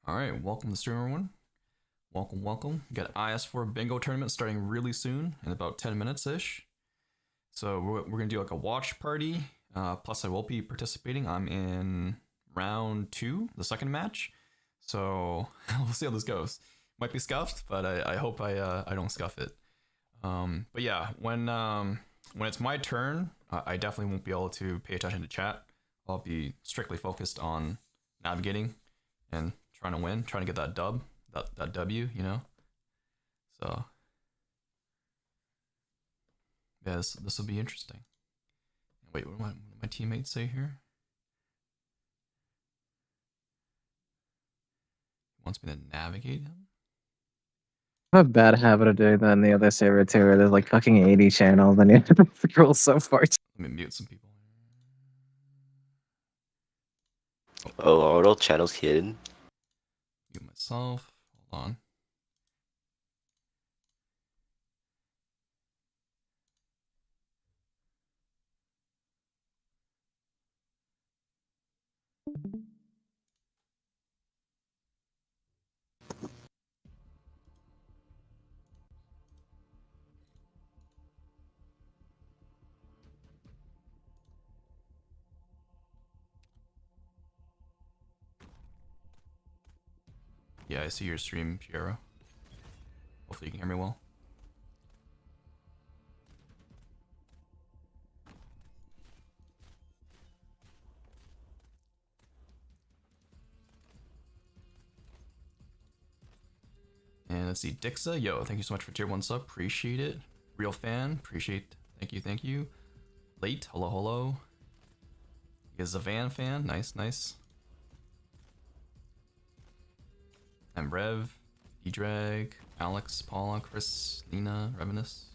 All right, welcome to the stream, everyone. Welcome. We got IS4 bingo tournament starting really soon in about 10 minutes ish. So we're gonna do like a watch party. Plus, I will be participating. I'm in round 2, the second match. So we'll see how this goes. Might be scuffed, but I hope I don't scuff it. But yeah, when it's my turn, I definitely won't be able to pay attention to chat. I'll be strictly focused on navigating and trying to win, trying to get that dub, that W, you know. So yeah, this will be interesting. Wait, what do my teammates say here? He wants me to navigate him. I have a bad habit of doing that in the other server too, where there's like fucking 80 channels and you have to scroll so far. Let me mute some people. Oh, are all channels hidden? Mute myself. Hold on. Yeah, I see your stream, Piero. Hopefully you can hear me well. And let's see, Dixa, yo, thank you so much for tier 1 sub, appreciate it. Real fan, appreciate, thank you. Late, hello. You guys a Van fan, nice. I'm Rev, E-Drag, Alex, Paula, Chris, Lena, Revenus.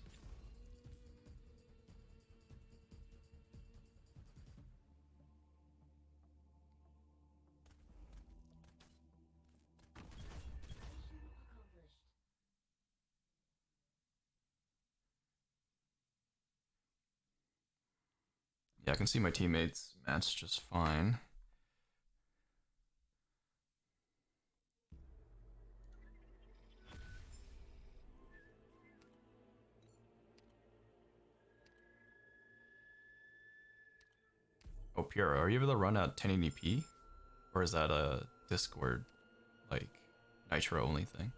Yeah, I can see my teammates match just fine. Oh, Piero, are you able to run at 1080p? Or is that a Discord, like, Nitro only thing?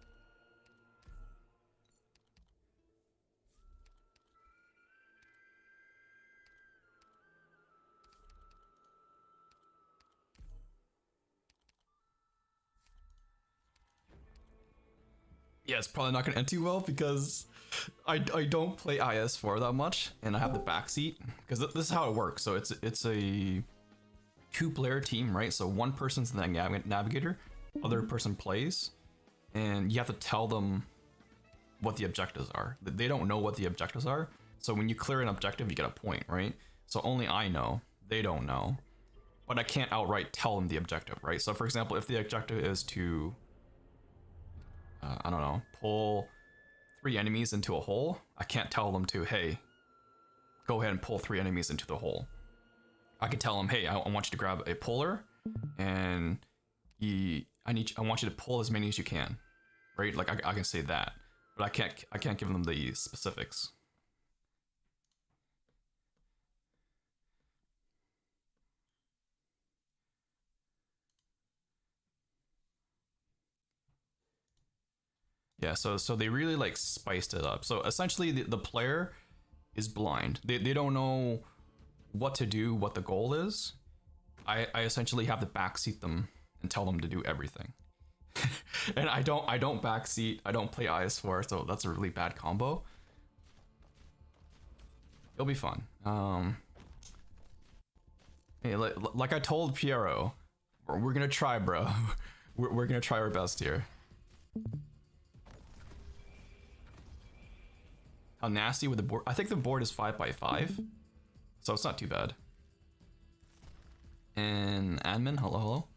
Yeah, it's probably not going to end too well because I don't play IS4 that much, and I have the backseat because this is how it works. So it's a 2-player team, right? So one person's the navigator, other person plays, and you have to tell them what the objectives are. They don't know what the objectives are. So when you clear an objective, you get a point, right? So only I know, they don't know, but I can't outright tell them the objective, right? So for example, if the objective is to I don't know, pull 3 enemies into a hole, I can't tell them to, hey, go ahead and pull 3 enemies into the hole. I can tell them, hey, I want you to grab a puller, and I want you to pull as many as you can, right? Like I can say that, but I can't give them the specifics. Yeah, so they really like spiced it up. So essentially, the player is blind. They don't know what to do, what the goal is. I essentially have to backseat them and tell them to do everything. And I don't backseat. I don't play IS4, so that's a really bad combo. It'll be fun. Hey, like I told Piero, we're gonna try, bro. We're gonna try our best here. How nasty with the board? I think the board is 5x5, so it's not too bad. And admin, hello.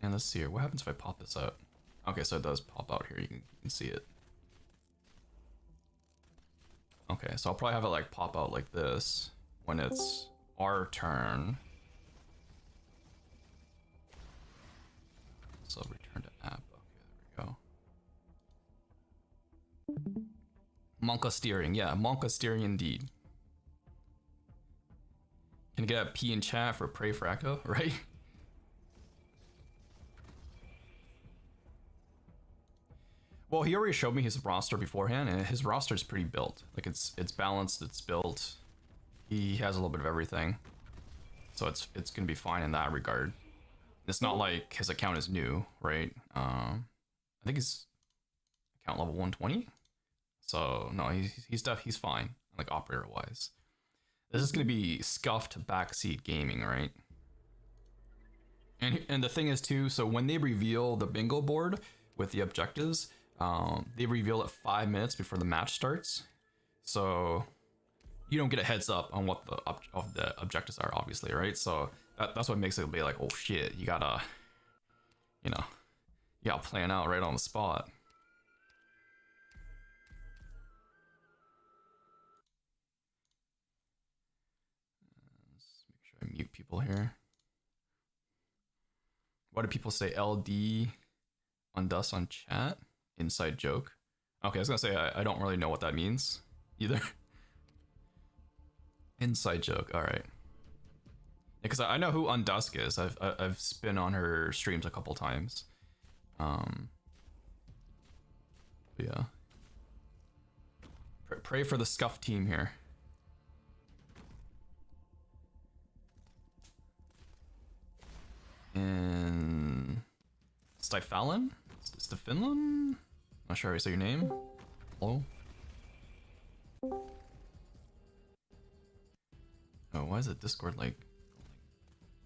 And let's see here. What happens if I pop this out? Okay, so it does pop out here. You can see it. Okay, so I'll probably have it like pop out like this when it's our turn. So return to app. Okay, there we go. Monka steering. Yeah, Monka steering indeed. Can I get a P in chat for pray for Echo, right? Well, he already showed me his roster beforehand, and his roster is pretty built. Like it's balanced, it's built. He has a little bit of everything, so it's gonna be fine in that regard. It's not like his account is new, right? I think his account level 120. So no, he's fine, like operator wise. This is gonna be scuffed backseat gaming, right? And the thing is too, so when they reveal the bingo board with the objectives, they reveal it 5 minutes before the match starts, so you don't get a heads up on what the objectives are, obviously, right? So that's what makes it be like, oh shit, you gotta plan out right on the spot. Let's make sure I mute people here. What do people say? LD on dust on chat? Inside joke. Okay, I was gonna say I don't really know what that means either. Inside joke. All right. Because I know who Undusk is. I've been on her streams a couple times. Yeah. Pray for the scuff team here. And Stifalin? Finland? Not sure how you say your name. Hello? Oh, why is it Discord like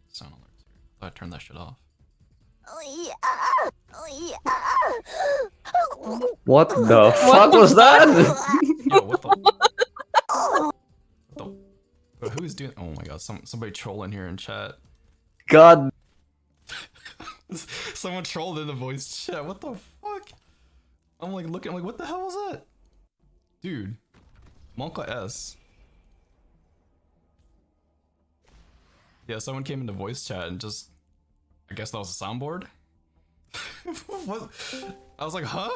sound alerts here? I thought I turned that shit off. What the fuck was that? Yo, what the who's doing? Oh my god, somebody trolling here in chat. God. Someone trolled in the voice chat. What the fuck? I'm like looking. I'm like, what the hell was that, dude? Monka S. Yeah, someone came into voice chat and just, I guess that was a soundboard. What? I was like, huh?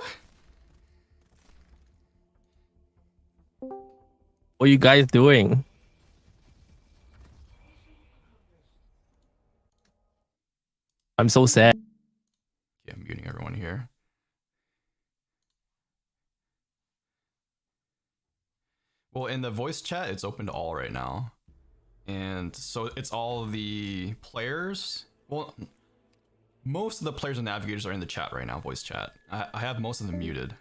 What are you guys doing? I'm so sad. Yeah, I'm muting everyone here. Well, in the voice chat, it's open to all right now. And so it's all the players. Well, most of the players and navigators are in the chat right now, voice chat. I have most of them muted.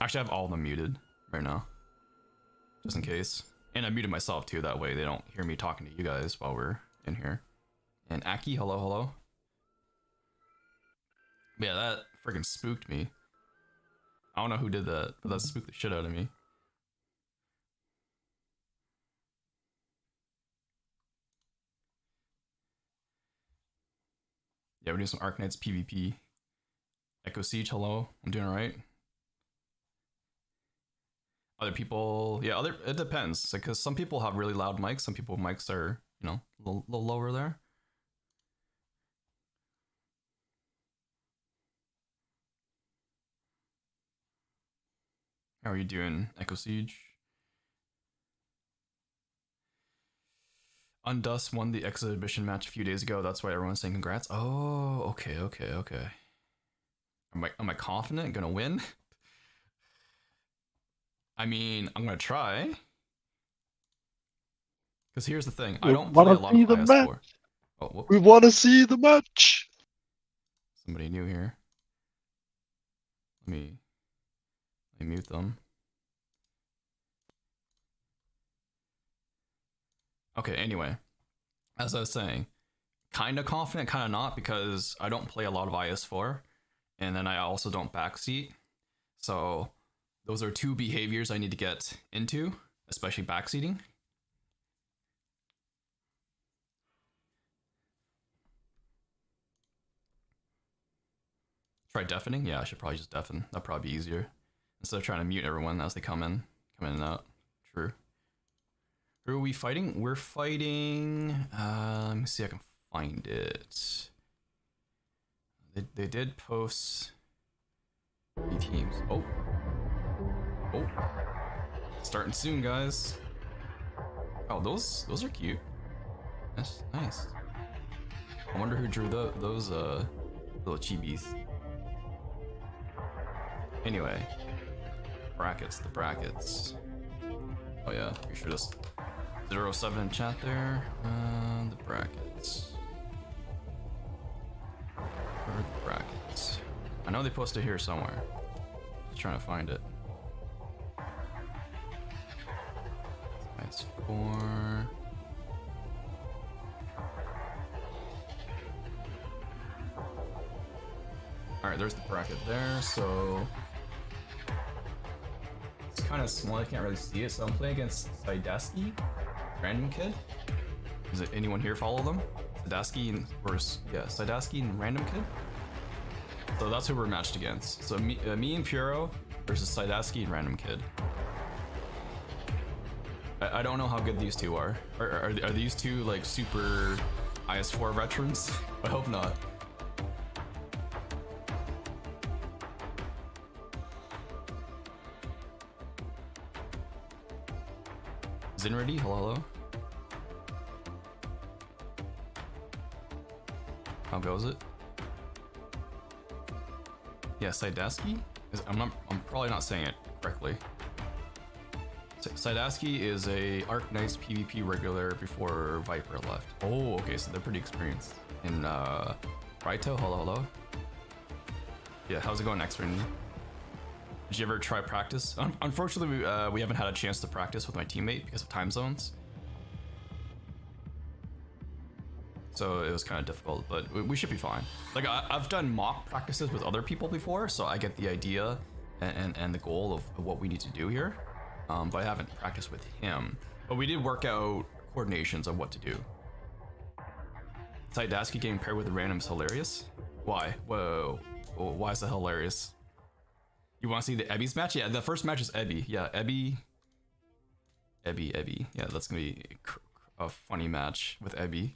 Actually, I have all of them muted right now. Just in case. And I muted myself too, that way they don't hear me talking to you guys while we're in here. And Aki, hello, hello. Yeah, that freaking spooked me. I don't know who did that, but that spooked the shit out of me. Yeah, we're doing some Arknights PvP. Echo Siege, hello. I'm doing alright. Other people, yeah, it depends. Like, cause some people have really loud mics, some people mics are, you know, a little lower there. How are you doing, Echo Siege? Undust won the exhibition match a few days ago. That's why everyone's saying congrats. Oh, okay. Am I confident gonna win? I mean, I'm gonna try. Because here's the thing, I don't play a lot of IS4. Oh, we want to see the match. Somebody new here. Let me mute them. Okay, anyway, as I was saying, kind of confident, kind of not, because I don't play a lot of IS4, and then I also don't backseat. So those are two behaviors I need to get into, especially backseating. Try deafening? Yeah, I should probably just deafen. That'd probably be easier. Instead of trying to mute everyone as they come in and out. True. Who are we fighting? We're fighting... let me see if I can find it. They did post... teams. Oh. Starting soon, guys. Oh, those are cute. That's nice. I wonder who drew those little chibis. Anyway, the brackets. Oh yeah, you should just 07 in chat there. The brackets. Where are the brackets? I know they posted here somewhere. Just trying to find it. IS4. Alright, there's the bracket there, so it's kind of small, I can't really see it, so I'm playing against Sidaski, random kid. Does anyone here follow them? Sidaski and Sidaski and random kid. So that's who we're matched against. So me and Puro versus Sidaski and random kid. I don't know how good these two are. Are these two like super IS4 veterans? I hope not. Zinready, hello. How goes it? Yeah, Sidaski? I'm probably not saying it correctly. Sidaski is a Arknights PvP regular before Viper left. Oh, okay, so they're pretty experienced. And Raito, hello. Yeah, how's it going next round? Did you ever try practice? Unfortunately, we haven't had a chance to practice with my teammate because of time zones. So it was kind of difficult, but we should be fine. Like I've done mock practices with other people before, so I get the idea and the goal of what we need to do here. But I haven't practiced with him. But we did work out coordinations of what to do. Sidaski getting paired with a random is hilarious. Why? Whoa. Why is that hilarious? You want to see the Ebby's match? Yeah, the first match is Ebby. Yeah, Ebby. Yeah, that's gonna be a funny match with Ebby.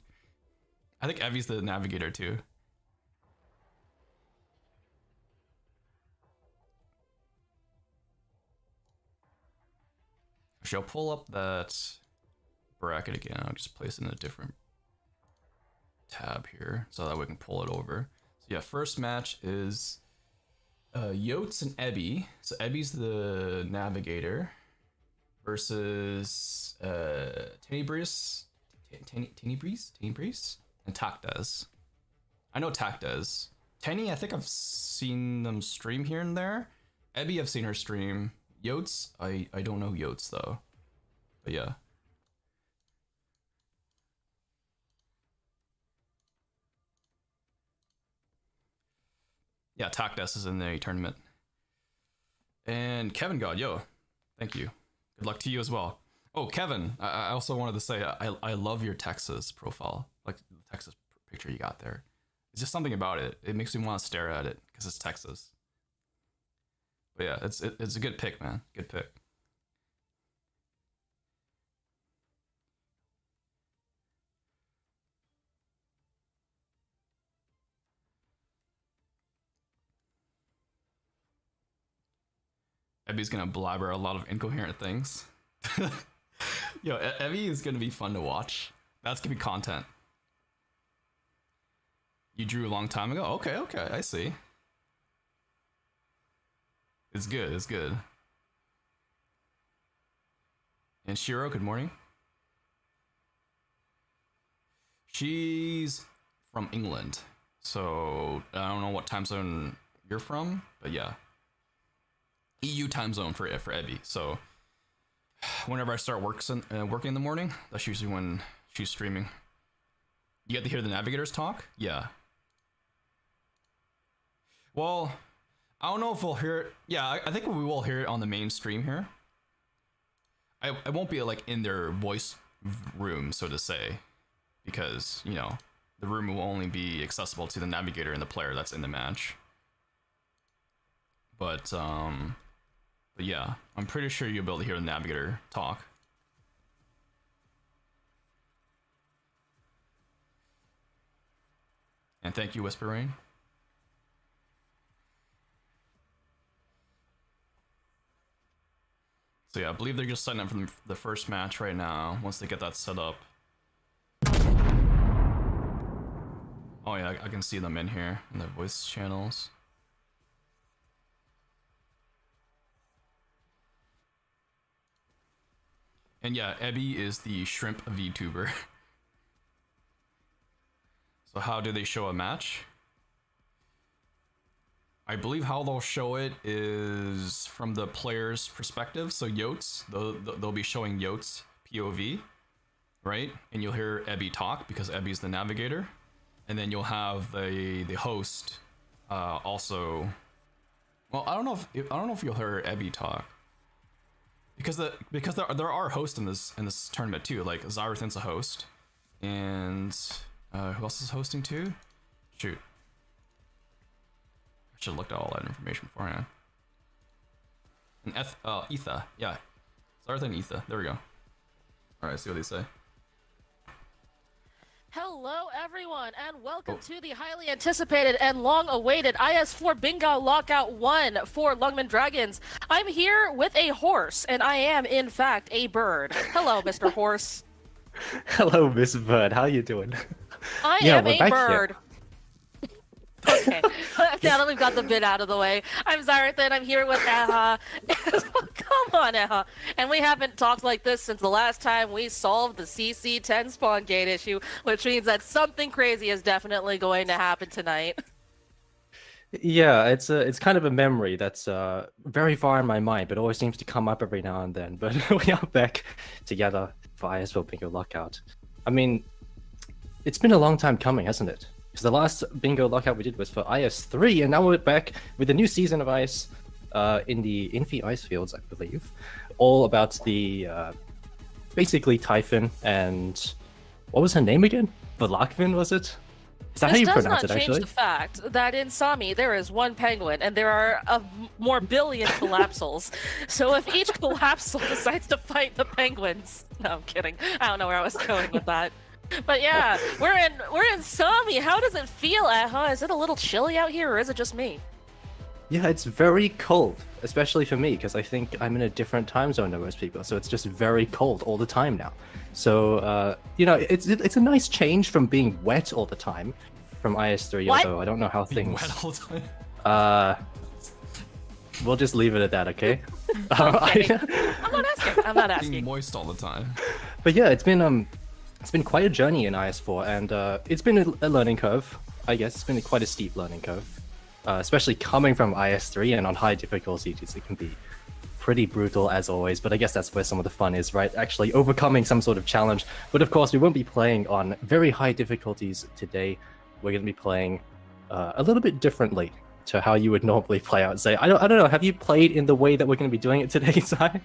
I think Ebby's the navigator too. I'll pull up that bracket again. I'll just place it in a different tab here so that we can pull it over. So yeah, first match is Yotes and Ebby. So Ebby's the navigator versus Tenebris and Takdez. I know Takdez. Tenny, I think I've seen them stream here and there. Ebby, I've seen her stream. Yotes, I don't know Yotes though. But yeah. Yeah, Takdes is in the tournament. And Kevin God, yo, thank you. Good luck to you as well. Oh, Kevin, I also wanted to say I love your Texas profile, like the Texas picture you got there. It's just something about it. It makes me want to stare at it because it's Texas. But yeah, it's a good pick, man. Good pick. Ebby's gonna blabber a lot of incoherent things. Yo, Ebby is gonna be fun to watch. That's gonna be content. You drew a long time ago? Okay, I see. It's good, it's good. And Shiro, good morning. She's from England. So, I don't know what time zone you're from, but yeah. EU time zone for Ebby. So whenever I start working in the morning, that's usually when she's streaming. You get to hear the navigators talk? Yeah. Well, I don't know if we'll hear it. Yeah, I think we will hear it on the main stream here. I won't be like in their voice room, so to say, because, you know, the room will only be accessible to the navigator and the player that's in the match. But yeah, I'm pretty sure you'll be able to hear the navigator talk. And thank you, Whisper Rain. So yeah, I believe they're just setting up for the first match right now. Once they get that set up. Oh yeah, I can see them in here in the voice channels. And yeah, Ebby is the shrimp VTuber. So how do they show a match? I believe how they'll show it is from the player's perspective. So Yotes, they'll be showing Yotes POV, right? And you'll hear Ebby talk because Ebby's the navigator. And then you'll have the host also. Well, I don't know if you'll hear Ebby talk. Because there are hosts in this tournament too. Like Zyrathan's a host, and who else is hosting too? Shoot, I should have looked at all that information beforehand. And Etha, yeah, Zarathan and Etha. There we go. All right, see what they say. Hello, everyone, and welcome to the highly anticipated and long-awaited IS4 Bingo Lockout 1 for Lungman Dragons. I'm here with a horse, and I am, in fact, a bird. Hello, Mr. Horse. Hello, Miss Bird. How you doing? I Yeah, am we're a back bird. Okay, now that we've got the bit out of the way, I'm Zarathan, I'm here with Aha. Come on, Aha. And we haven't talked like this since the last time we solved the CC10 spawn gate issue, which means that something crazy is definitely going to happen tonight. Yeah, it's kind of a memory that's very far in my mind, but always seems to come up every now and then. But we are back together for IS4 Bingo Lockout. I mean, it's been a long time coming, hasn't it? Because the last Bingo Lockout we did was for IS3, and now we're back with a new season of Ice in the Infi Ice Fields, I believe. All about the, basically Typhon and... What was her name again? Velakvin, was it? Is that how you pronounce it, actually? This does not change the fact that in Sami there is one penguin, and there are more billion collapsals. So if each collapsal decides to fight the penguins... No, I'm kidding. I don't know where I was going with that. But yeah, we're in Sami. How does it feel, Aha? Is it a little chilly out here, or is it just me? Yeah, it's very cold, especially for me, because I think I'm in a different time zone than most people, so it's just very cold all the time now. So, you know, it's a nice change from being wet all the time from IS3, What? although I don't know how things... Wet all the time. We'll just leave it at that, okay? I'm not asking. I'm not Being asking. moist all the time. But yeah, it's been quite a journey in IS4, and it's been a learning curve, I guess. It's been quite a steep learning curve, especially coming from IS3 and on high difficulties. It can be pretty brutal as always, but I guess that's where some of the fun is, right? Actually overcoming some sort of challenge. But of course, we won't be playing on very high difficulties today. We're going to be playing a little bit differently to how you would normally play, I would say. I don't know, have you played in the way that we're going to be doing it today, Sai?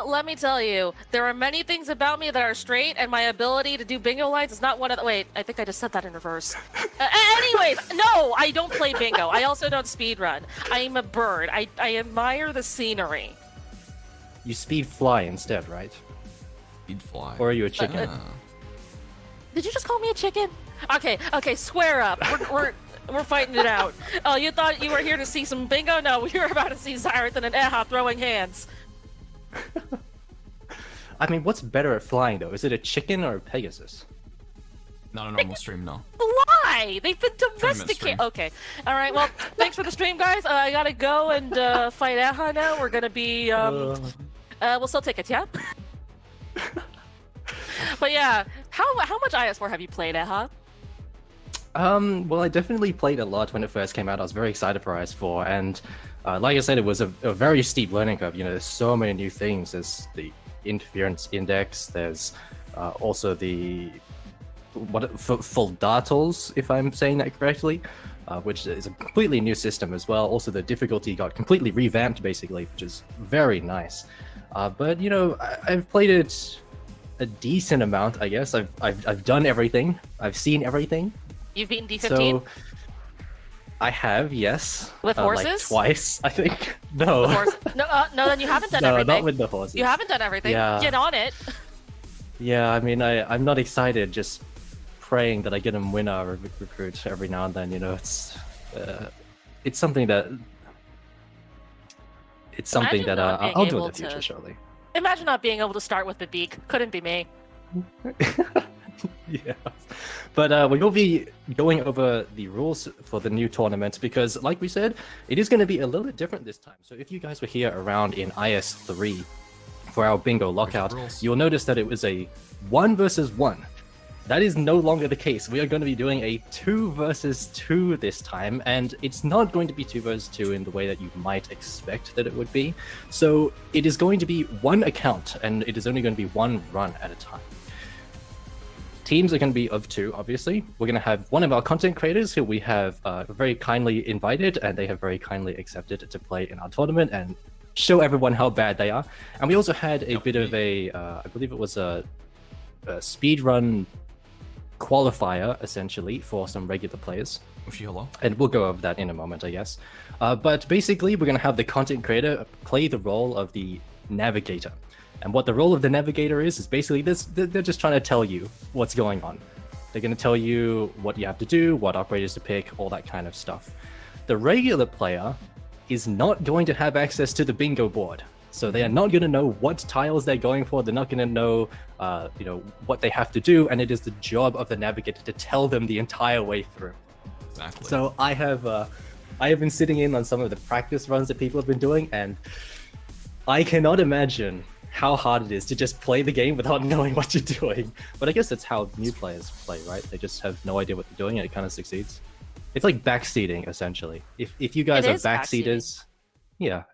Let me tell you, there are many things about me that are straight, and my ability to do bingo lines is not one of the... Wait, I think I just said that in reverse. Anyways, no, I don't play bingo. I also don't speedrun. I am a bird. I admire the scenery. You speed fly instead, right? He'd fly. Or are you a chicken? Yeah. Did you just call me a chicken? Okay, square up. We're fighting it out. Oh, you thought you were here to see some bingo? No, we were about to see Zyrathan and Eha throwing hands. I mean, what's better at flying, though? Is it a chicken or a Pegasus? Not a normal stream, no. Fly! They've been domesticated. stream. Okay. All right. Well, thanks for the stream, guys. I gotta go and fight Eha now. We're gonna be we'll sell tickets, yeah. But yeah, how much IS4 have you played, Eha? Well, I definitely played a lot when it first came out. I was very excited for IS4, and like I said, it was a very steep learning curve. You know, there's so many new things. There's the interference index. There's also the Fuldatals, if I'm saying that correctly, which is a completely new system as well. Also, the difficulty got completely revamped, basically, which is very nice. But you know, I've played it a decent amount, I guess. I've done everything. I've seen everything. You've beaten D15? So, I have, yes. With Like horses? twice, I think. No. No, then you haven't done No, everything. not with the horses. You haven't done everything. Yeah. Get on it. Yeah, I mean, I'm not excited. Just praying that I get a winner recruit every now and then. You know, it's something that Imagine not being I'll do in able the future, to- surely. Imagine not being able to start with the beak. Couldn't be me. Yeah, but we will be going over the rules for the new tournament because, like we said, it is going to be a little bit different this time. So if you guys were here around in IS3 for our bingo lockout, rules. you'll notice that it was a 1 versus 1. That is no longer the case. We are going to be doing a 2 versus 2 this time, and it's not going to be 2 versus 2 in the way that you might expect that it would be. So it is going to be one account, and it is only going to be one run at a time. Teams are going to be of 2, obviously. We're going to have one of our content creators who we have very kindly invited, and they have very kindly accepted to play in our tournament and show everyone how bad they are. And we also had a bit of a, I believe it was a speedrun qualifier, essentially, for some regular players. Ushi, hello. And we'll go over that in a moment, I guess. But basically, we're going to have the content creator play the role of the navigator. And what the role of the navigator is basically this: they're just trying to tell you what's going on. They're going to tell you what you have to do, what operators to pick, all that kind of stuff. The regular player is not going to have access to the bingo board. So they are not going to know what tiles they're going for. They're not going to know, what they have to do. And it is the job of the navigator to tell them the entire way through. Exactly. So I have been sitting in on some of the practice runs that people have been doing, and I cannot imagine how hard it is to just play the game without knowing what you're doing. But I guess that's how new players play, right? They just have no idea what they're doing, and it kind of succeeds. It's like backseating, essentially. If you guys It are is backseaters, yeah,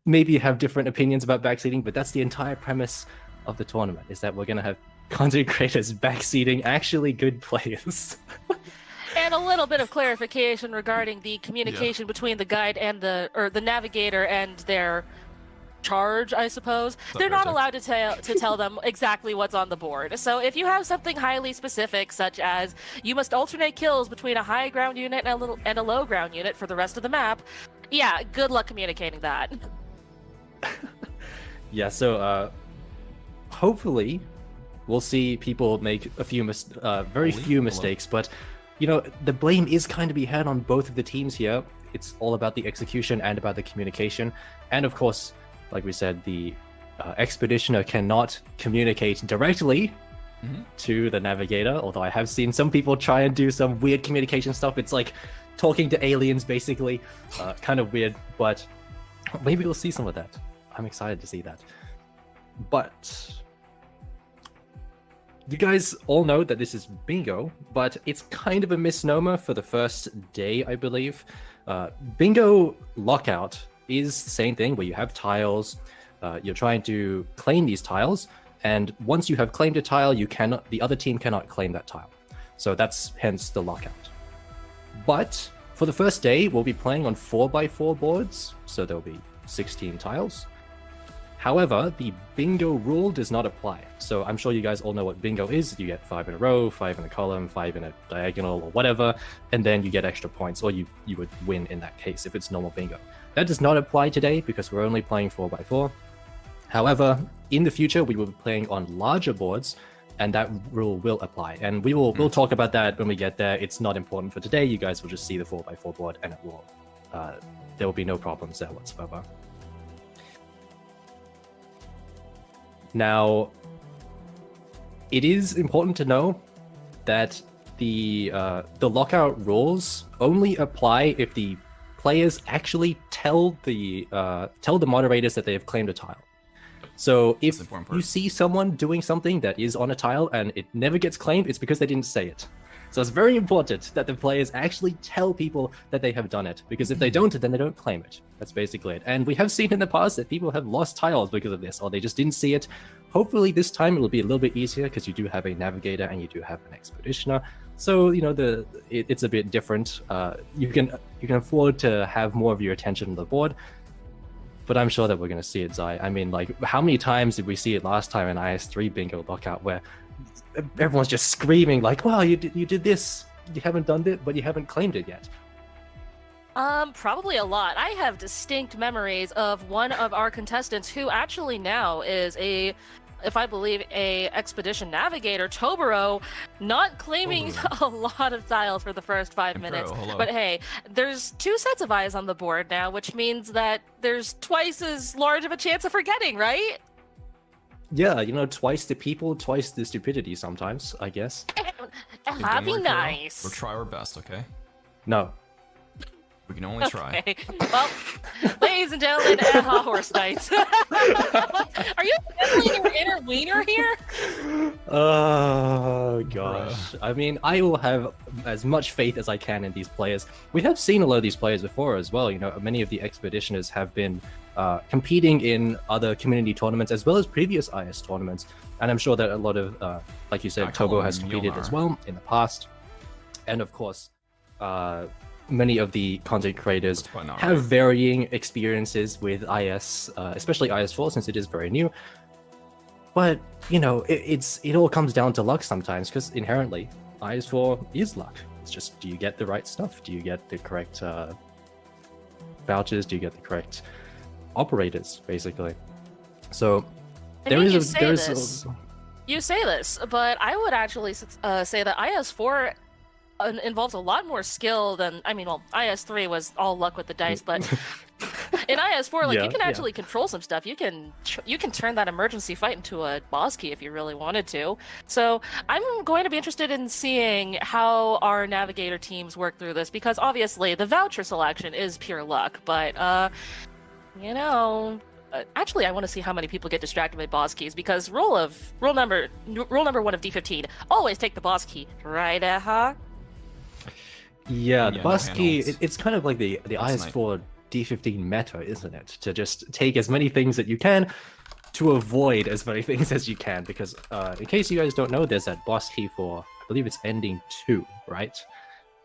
maybe you have different opinions about backseating, but that's the entire premise of the tournament, is that we're going to have content creators backseating actually good players. And a little bit of clarification regarding the communication between the guide and the navigator and their charge, I suppose. They're not allowed to tell them exactly what's on the board. So if you have something highly specific, such as you must alternate kills between a high ground unit and a low ground unit for the rest of the map, yeah, good luck communicating that. Yeah, so hopefully we'll see people make a few very few mistakes, but the blame is kind of be had on both of the teams here. It's all about the execution and about the communication, and of course, like we said, the expeditioner cannot communicate directly to the navigator, although I have seen some people try and do some weird communication stuff. It's like talking to aliens, basically. Kind of weird, but maybe we'll see some of that. I'm excited to see that. But you guys all know that this is bingo, but it's kind of a misnomer for the first day, I believe. Bingo lockout is the same thing, where you have tiles, you're trying to claim these tiles, and once you have claimed a tile, the other team cannot claim that tile. So that's hence the lockout. But for the first day, we'll be playing on 4x4 boards, so there'll be 16 tiles. However, the bingo rule does not apply. So I'm sure you guys all know what bingo is. You get 5 in a row, 5 in a column, 5 in a diagonal, or whatever, and then you get extra points, or you would win in that case if it's normal bingo. That does not apply today because we're only playing 4x4. However, in the future, we will be playing on larger boards, and that rule will apply. And we'll talk about that when we get there. It's not important for today. You guys will just see the 4x4 board, and there will be no problems there whatsoever. Now, it is important to know that the lockout rules only apply if the players actually tell the moderators that they have claimed a tile. So if you see someone doing something that is on a tile and it never gets claimed, it's because they didn't say it. So it's very important that the players actually tell people that they have done it, because if they don't, then they don't claim it. That's basically it. And we have seen in the past that people have lost tiles because of this, or they just didn't see it. Hopefully this time it will be a little bit easier because you do have a navigator and you do have an expeditioner. So it's a bit different. You can afford to have more of your attention on the board. But I'm sure that we're going to see it, Zai. I mean, like, how many times did we see it last time in IS3 bingo lockout where everyone's just screaming like, wow, you did this, you haven't done it, but you haven't claimed it yet. Probably a lot. I have distinct memories of one of our contestants who actually now is if I believe, a expedition navigator, Toburo, not claiming a lot of tiles for the first 5 minutes. hello. But hey, there's 2 sets of eyes on the board now, which means that there's twice as large of a chance of forgetting, right? Yeah, you know, twice the people, twice the stupidity sometimes, I guess. That'd be nice. We'll try our best, okay? No. We can only try. Okay. Well, ladies and gentlemen, horse knights. Are you definitely your inner wiener here? Oh gosh. I mean, I will have as much faith as I can in these players. We have seen a lot of these players before as well. You know, many of the expeditioners have been competing in other community tournaments as well as previous IS tournaments. And I'm sure that a lot of, like you said, Tobo has competed as well in the past. And of course, many of the content creators have varying experiences with IS, especially IS4 since it is very new. But you know, it all comes down to luck sometimes, because inherently IS4 is luck. It's just, do you get the right stuff? Do you get the correct vouchers? Do you get the correct operators, basically? So You say this, but I would actually say that IS4 involves a lot more skill than, I mean, well, IS3 was all luck with the dice, but in IS4, like, you can actually control some stuff. You can turn that emergency fight into a boss key if you really wanted to. So I'm going to be interested in seeing how our navigator teams work through this, because obviously the voucher selection is pure luck, but you know, actually, I want to see how many people get distracted by boss keys, because rule number 1 of D15: always take the boss key, right? Yeah, the boss key. handles. It's kind of like the IS4 D15 meta, isn't it? To just take as many things that you can, to avoid as many things as you can. Because in case you guys don't know, there's that boss key for, I believe it's ending 2, right?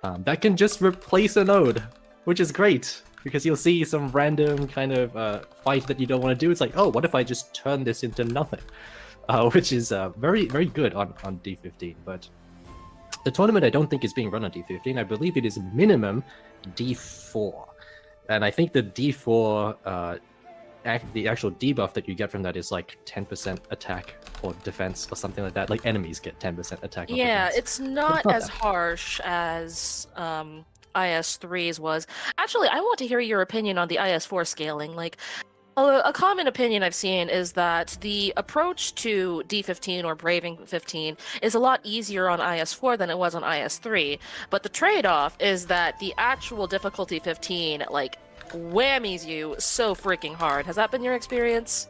That can just replace a node, which is great. Because you'll see some random kind of fight that you don't want to do. It's like, oh, what if I just turn this into nothing? Which is very, very good on D15. But the tournament, I don't think is being run on D15. I believe it is minimum D4. And I think the D4, the actual debuff that you get from that is like 10% attack or defense or something like that. Like enemies get 10% attack or Yeah, defense. it's not as harsh as IS3's was. Actually, I want to hear your opinion on the IS4 scaling. Like, a common opinion I've seen is that the approach to D15 or Braving 15 is a lot easier on IS4 than it was on IS3, but the trade-off is that the actual difficulty 15, like, whammies you so freaking hard. Has that been your experience?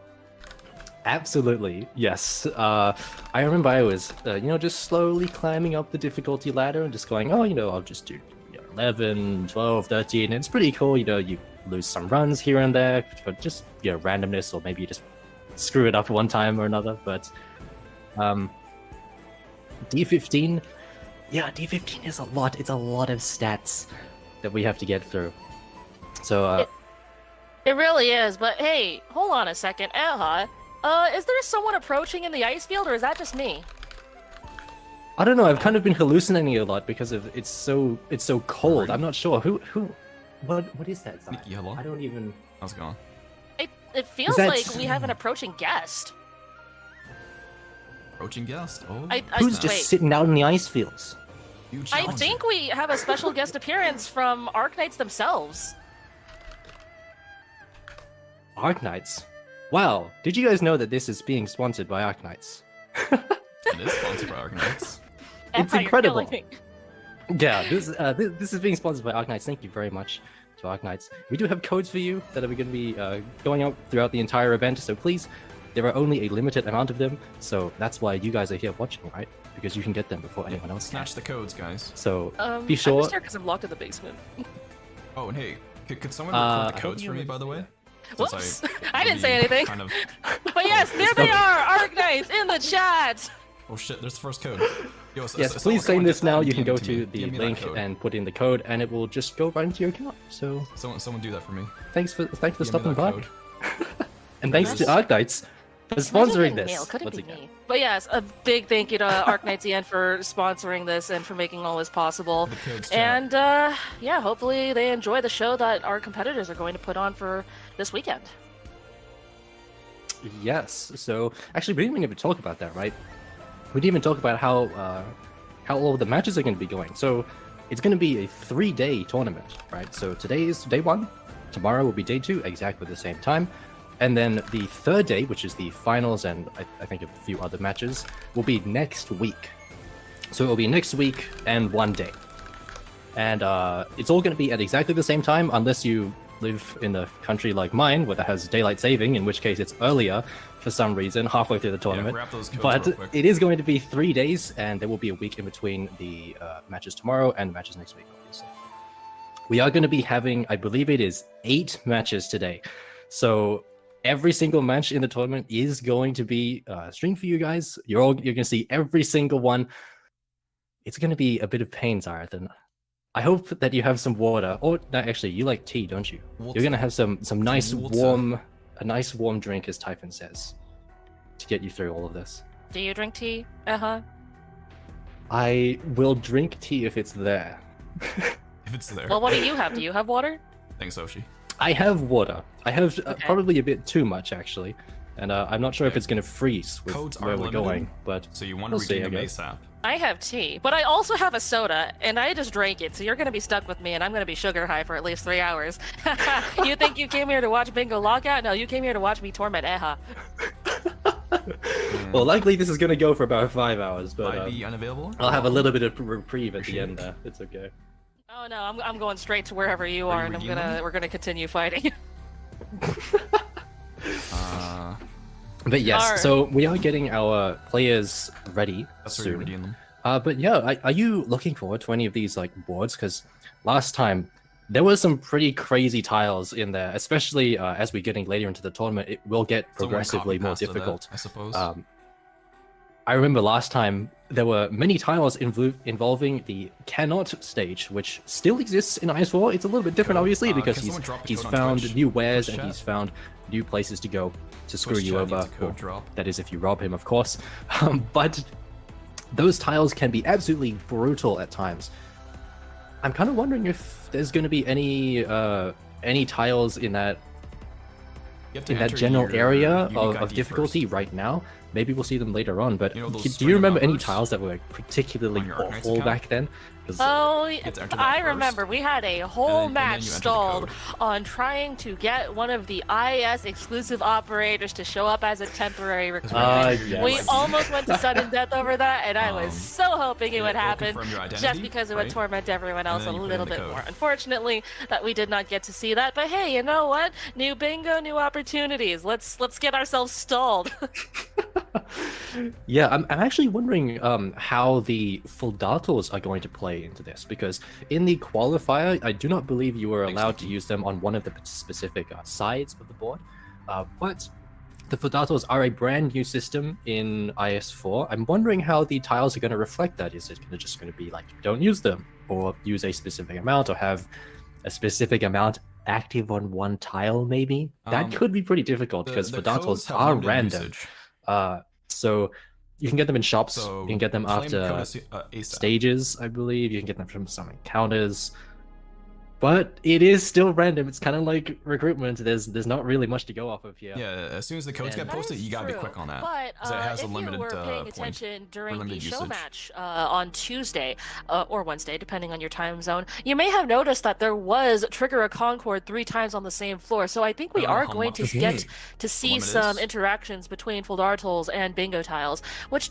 Absolutely, yes. I remember I was, just slowly climbing up the difficulty ladder and just going, I'll just do 11, 12, 13, and it's pretty cool. You lose some runs here and there for just randomness, or maybe you just screw it up one time or another. But D15, D15 is a lot. It's a lot of stats that we have to get through. So it really is. But hey, hold on a second, is there someone approaching in the ice field, or is that just me? I don't know. I've kind of been hallucinating a lot because of it's so cold. I'm not sure what is that sign? Nikki, hello? I don't even. How's it going? It feels that- like we have an approaching guest. Approaching guest. Oh, Who's just sitting out in the ice fields? I think we have a special guest appearance from Arknights themselves. Arknights. Wow. Did you guys know that this is being sponsored by Arknights? It is sponsored by Arknights. It's How you're incredible. killing me. Yeah, this is being sponsored by Arknights. Thank you very much to Arknights. We do have codes for you that are going to be going out throughout the entire event, so please, there are only a limited amount of them, so that's why you guys are here watching, right? Because you can get them before anyone else can. Snatch the codes, guys. So I'm be sure. just here because I'm locked in the basement. Oh, and hey, could someone record the I codes don't for me, know. by the way? Whoops! I would didn't say be anything. Kind of... But yes, there they are, Arknights in the chat. Oh shit! There's the first code. Yo, Yes, please someone saying this get that now. and You can DM go it me. to the DM me that link code. and put in the code, and it will just go right into your account. So Someone do that for me. thanks for DM me stopping that by, code. and thanks to Arknights for sponsoring Could this. it once be again. me? But yes, a big thank you to Arknights EN for sponsoring this and for making all this possible. The codes chat. And yeah, hopefully they enjoy the show that our competitors are going to put on for this weekend. Yes. So actually, we didn't even talk about that, right? We didn't even talk about how all of the matches are going to be going. So it's going to be a 3-day tournament, right? So today is day 1, tomorrow will be day 2, exactly the same time, and then the third day, which is the finals and I think a few other matches, will be next week. So it will be next week and 1 day, and it's all going to be at exactly the same time, unless you live in a country like mine where that has daylight saving, in which case it's earlier for some reason halfway through the tournament. grab those codes But real quick. it is going to be 3 days, and there will be a week in between the matches tomorrow and the matches next week, obviously. We are going to be having, I believe it is 8 matches today. So every single match in the tournament is going to be streamed for you guys. You're going to see every single one. It's going to be a bit of pain, Zarathan. I hope that you have some water. Or no, actually, you like tea, don't you? You're gonna have some nice water. a nice warm drink, as Typhon says, to get you through all of this. Do you drink tea? I will drink tea if it's there. If it's there. Well, what do you have? Do you have water? Thanks, Oshi. I have water. I have Okay. probably a bit too much, actually, and I'm not sure if Okay. it's gonna freeze with Codes are where we're limited. going. But So you want We'll to see, redeem them I guess. ASAP. I have tea, but I also have a soda, and I just drank it, so you're gonna be stuck with me, and I'm gonna be sugar high for at least 3 hours. You think you came here to watch Bingo Lockout? No, you came here to watch me torment Eha. well, likely this is gonna go for about 5 hours. But Might be unavailable. I'll have a little bit of reprieve at the end there. It's okay. Oh no, I'm going straight to wherever you Are are, you and redeeming? we're gonna continue fighting. But yes, Alright. so we are getting our players ready That's where you soon. redeem them. But yeah, are you looking forward to any of these like boards? Because last time there were some pretty crazy tiles in there, especially as we're getting later into the tournament. It will get Someone progressively more copy-pasted that, difficult. I suppose. I remember last time there were many tiles involving the cannot stage, which still exists in IS4. It's a little bit different, Code. obviously, Can because someone drop a he's code on found Twitch? new wares Twitch and chat? he's found new places to go to screw Twitch you chat over. needs a code Well, drop. that is if you rob him, of course. But those tiles can be absolutely brutal at times. I'm kind of wondering if there's going to be any tiles in that You have to in that enter general your area unique of ID difficulty first. right now. Maybe we'll see them later on. But You know those do string you of remember any numbers tiles that were like, particularly on your Arknights awful account? back then? 'Cause, Oh, to enter that I first, remember we had a whole and then match you enter the stalled code. on trying to get one of the IS exclusive operators to show up as a temporary recruitment. yes. We almost went to sudden death over that, and I was Um, so hoping it yeah, would it'll happen, confirm your just identity, because it right? would torment everyone else a then you put in little the bit code. more. Unfortunately, that we did not get to see that. But hey, you know what? New bingo, new opportunities. Let's get ourselves stalled. Yeah, I'm actually wondering how the Fuldators are going to play into this, because in the qualifier, I do not believe you were Thanks, allowed to Nikki. use them on one of the sides of the board. But the Fuldators are a brand new system in IS4. I'm wondering how the tiles are going to reflect that. Is it just going to be like, don't use them, or use a specific amount, or have a specific amount active on one tile, maybe? That could be pretty difficult, because The codes Fuldators have are limited random. usage. So you can get them in shops. So You can get them claim after code ASAP. stages, I believe. You can get them from some encounters. But it is still random. It's kind of like recruitment. There's not really much to go off of here. Yeah, as soon as the codes And- get That posted, is you gotta be true, quick on that. But 'cause it has a if limited you were paying point attention during the limited show usage. match on Tuesday or Wednesday, depending on your time zone, you may have noticed that there was trigger a Concord 3 times on the same floor. So I think we I don't know are how going much to is get big. to see limit some is. interactions between Fuldartles and bingo tiles, which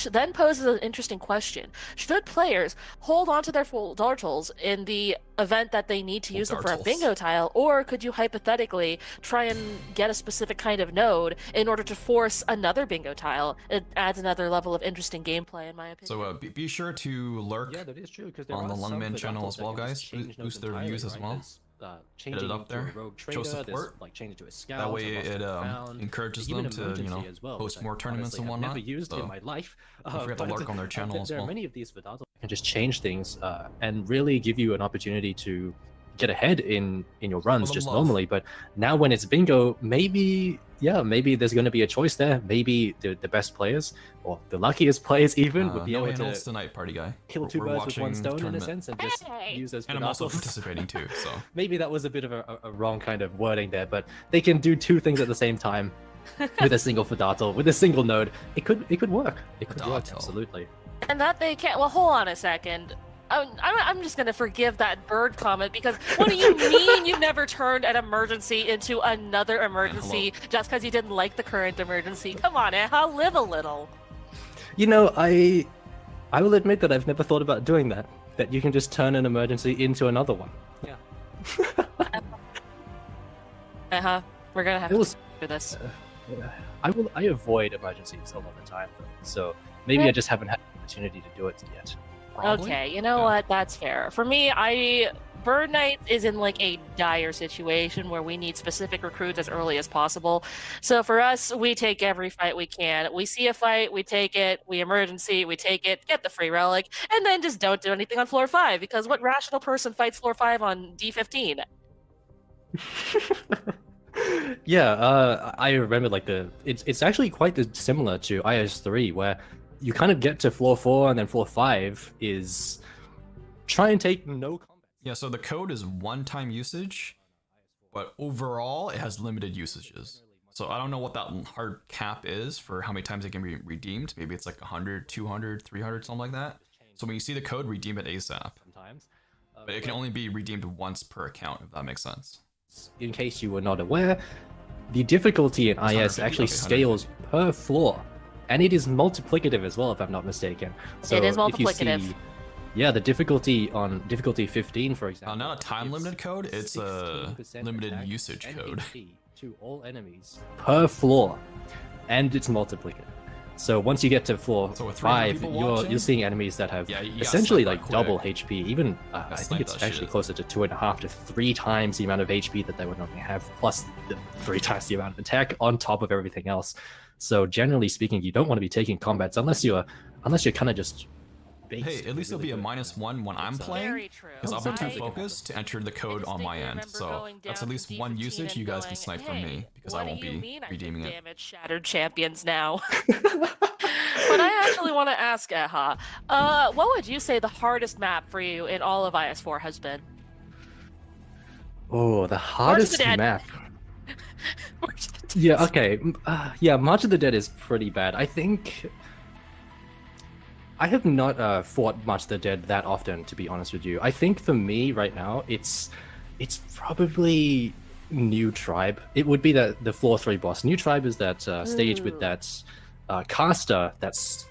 then poses an interesting question. Should players hold on to their Fuldartles in the event that they need to use them for a Fuldartles. bingo tile, or could you hypothetically try and get a specific kind of node in order to force another bingo tile? It adds another level of interesting gameplay, in my opinion. So be sure to lurk. Yeah, that is true. Because on the Lungman channel as well, guys. Boost their views as well. Change it up there. Show support. Like change it to a scout. That way a lost it and found, encourages even them to, emergency as well, host which I more tournaments honestly and have whatnot. Never used in So my life. don't forget to but, lurk on their channel as there well. are many of these Vidatos that can just change things and really give you an opportunity to get ahead in your runs them just love. normally. But now when it's bingo, maybe yeah, maybe there's going to be a choice there. Maybe the best players, or the luckiest players even, would be no able to handles tonight, party guy. kill We're- two we're birds with one watching stone in a tournament. sense, and just use those And I'm also Pedazzles. participating too, so. Maybe that was a bit of a wrong kind of wording there, but they can do two things at the same time with a single Fedazzle, with a single node. It could work. It could work, Fedazzle. absolutely. And that they can't. Well, hold on a second. I'm just gonna forgive that bird comment because what do you mean you've never turned an emergency into another emergency just because you didn't like the current emergency? Come on, Eha, live a little. You know, I will admit that I've never thought about doing that. That you can just turn an emergency into another one. Yeah. Eha, we're gonna have It was. to do this. I avoid emergencies a lot of the time, though. So maybe I just haven't had the opportunity to do it yet. Probably. Okay, you know Yeah. what? That's fair. For me, Bird Knight is in like a dire situation where we need specific recruits as early as possible. So for us, we take every fight we can. We see a fight, we take it. We emergency, we take it, get the free relic, and then just don't do anything on floor 5 because what rational person fights floor 5 on D15? Yeah, I remember like it's actually quite similar to IS3 where you kind of get to floor 4 and then floor 5 is try and take no combat. Yeah, so the code is one-time usage, but overall it has limited usages. So I don't know what that hard cap is for how many times it can be redeemed. Maybe it's like 100, 200, 300, something like that. So when you see the code, redeem it ASAP. Sometimes. But it can only be redeemed once per account, if that makes sense. In case you were not aware, the difficulty in IS 150? actually Okay, scales per floor, and it is multiplicative as well, if I'm not mistaken. So It is if you multiplicative. see- yeah, the difficulty on difficulty 15, for example. Not a time gives limited code, it's a 16% limited attack usage and code. HP to all enemies per floor, and it's multiplicative. So once you get to floor So with 300 5, people you're watching? seeing enemies that have Yeah, you gotta essentially snipe like that double quick. HP. Even I think snipe it's that actually shit. closer to 2.5 to 3 times the amount of HP that they would normally have, plus the 3 times the amount of attack on top of everything else. So generally speaking, you don't want to be taking combats unless you're kind of just. based Hey, at least it'll be a really good. -1 when I'm playing, Very true. because I'll be too I focused to enter the code on my distinctly end. remember So going that's down at to least one D15 usage you and guys can going, snipe from "Hey, me, because what I do won't you be mean I redeeming can it. damage shattered champions now? But I actually want to ask Eha, what would you say the hardest map for you in all of IS4 has been? Oh, the hardest Dead. map. Yeah, okay. Yeah, March of the Dead is pretty bad. I think I have not fought March of the Dead that often, to be honest with you. I think for me right now, it's probably New Tribe. It would be the floor 3 boss. New Tribe is that stage with that caster that's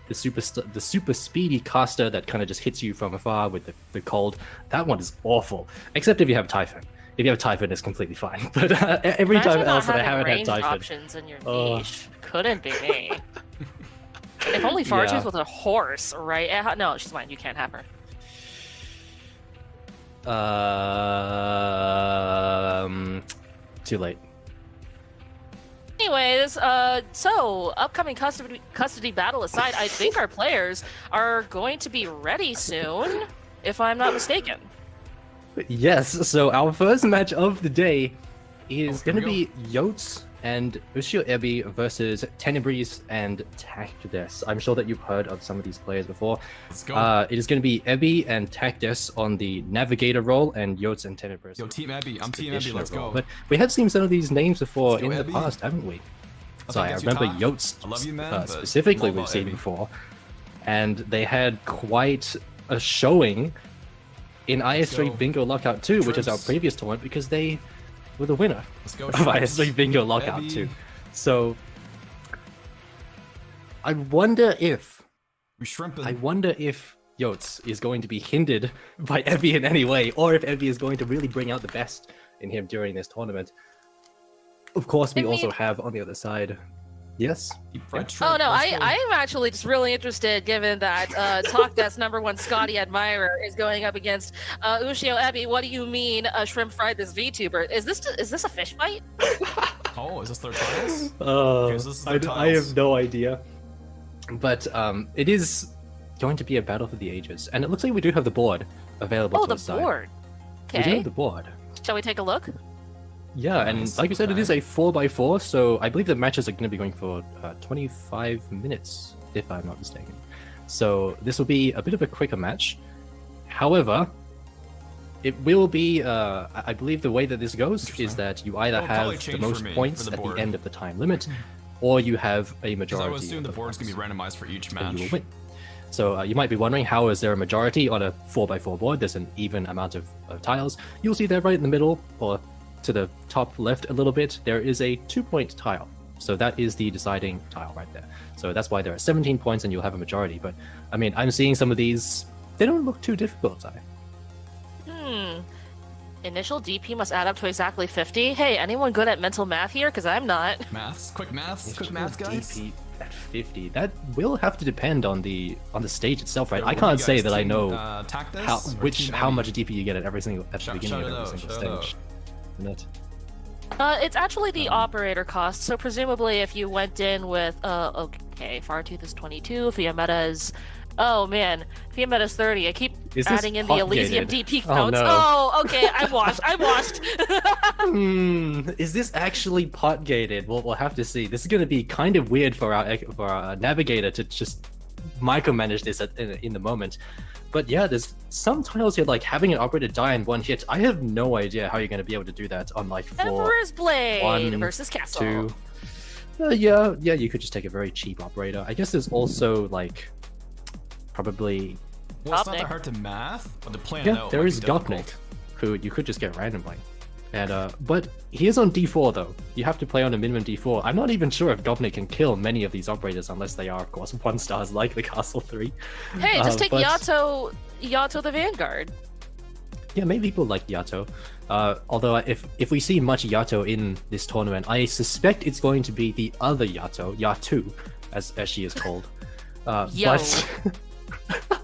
the super speedy caster that kind of just hits you from afar with the cold. That one is awful, except if you have Typhon. If you have Typhon, it's completely fine. But every Imagine time not else that I having haven't had ranged Typhon, options in your Oh. niche. Couldn't be me. If only Fartooth Yeah. was a horse, right? No, she's mine. You can't have her. too late. Anyways, so upcoming custody battle aside, I think our players are going to be ready soon, if I'm not mistaken. Yes, so our first match of the day is here going to we be Yotes and Ushio Ebi versus Tenebris and Tactus. I'm sure that you've heard of some of these players before. Let's go. It is going to be Ebi and Tactus on the Navigator role, and Yotes and Tenebris. Yo, Team Abby, I'm Team Abby, Expeditioner let's role. go. But we have seen some of these names before Let's go, in the Ebi. past, haven't we? I So I think it's remember Utah. Yotes I love you, man, but specifically more we've about seen Ebi. before, and they had quite a showing in IS3 go. Bingo Lockout 2, which is our Trips. previous tournament, because they were the winner Let's go. of Trips. IS3 Bingo Lockout Ebi. 2. So I wonder if We shrimping. Yotes is going to be hindered by Ebi in any way, or if Ebi is going to really bring out the best in him during this tournament. Of course, we I also mean- have on the other side. Yes. Deep fried Oh shrimp, no, let's go. I'm actually just really interested, given that TalkDeath's #1 Scotty admirer is going up against Ushio Ebi. What do you mean, shrimp fried this VTuber? Is this a fish fight? Oh, is this their titles? Uh, Okay, so this is their I titles. have no idea. But it is going to be a battle for the ages, and it looks like we do have the board available Oh, to the us side. board. We do Okay. have the board. Shall we take a look? Yeah, and Nice, like you said, it okay. is a 4x4, so I believe the matches are going to be going for 25 minutes, if I'm not mistaken. So this will be a bit of a quicker match. However, it will be, I believe the way that this goes is Interesting. that you either It'll probably have the change for most me, points for the at board. the end of the time limit, or you have a Because majority. I would assume of the board's votes, gonna be randomized for each and match. you will win. So you might be wondering, how is there a majority on a 4x4 board? There's an even amount of tiles. You'll see there right in the middle, or to the top left a little bit, there is a 2-point tile. So that is the deciding tile right there. So that's why there are 17 points and you'll have a majority. But I mean, I'm seeing some of these, they don't look too difficult. Initial DP must add up to exactly 50. Hey, anyone good at mental math here? Because I'm not. Quick maths, guys. DP at 50. That will have to depend on the stage itself, right? So I what do can't you say guys that I team, know Tactus or how team much Eddie? DP you get at the beginning Shout of it every out, single shout it out. stage. Isn't it? It's actually the operator cost. So presumably, if you went in with, okay, Fartooth is 22, Fiametta is, oh man, Fiametta's 30. I keep Is this adding in the Elysium hot-gated? DP Oh, counts. no. Oh, okay, I'm washed. Is this actually pot gated? We'll have to see. This is going to be kind of weird for our navigator to just micromanage this in the moment. But yeah, there's some tiles here, like having an operator die in one hit. I have no idea how you're going to be able to do that on like 4, Emperor's Blade 1, versus Castle. 2. Yeah, you could just take a very cheap operator. I guess there's also like probably Well, it's not Gopnik. that hard to math, but to plan yeah, out there might is be Gopnik, difficult. who you could just get randomly. And but he is on D4 though. You have to play on a minimum D4. I'm not even sure if Gopnik can kill many of these operators unless they are, of course, 1-stars like the Castle 3. Hey, just take but- Yato the Vanguard. Yeah, maybe people like Yato. Although if we see much Yato in this tournament, I suspect it's going to be the other Yato, Yatu, as she is called. Yo. But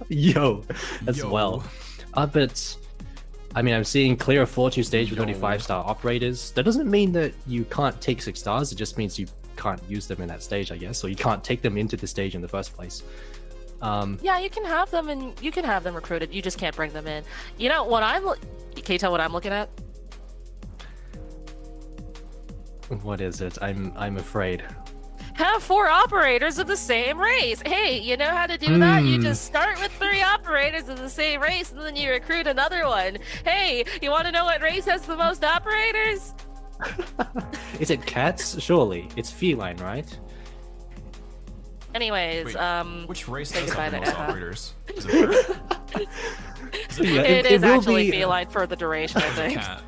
Yo, as Yo. well. But I mean, I'm seeing clear 4-2 stage with only Yo. 5-star operators. That doesn't mean that you can't take 6 stars. It just means you can't use them in that stage, I guess. Or you can't take them into the stage in the first place. Yeah, you can have them and you can have them recruited. You just can't bring them in. You know what can you tell what I'm looking at? What is it? I'm afraid. Have 4 operators of the same race. Hey, you know how to do that? You just start with 3 operators of the same race and then you recruit another one. Hey, you want to know what race has the most operators? Is it cats? Surely. It's feline, right? Anyways, Wait, which race say does goodbye have the to most Emma. operators? Is it bird? Yeah, it is will actually be- feline for the duration, I Or is it think. cat?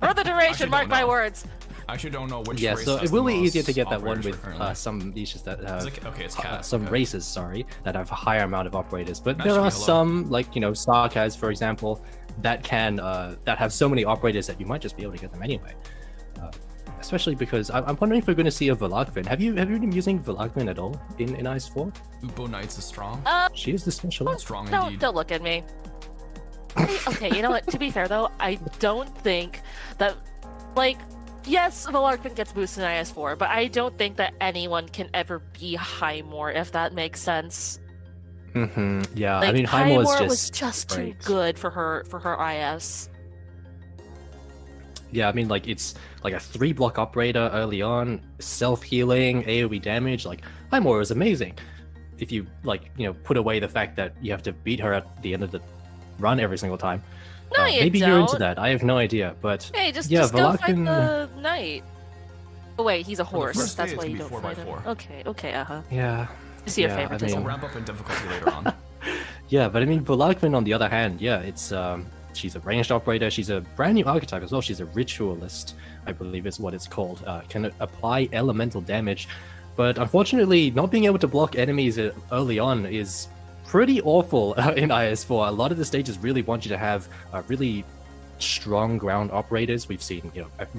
For the duration, Actually mark don't my know. words. I actually don't know which Yeah, race so has it will the be easier to most get that one operators with currently. some niches that have Okay, it's cat. some okay. races, sorry, that have a higher amount of operators. But That there should be are hello. some, like Sarkaz, for example, that can that have so many operators that you might just be able to get them anyway. Especially because I'm wondering if we're going to see a Velagvin. Have you been using Velagvin at all in IS4? Upo Knights is strong. She is the specialist. Strong Don't indeed. look at me. Okay, you know what? To be fair though, I don't think that, like, yes, Velarkman gets boosted in IS4, but I don't think that anyone can ever be Highmore, if that makes sense. Yeah, Like, I mean, Highmore is was just too great. good for her IS. Yeah, I mean, like, it's like a 3-block operator early on, self-healing, AoE damage. Like, Highmore is amazing. If you, like, put away the fact that you have to beat her at the end of the run every single time. No, you maybe you're into don't. that. I have no idea, but Hey, just yeah, go fight Velarkin- the knight. Oh wait, he's a horse. first day That's it's why gonna you be don't 4 fight by him. 4. Okay, yeah. I see your Yeah, I favoritism. It'll mean- ramp up in difficulty later on. Yeah, but I mean, Velarkman, on the other hand, yeah, it's she's a ranged operator. She's a brand new archetype as well. She's a ritualist, I believe is what it's called. Can apply elemental damage, but unfortunately, not being able to block enemies early on is pretty awful in IS4. A lot of the stages really want you to have really strong ground operators. We've seen,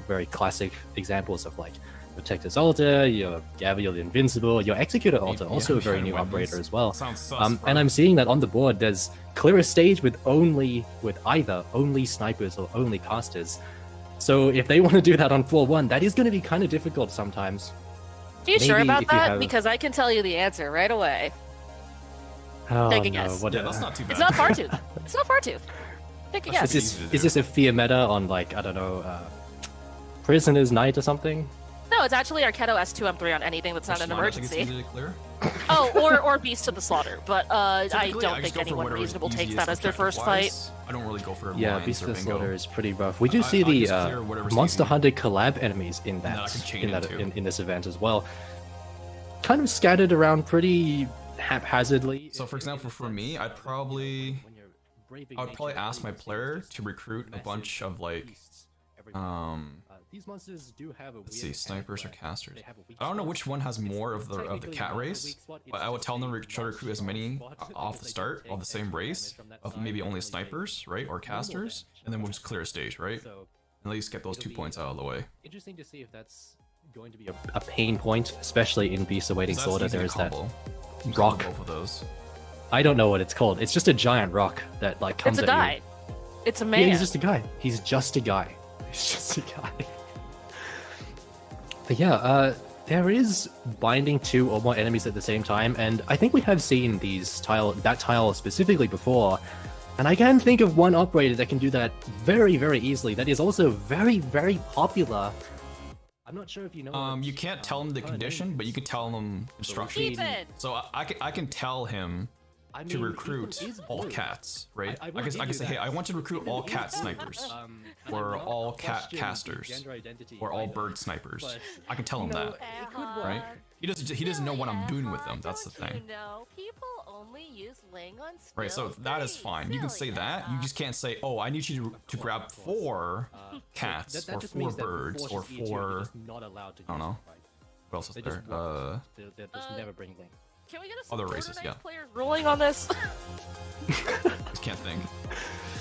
very classic examples of like Protector's Altar, your Gabriel the Invincible, your Executor Altar, also a very yeah, new weapons. operator as well. Sounds sus, bro. And I'm seeing that on the board, there's clear a stage with either only snipers or only casters. So if they want to do that on 4-1, that is going to be kind of difficult sometimes. Are you sure Maybe about if you that? have- Because I can tell you the answer right away. Oh, Take a no, guess. what Yeah, that's not too bad. It's not Fartooth. It's not Fartooth. Take a That's guess. Is this a fear meta on, like, I don't know, Prisoner's Night or something? No, it's actually Arketo S2M3 on anything that's not an I think it's emergency. easy to clear. Oh, or Beast to the Slaughter. But I Typically, don't just think go for anyone whatever's reasonable takes easiest that as their first fight. objective-wise. I don't really go for Yeah, lines Beast or of the bingo. Slaughter is pretty rough. We do I see just the clear whatever's Monster easy. Hunter collab enemies in then that I can chain into. in this event as well. Kind of scattered around pretty haphazardly. So, for example, for me, I'd probably ask my player to recruit a bunch of like these monsters do have a let's see, snipers or casters. I don't know which one has more of the cat race, but I would tell them to try to recruit as many off the start of the same race of maybe only snipers, right, or casters, and then we'll just clear a stage, right? And at least get those 2 points out of the way. Interesting to see if that's going to be a pain point, especially in Beast Awaiting That's Slaughter. easy to There is that combo. You can rock. combo both of those. I don't know what it's called. It's just a giant rock that like comes It's a at guy. you. It's a Yeah, man. he's just a guy. He's just a guy. He's just a guy. But yeah, there is binding 2 or more enemies at the same time, and I think we have seen that tile specifically before. And I can think of one operator that can do that very, very easily. That is also very, very popular. I'm not sure if you know. You can't tell him the condition, but you can tell him instructions. Ethan! So I can tell him I to mean, recruit Ethan is all blue. cats, right? I I will can give you say, hey, that. I want you to recruit all cat snipers, And or I'm not all cat questioning casters, gender identity or all either, bird snipers. but, I can tell him you know, that, it could work. right? He doesn't know what I'm doing with them. That's the thing. No, people only use Ling on Right, so that is fine. You can say that. You just can't say, oh, I need you to grab 4 cats, That or just 4 means that birds, forces or each of you 4... just not allowed to I don't use know. it, right? What else is They just there? won't. They'll just never bring Link. Can we get a Other Border races, Knights yeah. players ruling on this? Just can't think.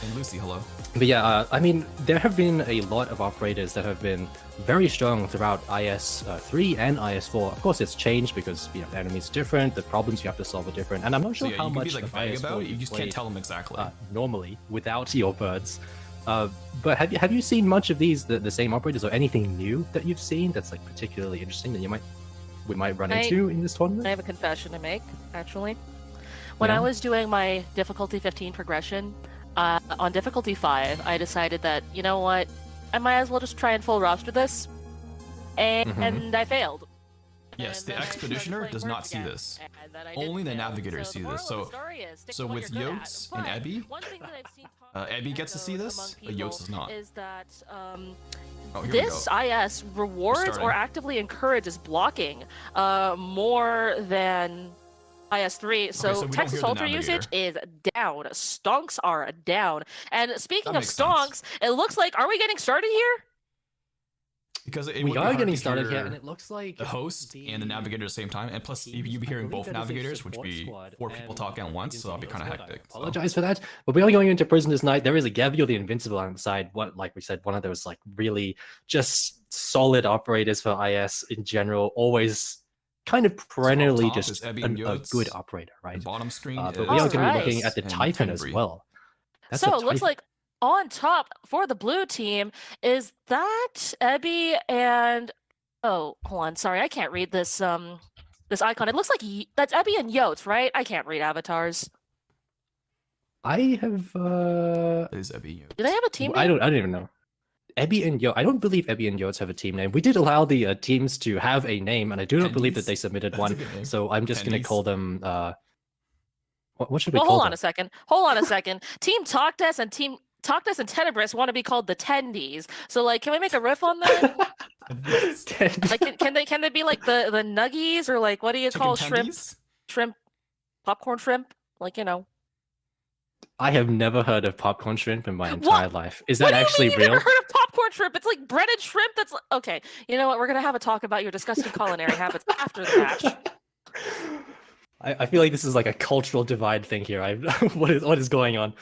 And Lucy, hello. But yeah, I mean, there have been a lot of operators that have been very strong throughout IS3 and IS4. Of course, it's changed because the enemies are different, the problems you have to solve are different, and I'm not So sure yeah, how you can much be like of vague IS4 about it. You you've just can't played, tell them exactly. normally without your birds. But have you seen much of these the same operators or anything new that you've seen that's like particularly interesting that we might run into in this tournament? I have a confession to make, actually. When I Yeah? was doing my difficulty 15 progression, on difficulty 5, I decided that, you know what, I might as well just try and full roster this, and I failed. Yes, And the then I started expeditioner playing does birds not see again, this. and then I didn't Only the fail. navigators So see the this. moral of the story is, stick So to what with you're good at. Yotes and But Abby, one thing that I've seen talked Abby gets to see about this, among but Yotes does people not. is that Oh, here this we go. IS rewards starting. or actively encourages blocking more than IS3. So, so we don't Texas hear the Ultra usage is down. Stonks are down. And speaking That of makes sense. stonks, it looks like, are we getting started here? Because it We would be are hard getting to started hear here, and it looks like the host and the navigator at the same time, and plus you'd be hearing both navigators, which would be 4 people talking at once, so that'd be kind of hectic. So. Apologize for that, but we are going into Prisoner's Night. There is a Gabriel the Invincible on the side. What, like we said, one of those like really just solid operators for IS in general. Always kind of perennially top just is Ebby a and Yotes. good operator, The right? bottom screen But is we are going to be Alright. looking at the and Titan as Henry. well. That's So a it looks Titan. like on top for the blue team is that Ebby and oh, hold on, sorry, I can't read this this icon. It looks like that's Ebby and Yotes, right? I can't read avatars. I have It is Abby. Do they have a team I name? don't even know. Ebby and Yo, I don't believe Ebby and Yotes have a team name. We did allow the teams to have a name, and I do not believe that Pennies. they submitted That's a one. good name. So I'm just going to Pennies. call them. What should we Well, call hold them? on a second. Hold on a second. Team Talkdesk and Team Talkdesk and Tenebris want to be called the Tendies. So like, can we make a riff on that? Like, can they be like the Nuggies or like what do you call shrimp, popcorn shrimp? Like, you know. I have never heard of popcorn shrimp in my entire life. Is that What do you actually mean you've real? never heard of popcorn shrimp? It's like breaded shrimp. That's okay. You know what? We're gonna have a talk about your disgusting culinary habits after the match. I feel like this is like a cultural divide thing here. What is going on?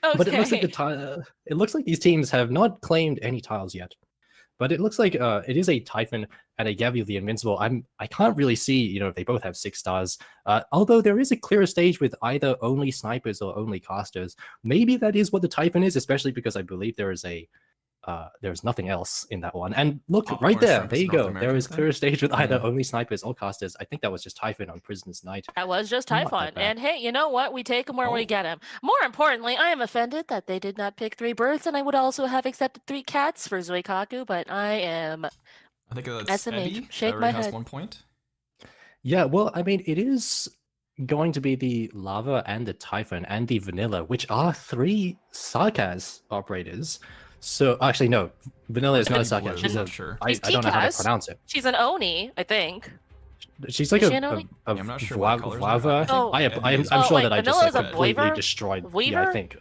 Okay. But it looks like it looks like these teams have not claimed any tiles yet. But it looks like it is a Typhon and a Gavial the Invincible. I can't really see, if they both have 6 stars. Although there is a clearer stage with either only snipers or only casters. Maybe that is what the Typhon is, especially because I believe there is a there's nothing else in that one. And look, Popcorn right there, Shrimp there is you North go. There American is thing? clear stage with either Mm. only snipers or casters. I think that was just Typhon on Prisoner's Night. That was just Not that Typhon. bad. And hey, you know what? We take him where we Oh. get him. More importantly, I am offended that they did not pick 3 birds, and I would also have accepted 3 cats for Zuikaku, but I am. I think that's SMH, Eddie. shake that my already has head. 1 point. Yeah, well, I mean, it is going to be the Lava and the Typhon and the Vanilla, which are 3 Sarkaz operators. So, actually, no, Vanilla is not a Eddie Blue, Sarkaz. She's I'm a, not sure. I She's don't know how to T-Kaz. pronounce it. She's an Oni, I think. She's like Is a, she an Oni? a Yeah, I'm not sure what colors they are. Vlava. Oh. I'm Oh, sure wait, that I just Vanilla's like, a completely Weaver? destroyed. Yeah, I Weaver? think.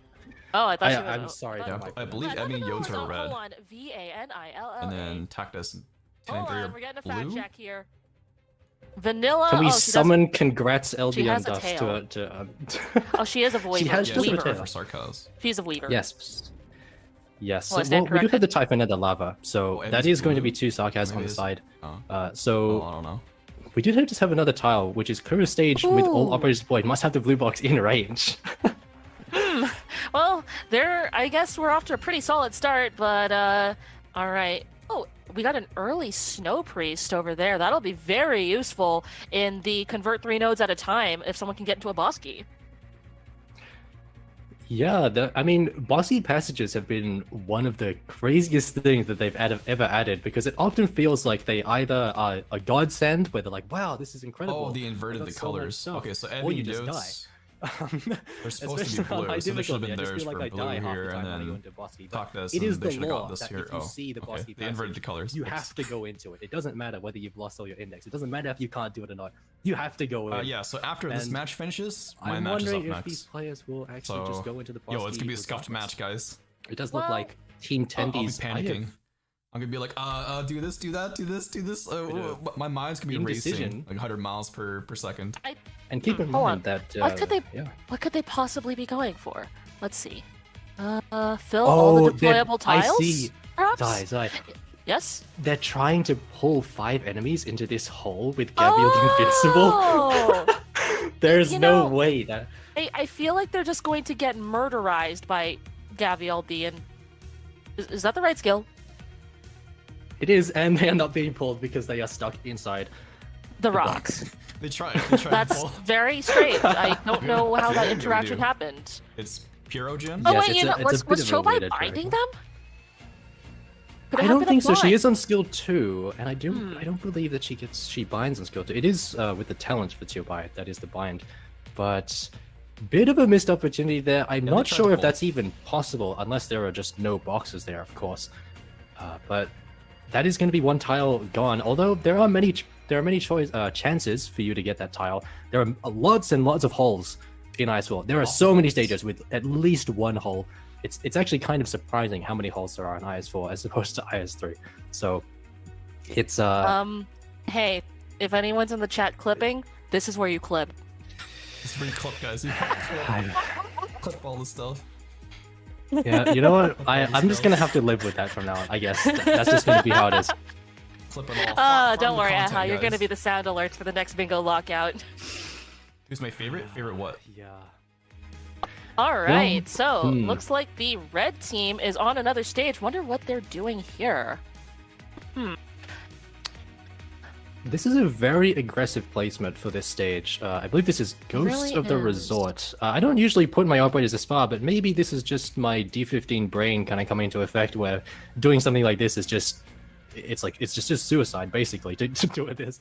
Oh, I thought she was. I'm sorry. Yeah, that I might be- believe Ebony Yotes are red. Hold on, Vanilla. And then Tactus and Hold 10 on, we're getting a fact blue. check here. Vanilla. Can we oh, she does- summon Congrats She LB has and a Dust tail. to Oh, she is a Weaver. She has Yeah, just she a prefer tail. for Sarkaz. She's a Weaver. Yes. Yes. Well, is that Well, we do correct? have the Typhon and the Lava, so Oh, and that it's is going to blue. be 2 Sarkaz Maybe on the it's- side. Oh. So I don't know. we do just have another tile, which is clear stage with all Ooh. operators deployed. Must have the blue box in range. Well, I guess we're off to a pretty solid start, but all right. Oh, we got an early Snow Priest over there. That'll be very useful in the convert 3 nodes at a time if someone can get into a boss key. Yeah, I mean, bossy passages have been one of the craziest things that they've ever added because it often feels like they either are a godsend, where they're like, "Wow, this is incredible." Oh, the inverted got the so much colors. stuff. Okay, so Or Ebony you just Yotes, die. they're supposed to be Especially on blue, high so they should have difficulty, been I just theirs feel for like I blue die half the here, time and when I go then into boss key, but Tactus, it and is they the should have law got this that here. if you Oh, see the boss okay. key They inverted the passage, colors. you Oops. have to go into it. It doesn't matter whether you've lost all your index. It doesn't matter if you can't do it or not. You have to go in. Yeah, so after this And match finishes, my I'm match is up wondering if these next. players will actually So, just go into the boss yo, it's gonna be a key scuffed regardless. match, guys. It does look Well, like Team I'll be Tendies. I have panicking. I'm gonna be like, do this, do that, do this, do this. My mind's gonna be Indecision. racing like 100 miles per second. And keep in Hold mind on. that What could they- yeah. What could they possibly be going for? Let's see. Fill all the deployable tiles? I see. Perhaps? Die. Yes? They're trying to pull 5 enemies into this hole with Gabriel Invincible. Oh! There's You no know- way that. I feel like they're just going to get murderized by Gaviel D. And is that the right skill? It is, and they are not being pulled because they are stuck inside The the rocks. box. They try to That's pull. very strange. I don't know how that What do we interaction do? happened. It's Pyrogen. Oh Yes, wait, it's a- it's a bit was of a Chobai weird binding interaction. them? Could it I have don't been a think so. She blind? is on skill 2, and I Hmm. don't believe that she binds on skill 2. It is with the talent for Chobai, that is the bind. But bit of a missed opportunity there. I'm Yeah, they not tried sure to if pull. that's even possible, unless there are just no boxes there, of course. But that is going to be one tile gone. Although there are many chances for you to get that tile. There are lots and lots of holes in IS4. There are so many stages with at least one hole. It's actually kind of surprising how many holes there are in IS4 as opposed to IS3. So it's Hey, if anyone's in the chat clipping, this is where you clip. It's pretty clip, guys. You clip all this stuff. yeah. You know what? I'm just gonna have to live with that from now on. I guess that's just gonna be how it is. Clip it all. Farm Don't the worry, content, Aha, you're gonna guys. be the sound alerts for the next bingo lockout. Who's my favorite? Favorite what? Yeah. All right, so hmm. looks like the red team is on another stage. Wonder what they're doing here. This is a very aggressive placement for this stage. I believe this is Ghosts really of the is. Resort. I don't usually put my operators this far, but maybe this is just my D15 brain kind of coming into effect where doing something like this is just, it's just suicide basically to do it this.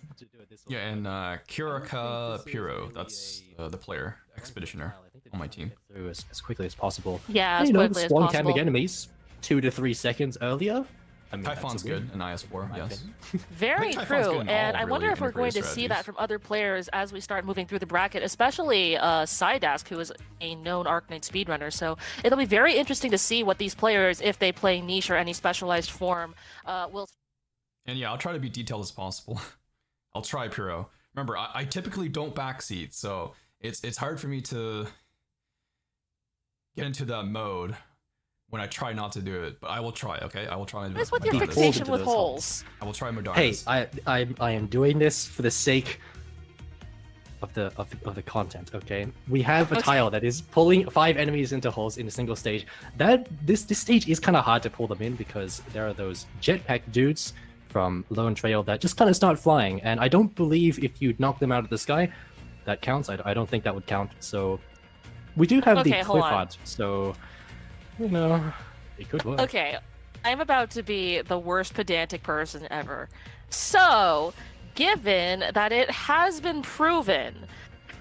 Yeah, and Kiraka Piro. That's the player, Expeditioner, on my team. Through as quickly as possible. Yeah, And, as you know, quickly as spawn possible. camping enemies 2 to 3 seconds earlier. I mean, that's a Typhon's win, good in IS4, in my yes. opinion. Very Typhon's true, good in and all I wonder really if we're going to integrated see that strategies. from other players as we start moving through the bracket, especially Psydask, who is a known Arknight speedrunner. So it'll be very interesting to see what these players, if they play niche or any specialized form, will. And yeah, I'll try to be detailed as possible. I'll try Piro. Remember, I typically don't backseat, so it's hard for me to get into that mode when I try not to do it. But I will try, okay? I will try. What is with my your Be darndest. pulled fixation into with those holes? I will try my Hey, darndest. I am doing this for the sake of the content. Okay, we have a tile that is pulling 5 enemies into holes in a single stage. This stage is kind of hard to pull them in because there are those jetpack dudes from Lone Trail that just kind of start flying, and I don't believe if you knock them out of the sky, that counts. I don't think that would count. So we do have the hold clip on. art, so you know it could work. Okay, I'm about to be the worst pedantic person ever. So, given that it has been proven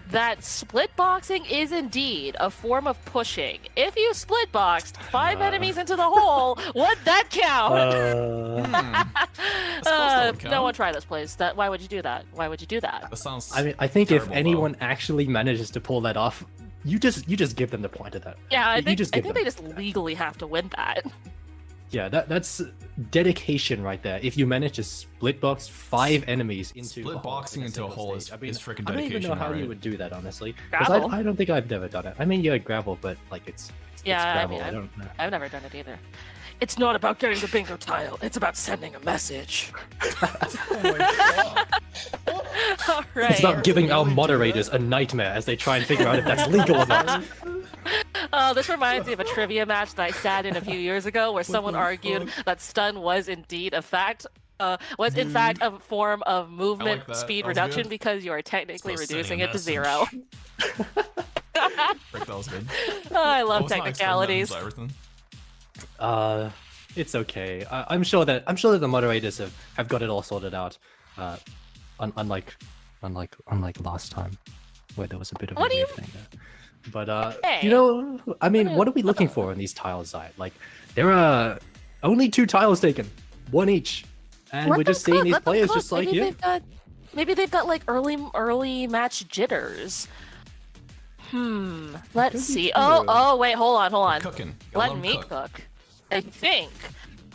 that split boxing is indeed a form of pushing, if you split boxed 5 enemies into the hole, would that count? that would No count. one try this, please. Why would you do that? Why would you do that? That sounds. I mean, I think if terrible, anyone actually manages to pull that off, you just give them the point of that. Yeah, I You think, just I give think them- they just legally have to win that. Yeah, that's dedication right there. If you manage to split box 5 enemies into Split a hole boxing in a into a single hole stage, is freaking I don't even dedication, know how you alright. would do that, honestly. 'Cause Gravel? I don't think I've never done it. I mean, yeah, gravel, but like it's Yeah, I gravel. mean, I don't know. I've never done it either. It's not about getting the bingo tile. It's about sending a message. All right. It's not giving our moderators a nightmare as they try and figure out if that's legal or not. This reminds me of a trivia match that I sat in a few years ago where someone the argued that stun was indeed a fact. Was in fact a form of movement that. speed That was reduction good. because you are technically So reducing sending a it to 0. Frick, that was good. I Oh, love it's not extending that technicalities. into everything. It's okay. I'm sure that the moderators have got it all sorted out. Unlike last time, where there was a bit of What a do you- weird thing there. But Hey. you know, I mean, what are we looking for in these tiles, Zai? Like, there are only 2 tiles taken, 1 each, and Let we're them just seeing cook, these let them players cook. just like maybe you. maybe they've got like early match jitters. Let's be see. true. Oh wait, hold on. Cooking. You gotta Let let 'em me cook. I think.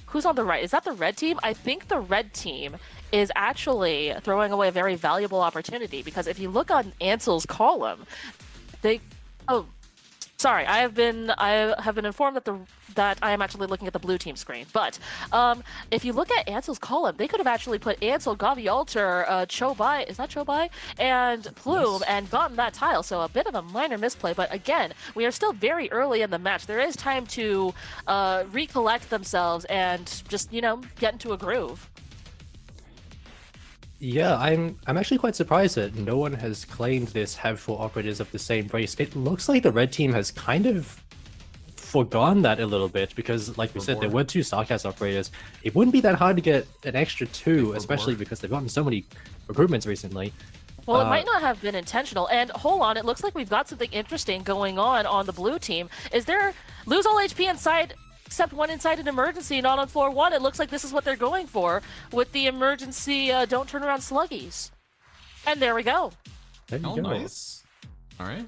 Who's on the right? Is that the red team? I think the red team is actually throwing away a very valuable opportunity because if you look on Ansel's column, sorry, I have been informed that I am actually looking at the blue team screen. But if you look at Ansel's column, they could have actually put Ansel, Gavialter, Chobai, is that Chobai, and Plume, and gotten that tile. So a bit of a minor misplay. But again, we are still very early in the match. There is time to recollect themselves and just get into a groove. Yeah, I'm actually quite surprised that no one has claimed this have 4 operators of the same race. It looks like the red team has kind of forgone that a little bit because, like we said, there were 2 Sarcast operators. It wouldn't be that hard to get an extra 2, especially because they've gotten so many recruitments recently. Well, it might not have been intentional. And hold on, it looks like we've got something interesting going on the blue team. Is there lose all HP inside except one inside an emergency, not on floor 1? It looks like this is what they're going for with the emergency don't turn around sluggies. And there we go. There you Oh, go. nice. All right.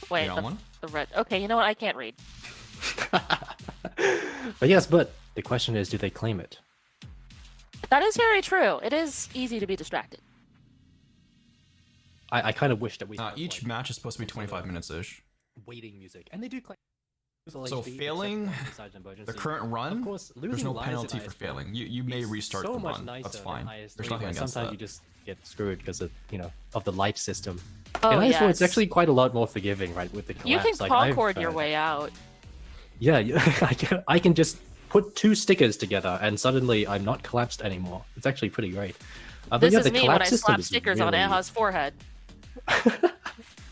Wait, You got one? the red. Okay, you know what? I can't read. But the question is, do they claim it? That is very true. It is easy to be distracted. I kind of wish that we Each match is supposed to be 25 minutes-ish. waiting music, and they do claim. So failing the current run, of course, there's no penalty for failing. You may is restart so the much run. nicer That's than fine. IS3, There's nothing where against sometimes that. you just get screwed because of of the light system. Oh, In IS4, it's yes. actually quite a lot more forgiving, right? With the collapse. You can Like, I've, Concord your way out. Yeah, I can just put 2 stickers together, and suddenly I'm not collapsed anymore. It's actually pretty great. But This yeah, is the me when I collapse system slap is stickers on really- Aha's forehead.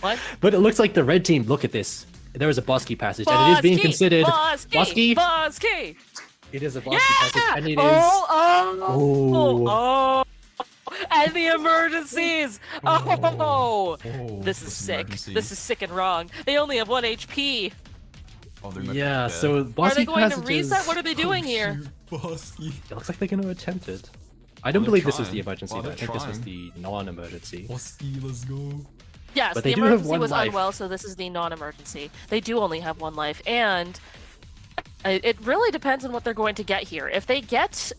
What? But it looks like the red team. Look at this. There is a Bosky passage, and it is being considered. Bosky! It is a Bosky passage, and it is. Oh! And the emergencies! Oh! This is sick. emergency. This is sick and wrong. They only have 1 HP. Oh, they're not Yeah, dead. so Bosky Are they going to passages. reset? What are they doing here? Bosky. It looks like they're going to attempt it. I don't they're believe this was the trying. emergency. Well, though. I they're think this was trying. the non-emergency. Bosky, let's go. Yes, But the they do have emergency 1 was life. unwell, so this is the non-emergency. They do only have 1 life, and it really depends on what they're going to get here. If they get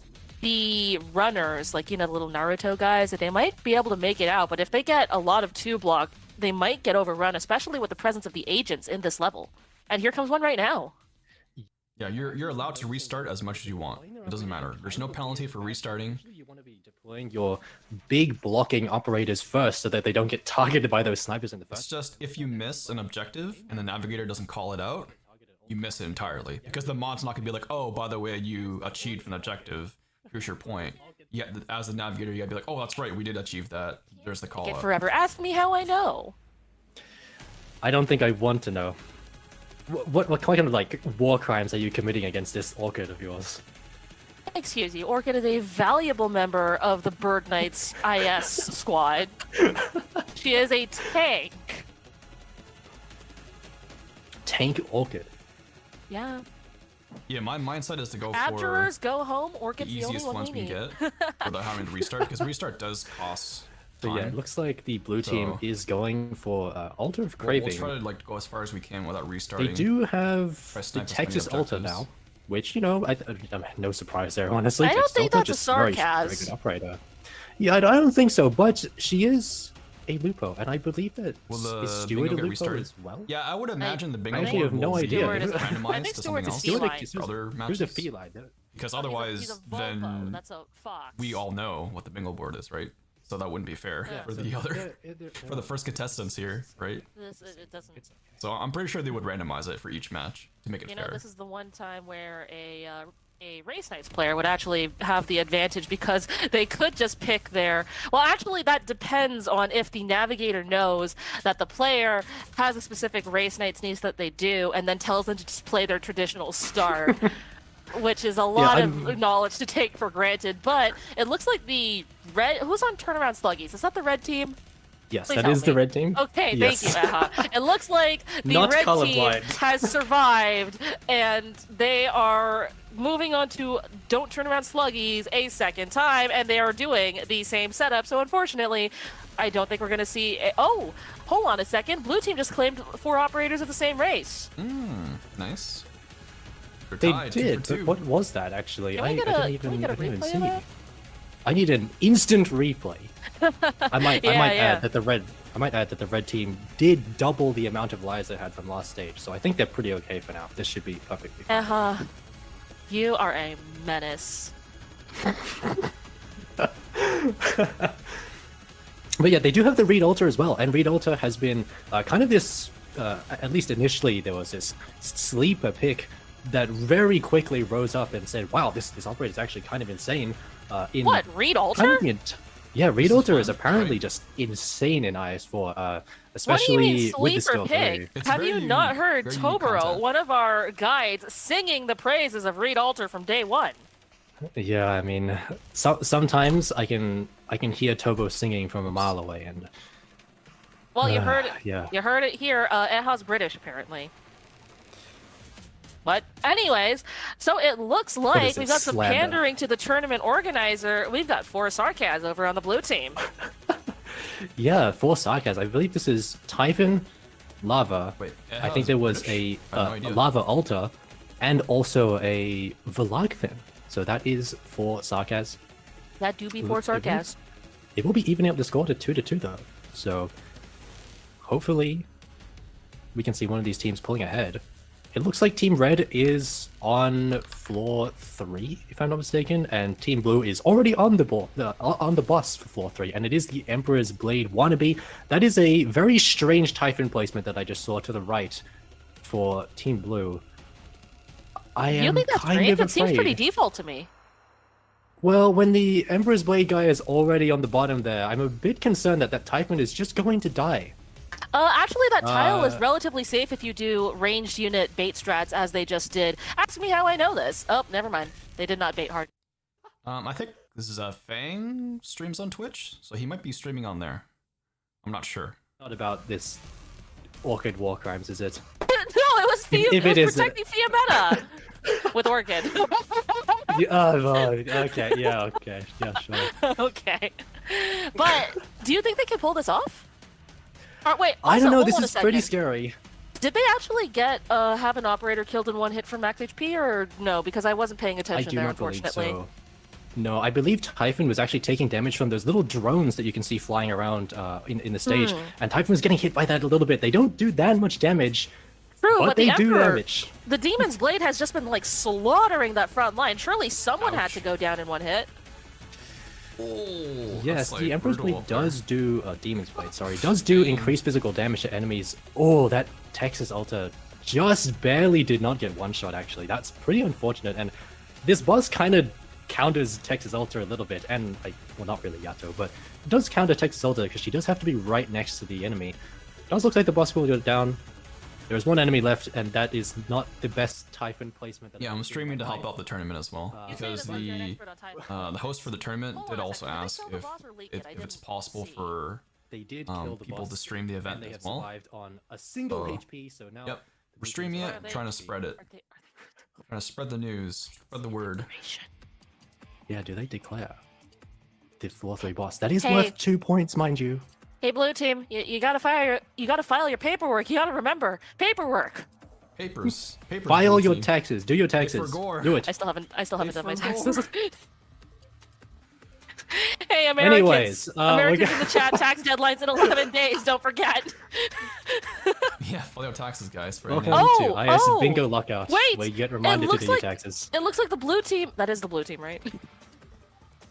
the runners, like, the little Naruto guys, they might be able to make it out, but if they get a lot of 2-block, they might get overrun, especially with the presence of the agents in this level. And here comes one right now. Yeah, you're allowed to restart as much as you want. It doesn't matter. There's no penalty for restarting. deploying your big blocking operators first so that they don't get targeted by those snipers in the It's first. just if you miss an objective and the navigator doesn't call it out, you miss it entirely. Because the mod's not gonna be like, oh, by the way, you achieved an objective. Here's your point. Yeah, as a navigator, you gotta be like, oh, that's right, we did achieve that. There's the call Get out. forever. Ask me how I know. I don't think I want to know. What kind of like war crimes are you committing against this orchid of yours? Excuse you, Orchid is a valuable member of the Bird Knights IS squad. She is a tank. Tank orchid. Yeah. Yeah, my mindset is to go Abjurers for go home. the Orchid's the only easiest one ones we we need. get without having to restart, because restart does cost So time. yeah, it looks like the blue team So- is going for Altar of We'll Craving. try to like go as far as we can without restarting. They do have Try the snipe as many Texas Altar objectives. now, which, you know, no surprise there, honestly. I don't Texas think Altar, that's a just very sarcasm. good operator. Yeah, I don't think so, but she is a Lupo, and I believe that Will the is Stewart bingo a get Lupo restarted? as well? Yeah, I would imagine the bingo actually board have no will idea. be Stewart is- I randomized think to Stewart's something a else feline. for other Who's a matches. feline? Because He's otherwise, a Volvo. then That's a fox. we all know what the bingo board is, right? So that wouldn't be fair Yeah. for the other, for the first contestants here, right? It doesn't. So I'm pretty sure they would randomize it for each match to make it You know, fair. this is the one time where a race knights player would actually have the advantage because they could just pick their. Well, actually, that depends on if the navigator knows that the player has a specific race knights needs that they do, and then tells them to just play their traditional start. Which is a lot of knowledge to take for granted, but it looks like the red. Who's on turnaround sluggies? Is that the red team? Yes, Please that help is the me. red team. Okay, Yes. thank you, Eha. It looks like the Not red colorblind. team has survived, and they are moving on to Don't Turn Around Sluggies a second time, and they are doing the same setup. So unfortunately, I don't think we're going to see. Oh, hold on a second. Blue team just claimed 4 operators of the same race. Nice. They're They tied, 2 did, for but 2. what was that actually? Can we get I a- didn't can we even, get a I didn't even replay of see. that? I need an instant replay. I might Yeah, add that the red team did double the amount of lives they had from last stage, so I think they're pretty okay for now. This should be perfectly fine. Eha, you are a menace. But yeah, they do have the Reed Altar as well, and Reed Altar has been kind of this. At least initially, there was this sleeper pick that very quickly rose up and said, "Wow, this operator is actually kind of insane." In What, Reed kind Altar? of yeah, Reed Altar is fun, apparently right? just insane in IS4, What especially do you mean with the sleeper skill pick? 3. It's Have you very not unique, heard very unique Tobero, content. one of our guides, singing the praises of Reed Altar from day one? Yeah, I mean, sometimes I can hear Tobo singing from a mile away, and Well, you heard it. yeah. You heard it here. Eha's British, apparently. But anyways, so it looks like is we've it, got some slander? pandering to the tournament organizer. We've got 4 Sarkaz over on the blue team. Yeah, 4 Sarkaz. I believe this is Typhon, Lava. Wait, I think there was British? a I have no idea. Lava Altar, and also a Velagthin. So that is 4 Sarkaz. That do be 4 Ooh, it is. Sarkaz. It will be evening up the score to 2-2 though. So hopefully we can see one of these teams pulling ahead. It looks like Team Red is on floor 3, if I'm not mistaken, and Team Blue is already on the on the bus for floor 3, and it is the Emperor's Blade wannabe. That is a very strange Typhon placement that I just saw to the right for Team Blue. I You am think that's kind great? of That seems pretty afraid. default to me. Well, when the Emperor's Blade guy is already on the bottom there, I'm a bit concerned that that Typhon is just going to die. Actually, that tile is relatively safe if you do ranged unit bait strats as they just did. Ask me how I know this. Oh, never mind. They did not bait hard. I think this is Fang streams on Twitch, so he might be streaming on there. I'm not sure. Not about this Orchid War Crimes, is it? No, it was If it it was is, protecting Fiametta with Orchid. Okay, yeah, sure. Okay. But do you think they can pull this off? Wait, I also, don't know, hold this on a is pretty second. scary. Did they actually get have an operator killed in 1 hit from max HP or no? Because I wasn't paying I attention do there, not believe unfortunately. so. No, I believe Typhon was actually taking damage from those little drones that you can see flying around in the stage, and Typhon was getting hit by that a little bit. They don't do that much damage, True, but but they the do Emperor, damage. the Demon's Blade has just been like slaughtering that front line. Surely someone had Ouch. to go down in 1 hit. Oh, Yes, that's, like, the Emperor's brutal Blade up there. does do Demon's Blade. Sorry, does do increased physical damage to enemies. Oh, that Texas Alta just barely did not get one shot. Actually, that's pretty unfortunate. And this boss kind of counters Texas Alta a little bit, and like, well, not really Yato, but it does counter Texas Alta because she does have to be right next to the enemy. It does look like the boss will go down. There's one enemy left, and that is not the best Typhon placement. That Yeah, I've I'm seen streaming in to my help life. out the tournament as well You because say that you're an expert on Typhon. the host for the tournament Hold did on a also second, did they ask kill the if boss or leak it? I it's didn't possible see. for They did kill the people boss, to stream the event and they as have well. survived on a single So, HP. So now, Yep, the we're blue streaming team's it, Are they- trying to spread it, trying to spread the news, spread the word. Yeah, do they declare the floor 3 boss? That is Hey. worth 2 points, mind you. Hey, blue team, you gotta file your paperwork. You gotta remember paperwork. Papers. File blue your team. taxes. Do your taxes. gore. Do it. I still haven't done my for taxes. Hey, Americans! Anyways, Americans in the chat, tax deadlines in 11 days. Don't forget. Yeah, file your taxes, guys. For Welcome any- Oh, to IS oh, Bingo Lockout, wait, where you get reminded to looks do your like- taxes. It looks like the blue team. That is the blue team, right?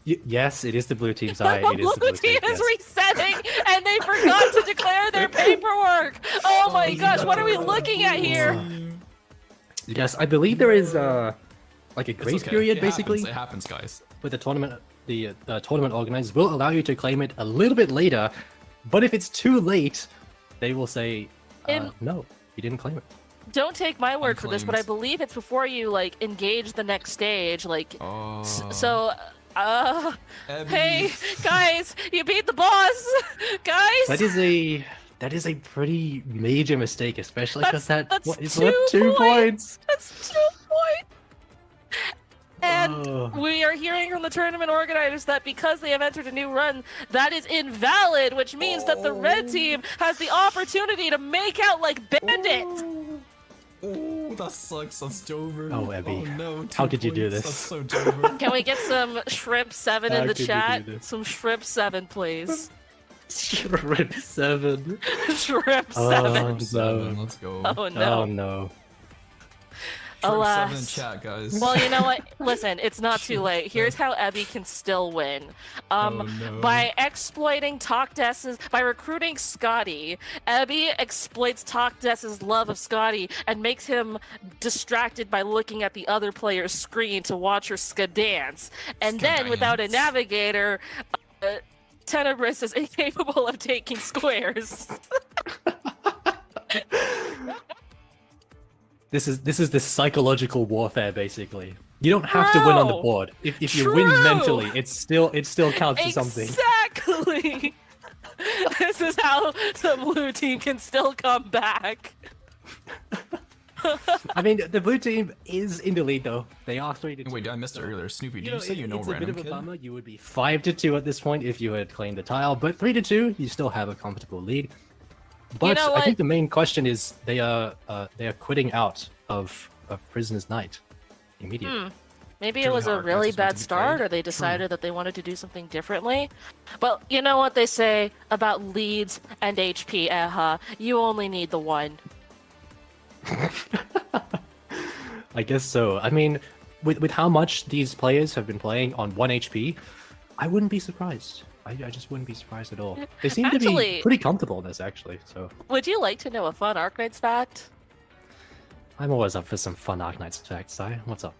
Yes, it is the blue team's eye. The It is the blue blue team. team is Yes. resetting, and they forgot to declare their paperwork. Oh my gosh, what are we looking at here? Yes, I believe there is like a It's grace okay. period, It basically. happens. It happens, guys. With the tournament, the tournament organizers will allow you to claim it a little bit later, but if it's too late, they will say, no, you didn't claim it. Don't take my word for this, but I Unclaimed. believe it's before you like engage the next stage. Like, Oh. so. Abby. Hey guys, you beat the boss, guys. That is a pretty major mistake, especially because That's it's 2 worth 2 points. That's 2 points. And Oh. we are hearing from the tournament organizers that because they have entered a new run, that is invalid, which means that the red team has the opportunity to make out like bandits. Oh, that sucks. That's Dover. Oh, Abby. Oh, no. How 2 could you do points. this? That's so Dover. Can we get some Shrimp 7 How in the could you chat? do this? Some Shrimp 7, please. Red 7. Shrimp 7. Oh, Seven. no. Let's go. Oh no. Oh no. Shrimp Alas. 7 in chat, guys. Well, you know what? Listen, it's not too late. Here's how Ebby can still win. Oh, no. By exploiting by recruiting Scotty, Ebby exploits Talkdess's love of Scotty and makes him distracted by looking at the other player's screen to watch her dance. And then, without a Skadance. navigator, Tenebris is incapable of taking squares. This is the psychological warfare, basically. You don't have to win on the True. board. If you win True. mentally, it still counts as something. Exactly. This is how the blue team can still come back. I mean, the blue team is in the lead though. They are 3-2. Wait, I missed it earlier. Snoopy, did you say you know it's a bit random of a kid? bummer. You would be 5-2 at this point if you had claimed the tile, but 3-2, you still have a comfortable lead. But know I what? think the main question is they are quitting out of Prisoner's Night immediately. Maybe it Truly was a hard, really that's meant bad to be start, played. or they decided that they wanted to do something differently. But you know what they say about leads and HP, you only need the one. I guess so. I mean, with how much these players have been playing on 1 HP, I wouldn't be surprised. I just wouldn't be surprised at all. They seem to Actually- be pretty comfortable in this, actually. So Would you like to know a fun Arknights fact? I'm always up for some fun Arknights facts. What's up?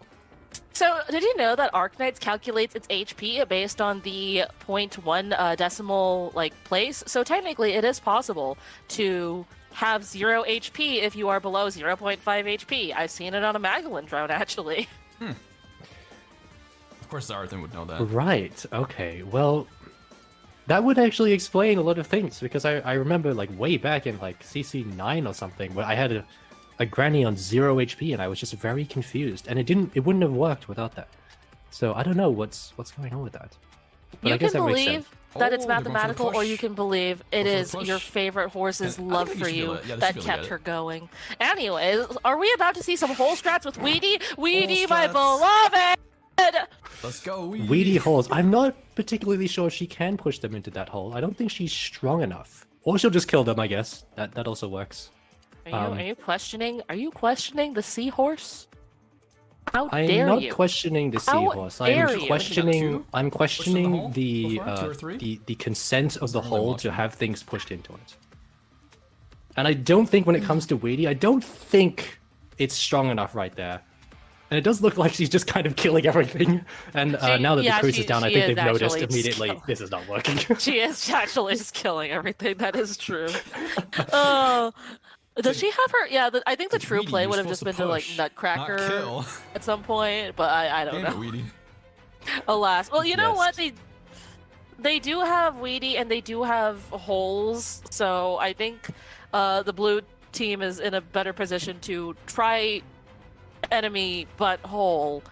So, did you know that Arknights calculates its HP based on the 0.1 decimal place? So technically, it is possible to have 0 HP if you are below 0.5 HP. I've seen it on a Magdalene drone, actually. Of course, Zarthan would know that. Right. Okay. Well, that would actually explain a lot of things because I remember way back in CC9 or something where I had a granny on 0 HP and I was just very confused and it wouldn't have worked without that. So I don't know what's going on with that. But I You guess can that makes believe sense. that it's Oh, they're going for the mathematical, or you push. can believe it Go for the is push. your favorite horse's I love think for you should be you able to- yeah, they that should be able to kept get her it. going. Anyways, are we about to see some hole strats with Weedy? Weedy, my strats. beloved! Let's go, Weedy holes. I'm not particularly sure she can push them into that hole. I don't think she's strong enough. Or she'll just kill them, I guess. That also works. Are you questioning? Are you questioning the seahorse? How I'm dare not you? questioning the How seahorse. dare I'm you? questioning. I'm hole questioning the before? 2 or 3? the consent of the not really hole watching. to have things pushed into it. And I don't think when it comes to Weedy, I don't think it's strong enough right there. And it does look like she's just kind of killing everything. And now that yeah, the cruise is down, I she think is they've noticed actually immediately killing. this is not working. She is actually just killing everything. That is true. Oh, does she have her? Yeah, I think the It's true Weedy, play you're would have just supposed been to to like push, Nutcracker not kill. at some point, but I don't Damn know. it, Weedy. Alas, well, you know what? Yes. They do have Weedy and they do have holes, so I think the blue team is in a better position to try enemy but hole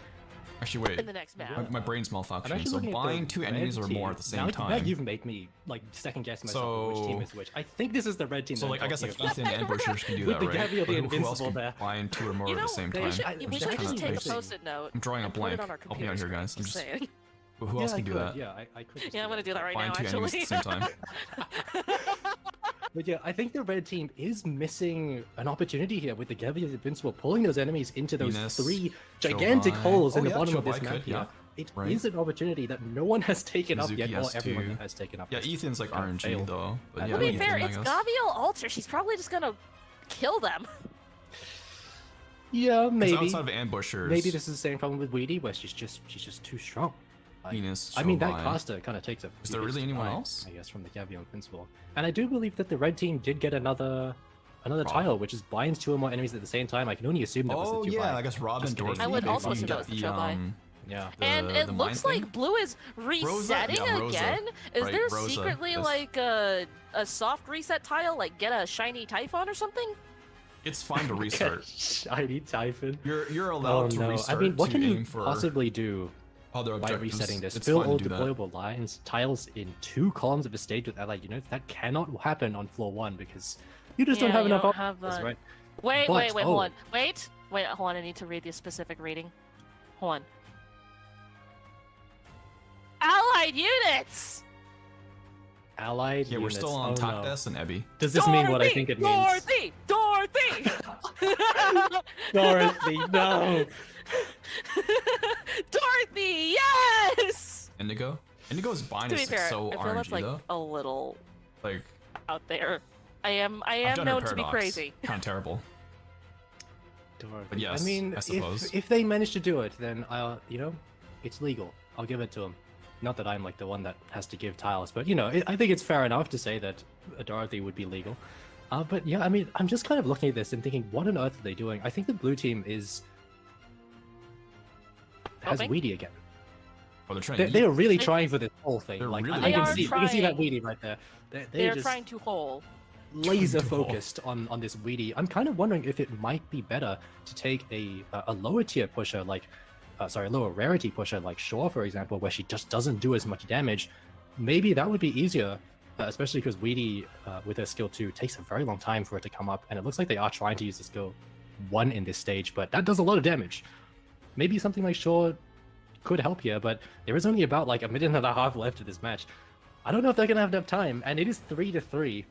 Actually, wait. in the next My, map. my brain's I'm malfunctioning, actually so looking at the bind 2 enemies red or more team. at the same Now time. you've made me like second guess myself on which team So- is which. I think this is the red team. So that like I'm I guess talking like about. Ethan and Bushers can do With that, the right? Gabby of the But who else Invincible can there. bind 2 or more You at know, the same they time? should- We That's should kinda just take a interesting. post-it note. I'm drawing a and put it blank. on our Help me out here, computer guys. I'm screen, just, saying. who else Yeah, can do I could, that? Yeah, I could. just Yeah, I'm gonna do that right Bind now. 2 enemies Actually, at the same time. But yeah, I think the red team is missing an opportunity here with the Gabby of the Invincible pulling those enemies into those Venus, 3 gigantic Jobai. holes in Oh, the yeah, bottom of this Jobai map could, here. yeah. It is Right. an opportunity that no one has taken up yet, Mizuki or has everyone to- has taken up. Yeah, this. Ethan's like Kinda RNG failed. though. But To yeah, to be Ethan, fair, I it's guess. Gavial Alter. She's probably just gonna kill them. Yeah, 'Cause maybe. outside of ambushers, Maybe this is the same problem with Weedy, where she's just too strong. Like, Venus, I mean, that Jobai. caster kind of takes a. Is there few hits really to anyone die, else? I guess from the Gabby Invincible, and I do believe that the red team did get another Rob. tile, which is binds 2 or more enemies at the same time. I can only assume that was Oh the 2 yeah, bind. I guess Rob Just and kidding. Dorothy. I would maybe also you assume get that was the Jobai. Yeah. And the it mine looks thing? like Blue is resetting Yeah, Rosa. again. Is Right, there Rosa, secretly yes. like a soft reset tile, like get a shiny Typhon or something? It's fine to restart. Shiny Typhon. You're Oh allowed to no! restart. I mean, what to can you aim for possibly do other by objectives. resetting this? It's Fill fine to all do that. deployable lines, tiles in 2 columns of a stage with allied units. That cannot happen on floor 1 because you just don't Yeah, have you enough don't options, have that. right? Wait, But- wait, hold oh. on. Wait, hold on. I need to read the specific reading. Hold on. Allied units! Allied Yeah, we're units. still on oh, top no. desk and Ebby. Does this mean what I think it means? Dorothy! Dorothy! Dorothy, no! Dorothy, yes! Indigo. Indigo's bind To be is fair, so I feel RNG that's like though. a little Like out there. I am I've done her known to be paradox. crazy. Kind of terrible. Dorothy. But yes, I mean, I suppose. if they manage to do it, then it's legal. I'll give it to them. Not that I'm like the one that has to give tiles, but I think it's fair enough to say that a Dorothy would be legal. But yeah, I mean, I'm just kind of looking at this and thinking, what on earth are they doing? I think the blue team has Hoping? Weedy again. Oh, they're trying They, to they eat. are really They- trying for this whole thing. They're Like really I can trying. see, I can see that Trying. Weedy right there. They're They're just trying to hole. laser to hole. focused on this Weedy. I'm kind of wondering if it might be better to take a lower tier pusher like, a lower rarity pusher like Shaw, for example, where she just doesn't do as much damage. Maybe that would be easier, especially because Weedy, with her skill 2, takes a very long time for it to come up, and it looks like they are trying to use the skill 1 in this stage, but that does a lot of damage. Maybe something like Shaw could help here, but there is only about like a minute and a half left of this match. I don't know if they're gonna have enough time, and it is 3-3.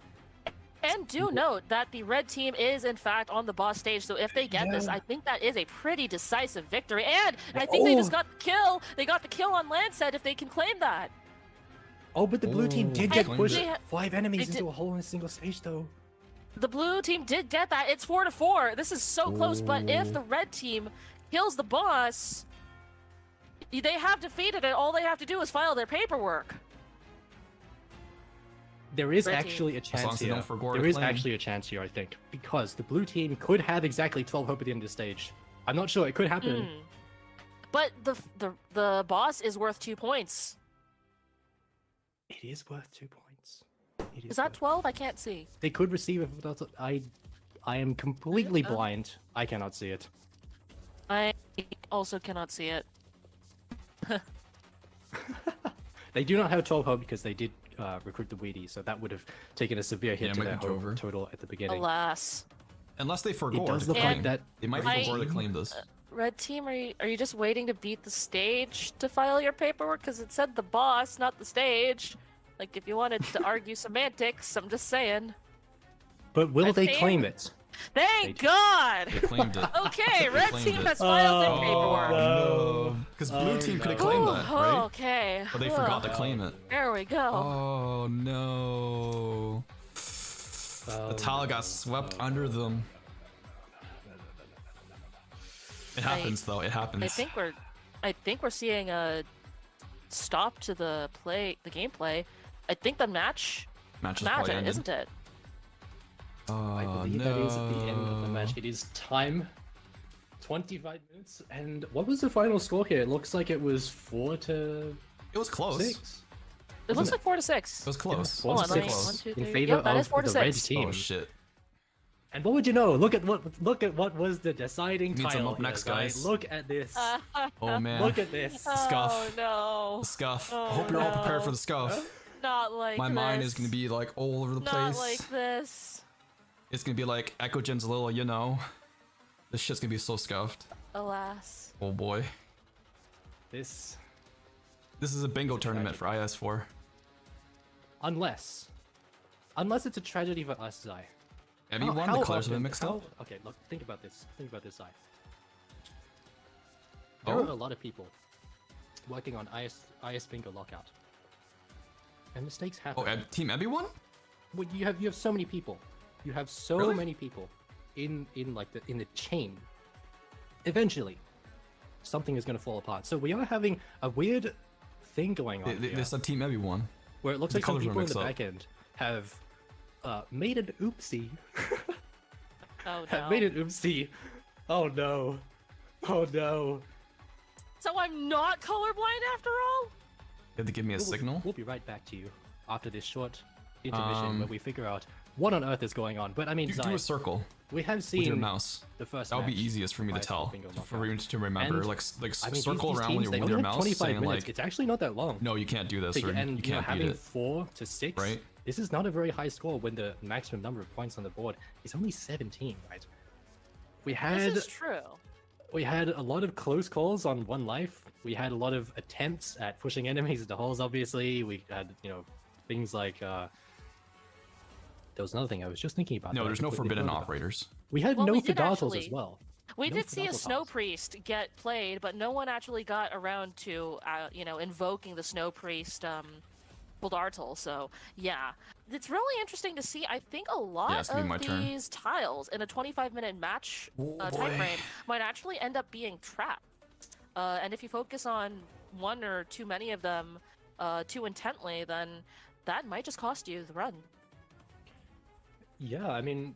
And do note that the red team is in fact on the boss stage, so if they get this, Yeah. I think that is a pretty decisive victory. And I think they just Oh. got the kill. They got the kill on Landset if they can claim that. Oh, but the blue team Ooh, did get claimed pushed it. They ha- 5 enemies they into a hole in a single stage, though. The blue team did get that. It's 4-4. This is so close, but if Ooh. the red team kills the boss, they have defeated it. All they have to do is file their paperwork. There is Red team. actually a long chance as they here. don't forgo There a is claim. actually a chance here, I think, because the blue team could have exactly 12 hope at the end of the stage. I'm not sure. It could happen. Hmm. But the boss is worth 2 points. It is worth 2 points. It Is that worth- 12? I can't see. They could receive it. Without... I am completely Oh. blind. I cannot see it. I also cannot see it. They do not have 12 hope because they did recruit the Weedy, so that would have taken a severe hit Yeah, to might their be hope over. total at the beginning. Alas. Unless they forgo It does to look claim. like that. They might I- forgo to claim this. Red team, are you just waiting to beat the stage to file your paperwork? Because it said the boss, not the stage. Like, if you wanted to argue semantics, I'm just saying. But will I they think- claim it? Thank God! They claimed it. Okay, They red claimed team it. has filed their Oh, paperwork. no. Because blue Oh, team could have no. claimed that, right? Okay. But they forgot to claim it. There we go. Oh no. The tile got swept under them. It happens though, it happens. I think we're seeing a stop to the gameplay. I think the match Match is probably ended. isn't it? I Oh believe no. that is at the end of the match. It is time. 25 minutes. And what was the final score here? It looks like it was 4-6. It was close. It looks like 4-6. It was close. Hold on, Hold on, let me- close. 1, 2, In 3. favor Yep, that is of 4 to the red 6. team. Oh shit. And what would you know? Look at what was the deciding Need some tile up here, next, guys. Look at this. Oh man. Look at this. Scuff. Oh no. The scuff. Oh, I hope you're all prepared no. for the scuff. Not like My this. mind is gonna be like all over the Not place. like this. It's gonna be like Echogen's little, you know. This shit's gonna be so scuffed. Alas. Oh boy. This, This is a bingo tournament for IS4. unless it's a tragedy for us, Zai. Everyone, How the colors have often- been mixed how- up. Okay, look, think about this. Think about this, Zai. There Oh. are a lot of people working on IS Bingo Lockout, and mistakes happen. Oh, Team Ebby won? Well, you have so many people. You have so Really? many people in the chain. Eventually, something is going to fall apart. So we are having a weird thing going on here, They said Team Ebby won. where it looks the like some colors were people in mixed the up. back end have made an oopsie. Oh Have no. made an oopsie. Oh no. Oh no. So I'm not colorblind after all? You have to give me a signal. We'll be right back to you after this short intermission where we figure out what on earth is going on. But I mean, Do Zai, a circle we have with your seen mouse. the first That would be match easiest for me to by tell, Bingo for Knockout. you to remember. And, Like I mean, circle these around teams, when they you're with only your have mouse, 25 saying minutes. like, It's actually not that long. no, you can't do this, or and you you know, can't beat having it. 4 to 6, Right. this is not a very high score when the maximum number of points on the board is only 17, right? We had This is true. we had a lot of close calls on one life. We had a lot of attempts at pushing enemies into holes, obviously. We had, you know, things like there was another thing I was just thinking about. No, that I there's no completely forbidden forgot about. operators. We had Well, no we did Fidatals actually- as well. We No did see a Fidatal snow tiles. priest get played, but no one actually got around to, you know, invoking the snow priest, Buldartle. So yeah, it's really interesting to see. I think a lot it's gonna be my of turn. these tiles in a 25-minute match Oh, time boy. frame might actually end up being trapped. And if you focus on one or too many of them too intently, then that might just cost you the run. Yeah, I mean,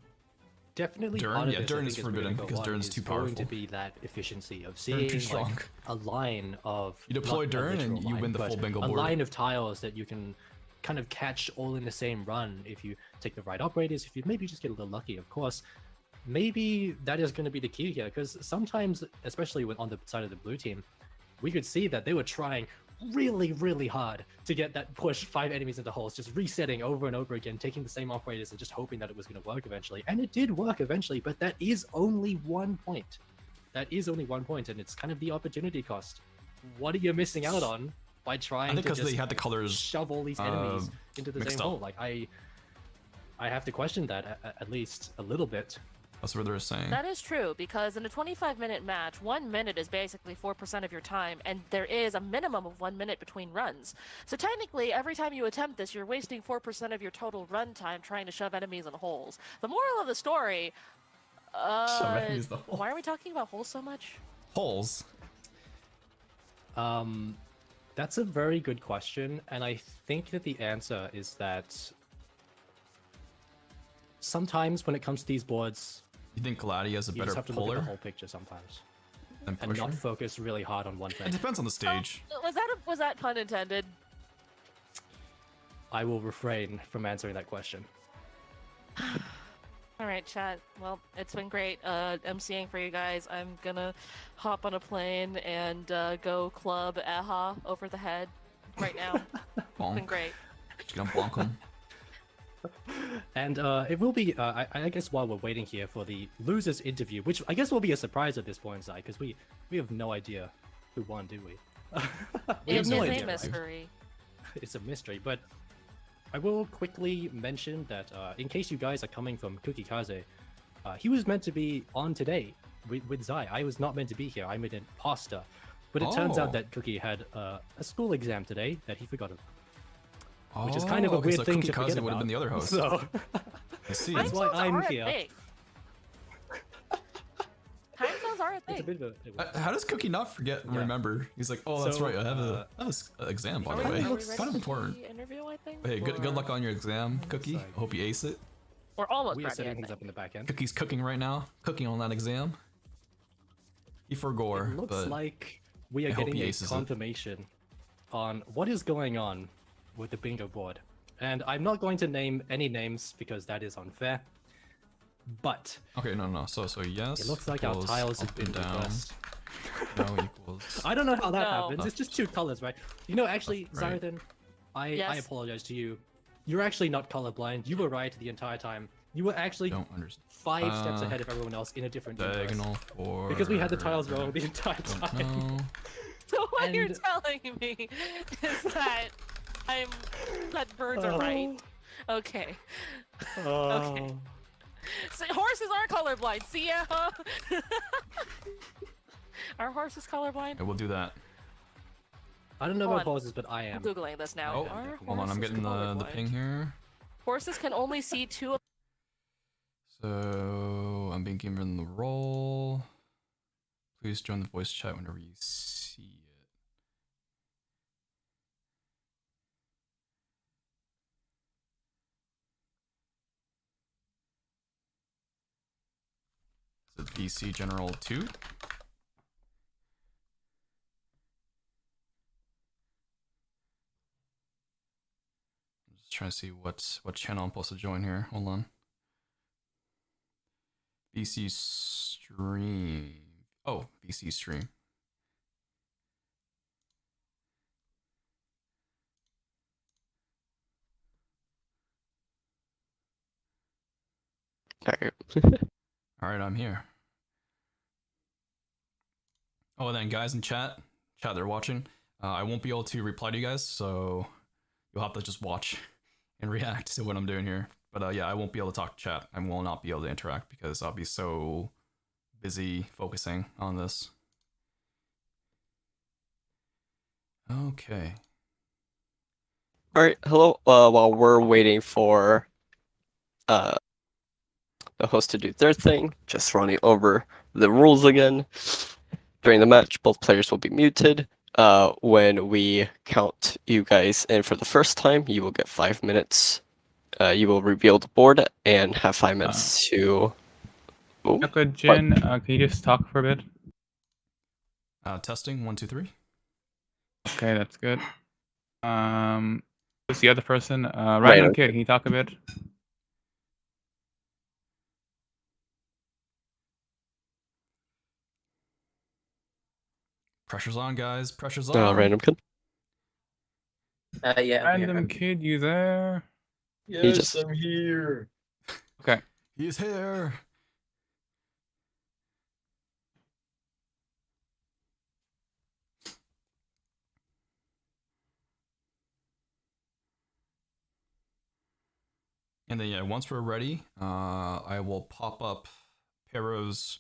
definitely. Durn? part of Yeah, this, I Durn think, is we're forbidden gonna go because on Durn's is too going to powerful. be that efficiency of Durn too seeing strong. like a line of You deploy not a Durn and literal you line, win the but full bingo a board. line of tiles that you can kind of catch all in the same run if you take the right operators. If you maybe just get a little lucky, of course. Maybe that is going to be the key here, because sometimes, especially when on the side of the blue team, we could see that they were trying really, really hard to get that push 5 enemies into holes, just resetting over and over again, taking the same operators and just hoping that it was going to work eventually. And it did work eventually, but that is only 1 point. That is only 1 point, and it's kind of the opportunity cost. What are you missing out on by trying I think to because just they had the colors shove all these enemies into the mixed same up. hole? Like, I have to question that at least a little bit. That's what they're saying. That is true, because in a 25-minute match, 1 minute is basically 4% of your time, and there is a minimum of 1 minute between runs. So technically, every time you attempt this, you're wasting 4% of your total run time trying to shove enemies in holes. The moral of the story... Shove enemies in the hole. why are we talking about holes so much? Holes. That's a very good question, and I think that the answer is that sometimes when it comes to these boards, You think Gladi has a you better just have to look at puller the whole picture sometimes than and pusher? not focus really hard on one It thing. depends on the stage. Was that pun intended? I will refrain from answering that question. All right, chat. Well, it's been great emceeing for you guys. I'm gonna hop on a plane and go club Aha over the head right now. It's been Bonk. great. Just gonna bonk him. And it will be, I guess, while we're waiting here for the losers interview, which I guess will be a surprise at this point, Zai, because we have no idea who won, do we? We It have is no a idea, right? mystery. It's a mystery, but I will quickly mention that in case you guys are coming from Kukikaze, He was meant to be on today with Zai. I was not meant to be here. I'm an imposter. But it turns out Oh. that Cookie had a school exam today that he forgot about. Which is kind of a okay, weird so thing Cookie to forget Kaze would have about. been the other host. So I see. That's why I'm are a here. thing. Time zones are a it's a thing. bit of a... How does Cookie not forget and Yeah. remember? He's like, oh, that's So, right. I have a exam, by Are the we, way. are we looks ready kind of for important. the interview, I think? Hey, good Or- luck on your exam, Cookie. Sorry. I hope you ace it. We're almost We are ready, I setting things think. up in the back end. Cookie's cooking right now. Cooking on that exam. He forgore, It looks but like we are I hope getting he a aces it. confirmation on what is going on with the bingo board. And I'm not going to name any names because that is unfair. But okay, no. So yes. it looks like our equals tiles have up been and down. reversed. No equals. I don't know how that No. happens. It's just two colors, right? You know, actually, Right. Zarathan, I Yes? apologize to you. You're actually not colorblind. You were right the entire time. You were actually Don't understand. 5 steps ahead of everyone else in a different universe. Diagonal for. Because we had the tiles wrong the entire Don't time. know. So what you're And- telling me is that birds are right. Okay. Okay. So horses are colorblind. See ya. Huh? Are horses colorblind? Okay, we'll do that. I don't know Hold about on. horses, but I I'm am. googling this now. Oh, Are hold on. I'm horses getting the colorblind? ping here. Horses can only see two of So I'm being given the role. Please join the voice chat whenever you see it. Is it BC General 2? I'm just trying to see what channel I'm supposed to join here. Hold on. VC stream. Oh, VC stream. Alright. All right, I'm here. Oh, and then guys in chat they're watching. I won't be able to reply to you guys, so you'll have to just watch and react to what I'm doing here. But yeah, I won't be able to talk to chat. I will not be able to interact because I'll be so busy focusing on this. Okay. Alright, hello. While we're waiting for the host to do their thing, just running over the rules again. During the match, both players will be muted. When we count you guys in for the first time, you will get 5 minutes. You will reveal the board and have 5 minutes to. Oh, Okay, Jin, can you just talk for a bit? Testing 1, 2, 3. Okay, that's good. Who's the other person? Random Random Kid, can you talk a bit? Pressure's on, guys. Pressure's on. random kid. Yeah. Random Kid, you there? Yes, just- I'm here. Okay. He's here. And then yeah, once we're ready, I will pop up Pero's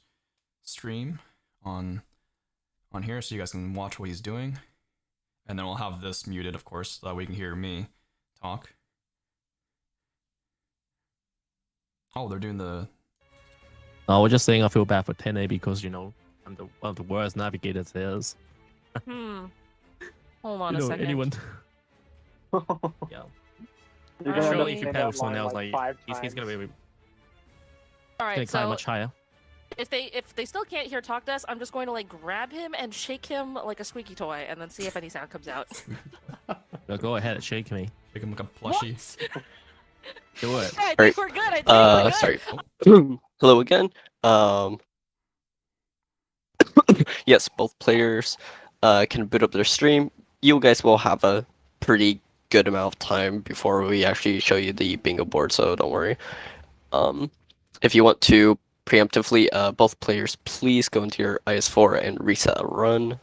stream on here so you guys can watch what he's doing. And then we'll have this muted, of course, so that we can hear me talk. Oh, they're doing the... I was just saying I feel bad for 10A because, you know, I'm one of the worst navigators there is. Hold on You a know, second. anyone... yeah. You're I'm gonna sure have to if say you pair with someone else, like, he's gonna be All right, climb so much higher. if they still can't hear talk to us, I'm just going to like grab him and shake him like a squeaky toy, and then see if any sound comes out. No, go ahead and shake me. Make him like a plushie. What? Do it. Yeah, I think Alright, we're good. I think we're good. Sorry. Hello again. Yes, both players can boot up their stream. You guys will have a pretty good amount of time before we actually show you the bingo board, so don't worry. If you want to preemptively, both players, please go into your IS4 and reset a run.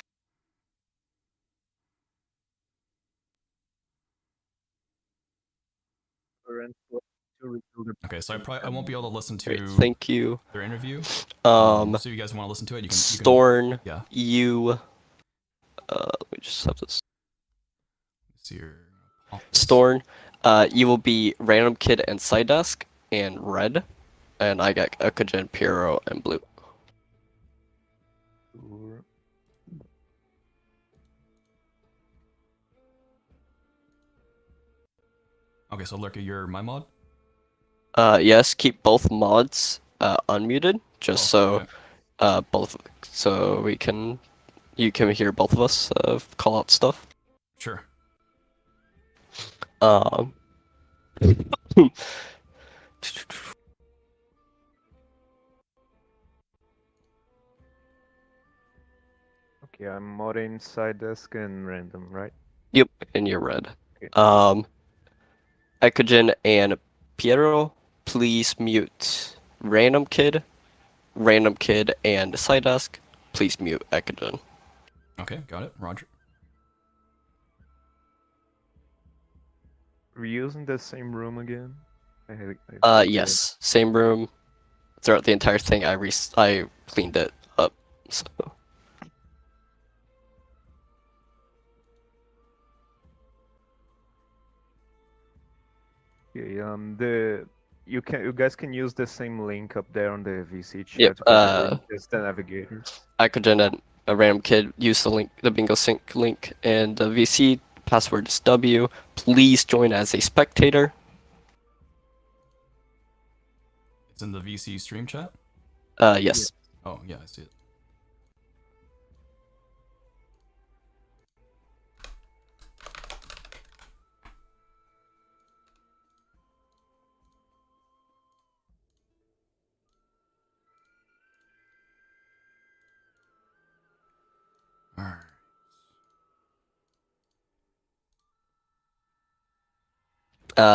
Okay, so I won't be able to listen Great, to thank you. their interview. Um, So if you guys want to listen to it, you can. Storn, Yeah. you. Let me just have this. See your. Storn, you will be Random Kid and Psydusk and red, and I got Ekugen, Pyro, and blue. Okay, so Lurker, you're my mod. Yes, keep both mods unmuted, just so okay. we can you can hear both of us call out stuff. Sure. Um. Okay, I'm modding side desk and random, right? Yep, and you're red. Okay. Ekugen and Piero, please mute Random Kid, and Psydusk. Please mute Ekugen. Okay, got it. Roger. We're using the same room again? Yes, same room. Throughout the entire thing, I cleaned it up. So. Okay, you guys can use the same link up there on the VC chat. Yep, but it's the navigator. Ekugen and a Random Kid use the link, the Bingo Sync link, and the VC password is W. Please join as a spectator. It's in the VC stream chat. Yes. Oh yeah, I see it.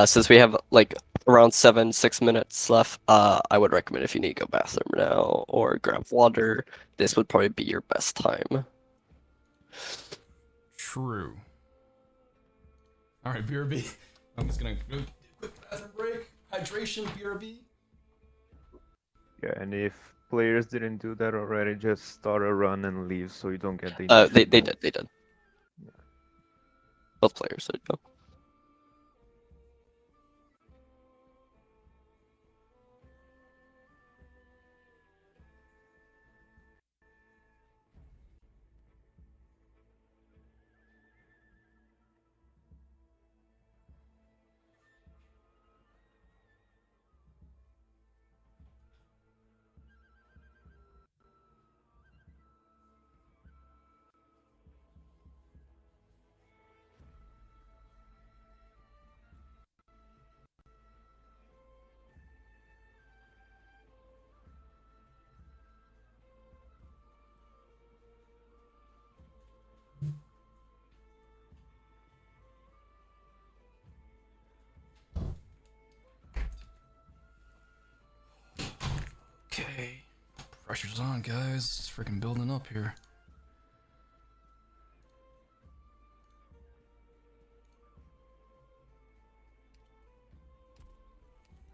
Since we have like around 6 minutes left, I would recommend if you need to go bathroom now or grab water, this would probably be your best time. True. All right, BRB. I'm just gonna go quick bathroom break. Hydration, BRB. Yeah, and if players didn't do that already, just start a run and leave so you don't get the. They did. Both players did. Oh. Okay. Pressure's on, guys. It's freaking building up here.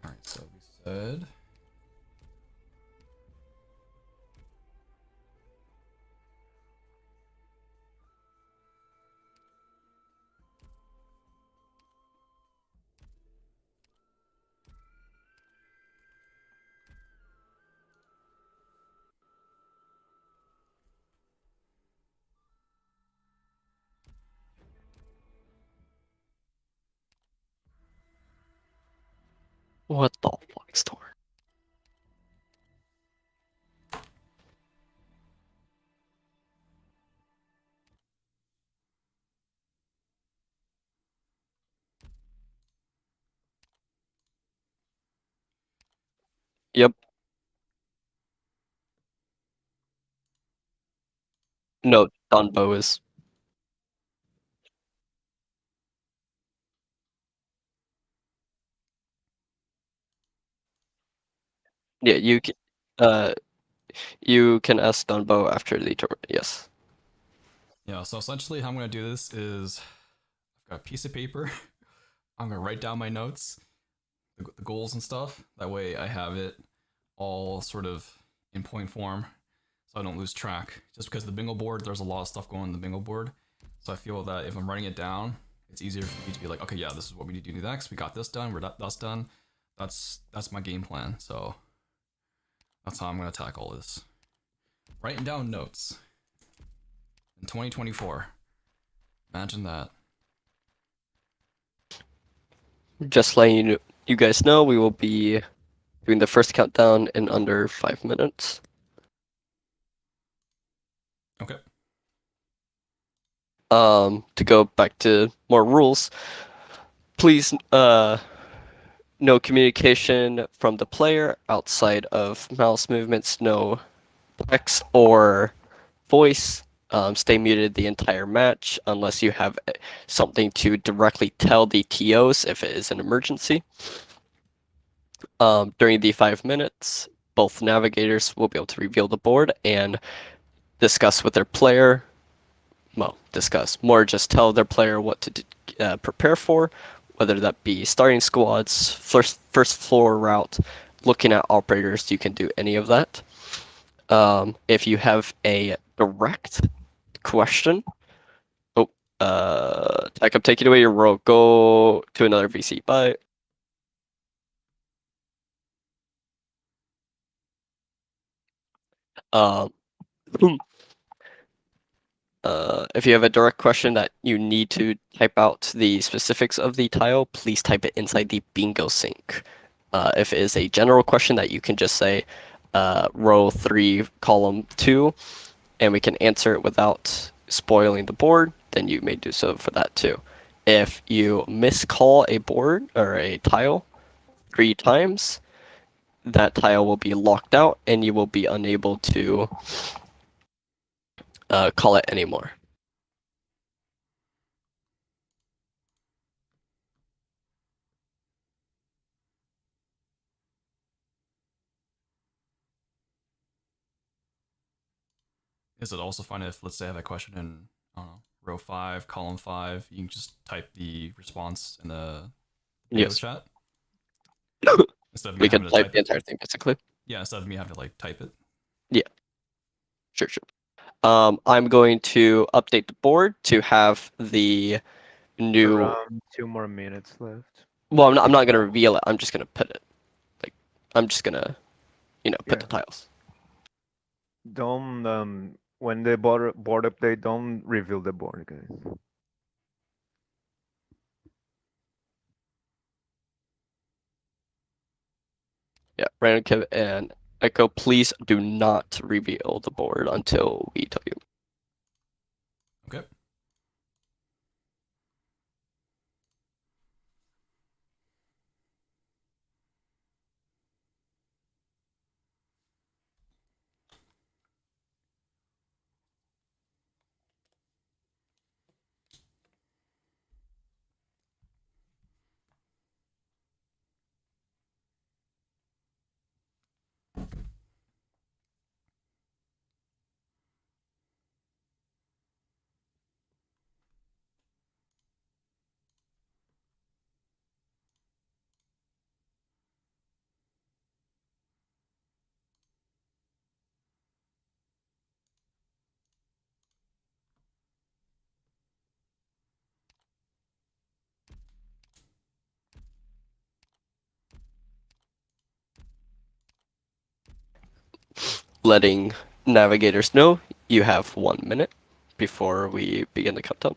Alright, so we said. What the fuck, Storm? Yep. No, Dunbo is. Yeah, you can ask Dunbo after the tour. Yes. Yeah, so essentially how I'm gonna do this is I've got a piece of paper. I'm gonna write down my notes. the goals and stuff. That way I have it all sort of in point form, so I don't lose track. Just because the bingo board, there's a lot of stuff going on the bingo board, so I feel that if I'm writing it down, it's easier for me to be like, okay, yeah, this is what we need to do next. We got this done. That's done. That's my game plan. So that's how I'm gonna tackle this. Writing down notes in 2024. Imagine that. Just letting you guys know, we will be doing the first countdown in under 5 minutes. Okay. To go back to more rules, please, no communication from the player outside of mouse movements, no text or voice. Stay muted the entire match unless you have something to directly tell the TOs if it is an emergency. During the 5 minutes, both navigators will be able to reveal the board and discuss with their player. Well, discuss more, just tell their player what to prepare for, whether that be starting squads, first floor route, looking at operators. You can do any of that. If you have a direct question, Tech, I'm taking away your role. Go to another VC. Bye. If you have a direct question that you need to type out the specifics of the tile, please type it inside the bingo sync. If it is a general question that you can just say row 3, column 2, and we can answer it without spoiling the board, then you may do so for that too. If you miscall a board or a tile 3 times, that tile will be locked out and you will be unable to call it anymore. Is it also fine if, let's say, I have a question in row 5, column 5, you can just type the response in the video chat? Instead of We me can having to type the entire thing, basically. Yeah, instead of me having to like type it. Yeah. Sure. I'm going to update the board to have the new. Around 2 more minutes left. Well, I'm not going to reveal it. I'm just going to put it. Like, I'm just going to, put the tiles. Don't when the board update, don't reveal the board, guys. Yeah, Random Kev and Echo, please do not reveal the board until we tell you. Okay. Letting navigators know you have 1 minute before we begin the countdown.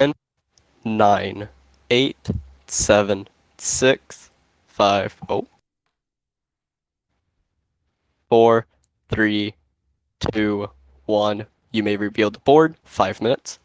And 9, 8, 7, 6, 5, 4, 3, 2, 1. You may reveal the board. 5 minutes.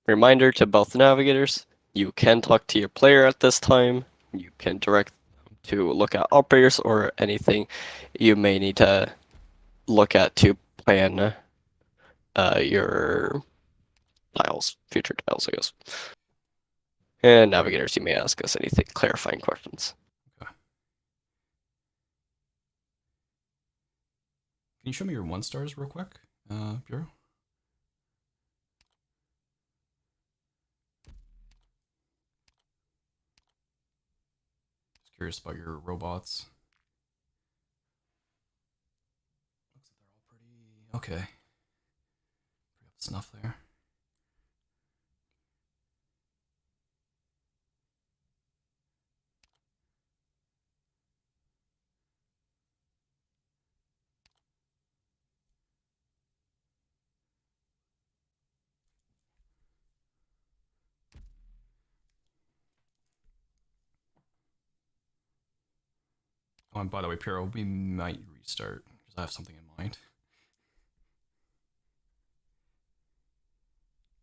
Reminder to both navigators, you can talk to your player at this time. You can direct them to look at operators or anything you may need to look at to plan your tiles, future tiles, I guess. And navigators, you may ask us anything, clarifying questions. Okay. Can you show me your 1-stars real quick, Bureau? Just curious about your robots. Looks like they're all pretty okay. Pretty up to snuff there. Oh, and by the way, Piero, we might restart because I have something in mind.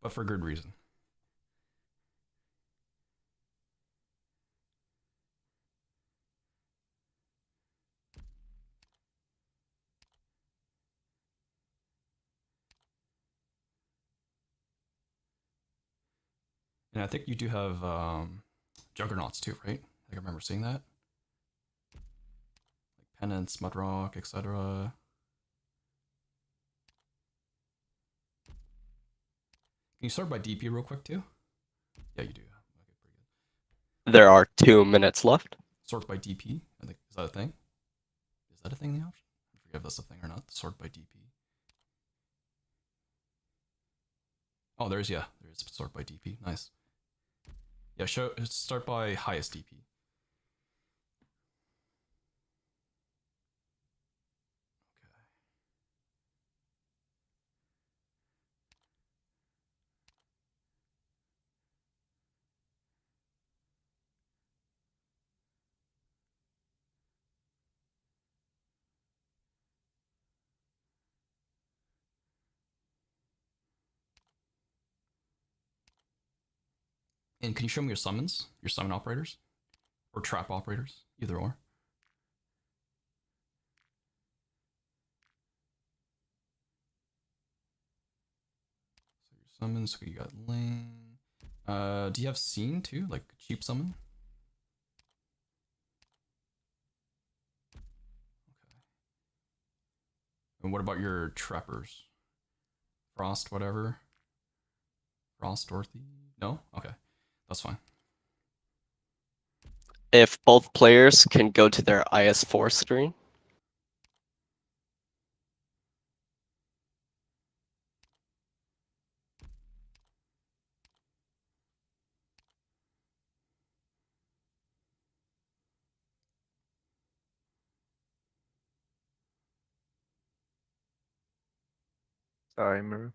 But for good reason. And I think you do have juggernauts too, right? I think I remember seeing that. Like Penance, Mudrock, etc. Can you sort by DP real quick too? Yeah, you do. Okay, pretty good. There are 2 minutes left. Sort by DP. I think is that a thing? Is that a thing in the option? I forget if that's a thing or not. Sort by DP. Oh, there's sort by DP. Nice. Yeah, start by highest DP. And can you show me your summons? Your summon operators? Or trap operators? Either or. So your summons, so you got Lane. Do you have Scene too? Like cheap summon? Okay. And what about your trappers? Frost, whatever? Frost, Dorothy? No? Okay. That's fine. If both players can go to their IS4 screen. Timer.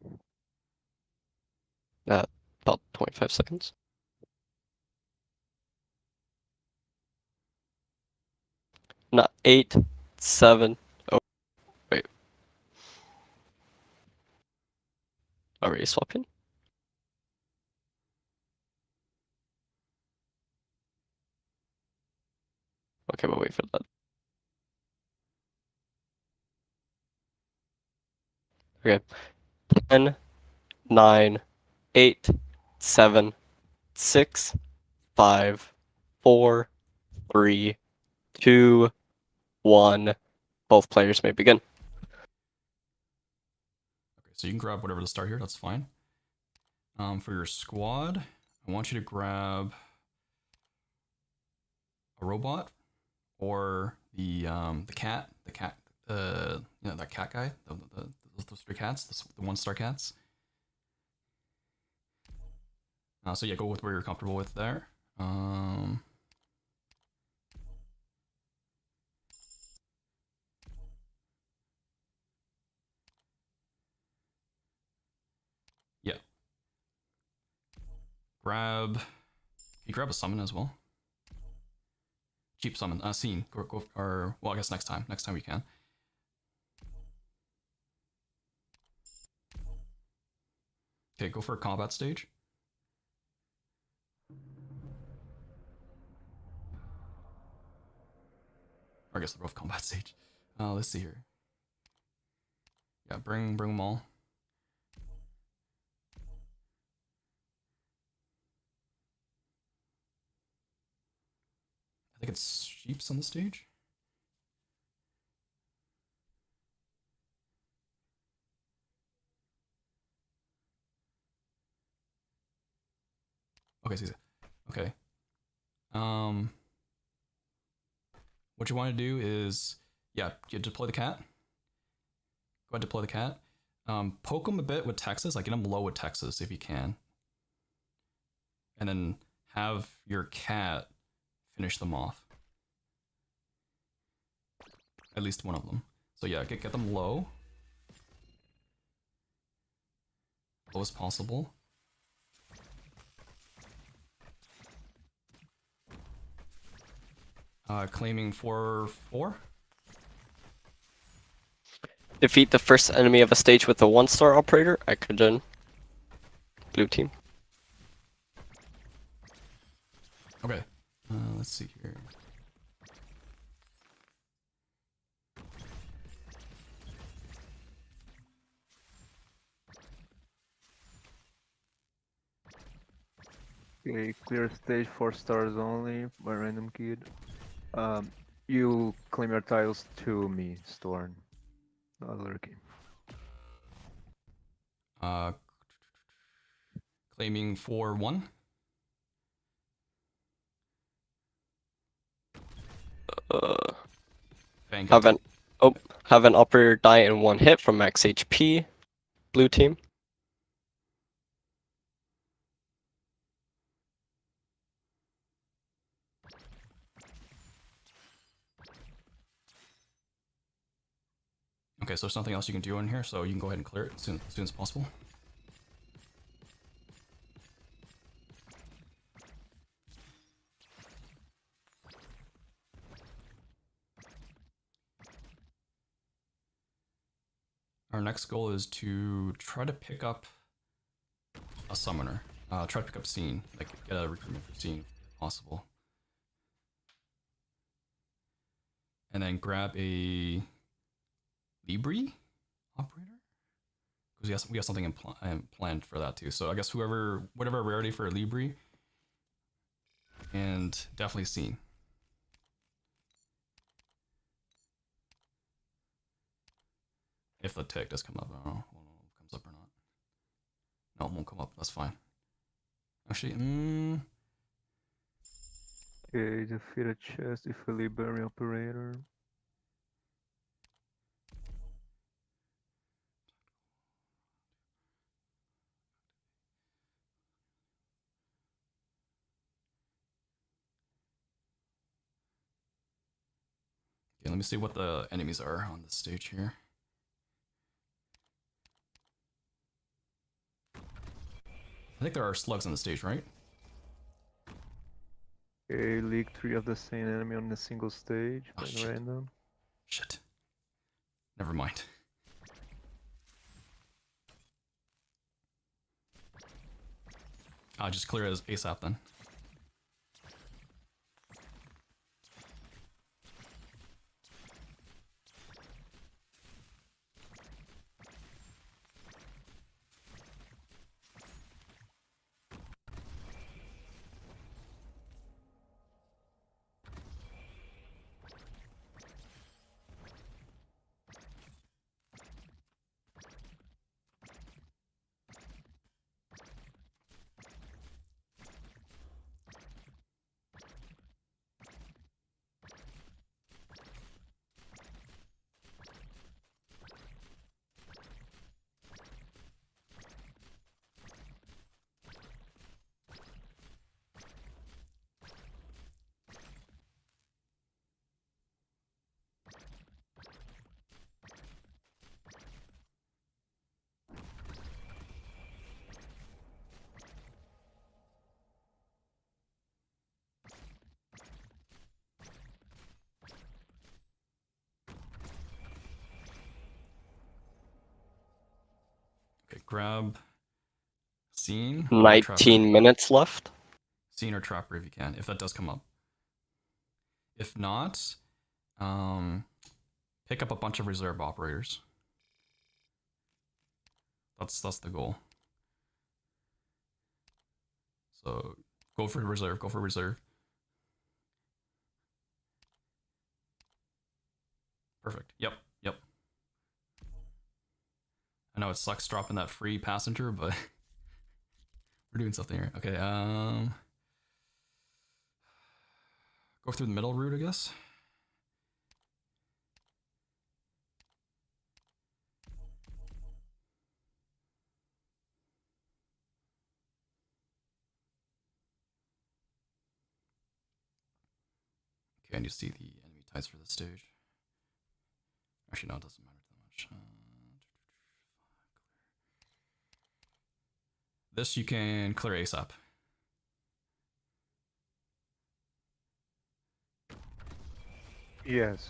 About 25 seconds. Not 8, 7. Oh, wait. Are we swapping? Okay, but wait for that. Okay. 10, 9, 8, 7, 6, 5, 4, 3, 2, 1. Both players may begin. Okay, so you can grab whatever to start here, that's fine. For your squad, I want you to grab a robot or the cat, you know, that cat guy, those 3 cats, the 1-star cats. So yeah, go with where you're comfortable with there. Yeah. Can you grab a summon as well? Cheap summon. Scene. Or well, I guess next time. Next time we can. Okay, go for a combat stage. Or I guess they're both combat stage. Let's see here. Yeah, bring them all. I think it's sheeps on the stage. Okay, see. Okay. What you want to do is, yeah, you deploy the cat. Go ahead, deploy the cat. Poke them a bit with Texas, like get them low with Texas if you can. And then have your cat finish them off. At least one of them. So yeah, get them low. Low as possible. Claiming 4-4. Defeat the first enemy of a stage with a 1-star operator. Ikogen. Blue team. Okay. Let's see here. Okay, clear stage 4 stars only by random kid. You claim your tiles to me, Storm. Not lurking. Claiming 4-1. Fang Have an operator die in 1 hit from max HP. Blue team. Okay, so there's nothing else you can do in here, so you can go ahead and clear it as soon as possible. Our next goal is to try to pick up a summoner. Try to pick up Scene, like get a recruitment for Scene if possible. And then grab a Libri operator? Because we have something planned for that too. So I guess whatever rarity for a Libri, and definitely Scene. If the tick does come up, I don't know if it comes up or not. No, it won't come up. That's fine. Actually, Okay, defeat a chest if a Liberi operator. okay, let me see what the enemies are on this stage here. I think there are slugs on the stage, right? Okay, league 3 of the same enemy on a single stage Oh, by shit. random. Shit. Never mind. I'll just clear it as ASAP then. Okay, grab Scene. or Trapper. 19 minutes left. Scene or Trapper if you can, if that does come up. If not, Pick up a bunch of reserve operators. That's the goal. So go for reserve. Go for reserve. Perfect. Yep. Yep. I know it sucks dropping that free passenger, but we're doing something here. Okay. Go through the middle route, I guess. Okay, and you see the enemy types for the stage. Actually, no, it doesn't matter that much. This you can clear ASAP. Yes,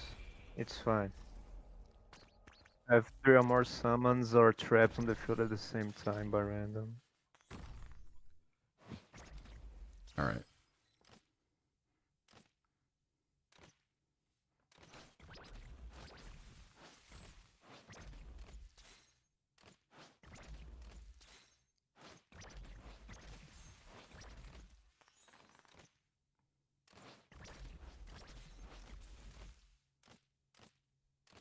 it's fine. Have 3 or more summons or traps on the field at the same time by random. All right.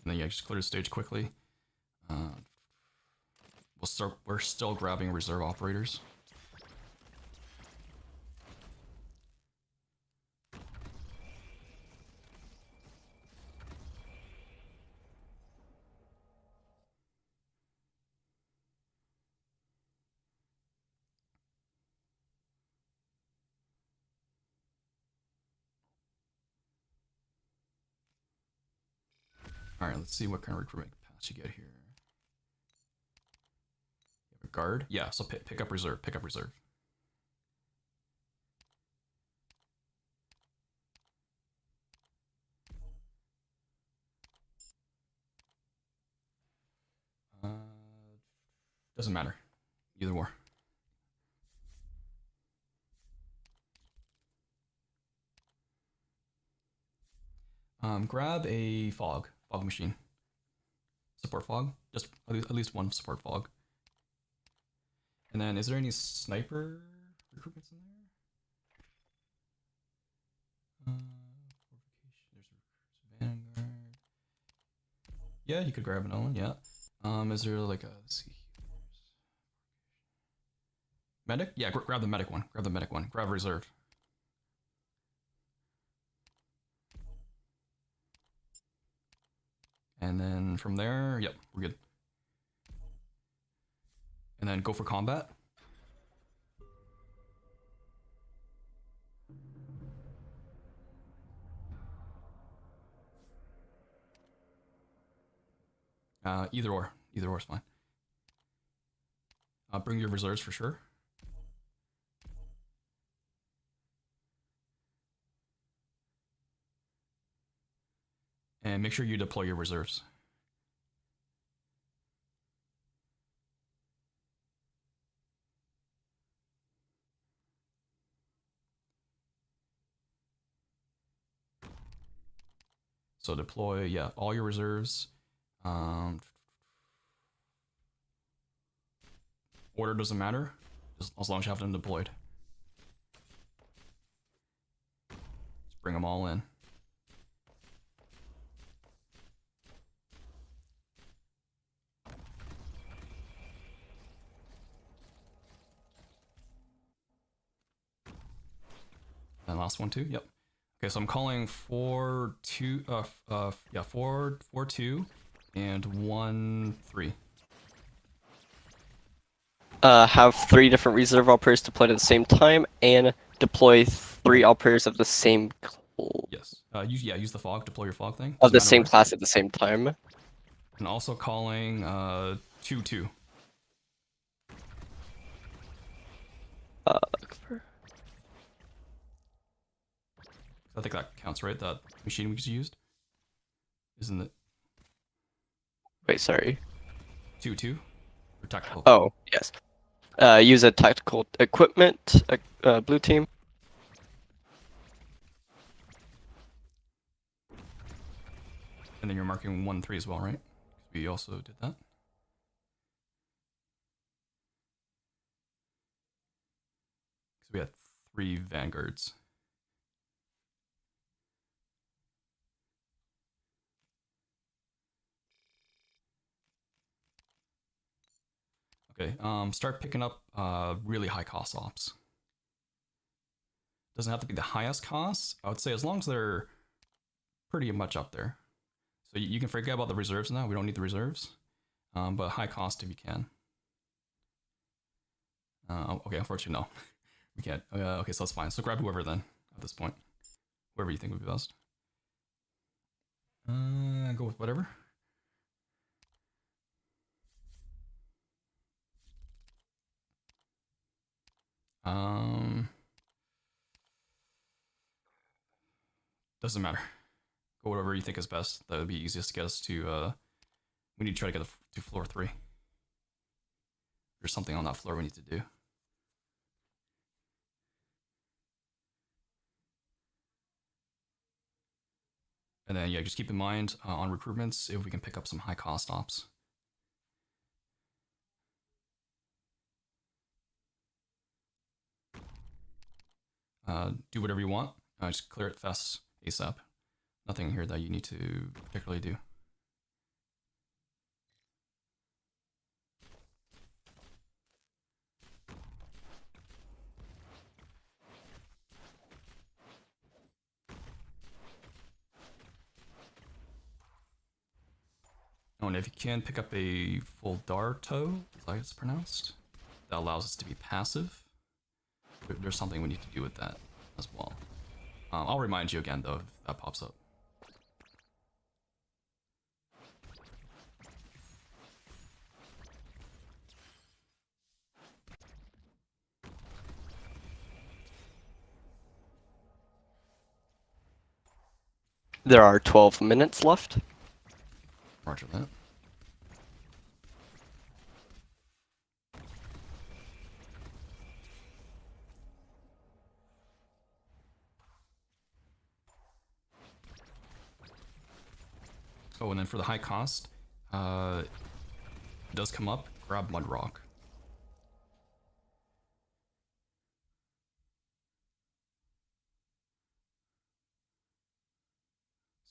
And then yeah, just clear the stage quickly. We're still grabbing reserve operators. All right, let's see what kind of recruitment pass you get here. You have a guard? Yeah, so pick up reserve. Pick up reserve. Doesn't matter. Either or. Grab a fog machine. Support fog. Just at least one support fog. And then, is there any sniper recruitments in there? There's Vanguard. Yeah, you could grab another one. Yeah. Is there like a? Let's see. Medic? Yeah, grab the medic one. Grab the medic one. Grab reserve. And then from there, yep, we're good. And then go for combat. Either or is fine. Bring your reserves for sure. And make sure you deploy your reserves. So deploy, yeah, all your reserves. Order doesn't matter, as long as you have them deployed. Just bring them all in. And last one too. Yep. Okay, so I'm calling 4-2. 4-2 and 1-3. Have 3 different reserve operators deployed at the same time, and deploy 3 operators of the same Yes. Use the fog. Deploy your fog thing. of the Doesn't same matter class at the same time. And also calling 2-2. I think that counts, right? That machine we just used, isn't it? Wait, sorry. 2-2 or tactical? Oh, yes. Use a tactical equipment, blue team. And then you're marking 1, 3 as well, right? 'Cause we also did that. Because we had 3 vanguards. Okay, start picking up really high cost ops. Doesn't have to be the highest cost. I would say as long as they're pretty much up there. So you can forget about the reserves now. We don't need the reserves. But high cost if you can. Okay, unfortunately, no. We can't. Okay, so that's fine. So grab whoever then at this point. Whoever you think would be best. Go with whatever. Doesn't matter. Go whatever you think is best. That would be easiest to get us to. We need to try to get to floor 3. There's something on that floor we need to do. And then yeah, just keep in mind on recruitments if we can pick up some high cost ops. Do whatever you want. Just clear it fast ASAP. Nothing here that you need to particularly do. Oh, and if you can pick up a full Darto, like it's pronounced, that allows us to be passive. There's something we need to do with that as well. I'll remind you again though if that pops up. There are 12 minutes left. Roger that. Oh, and then for the high cost, it does come up, grab Mud Rock.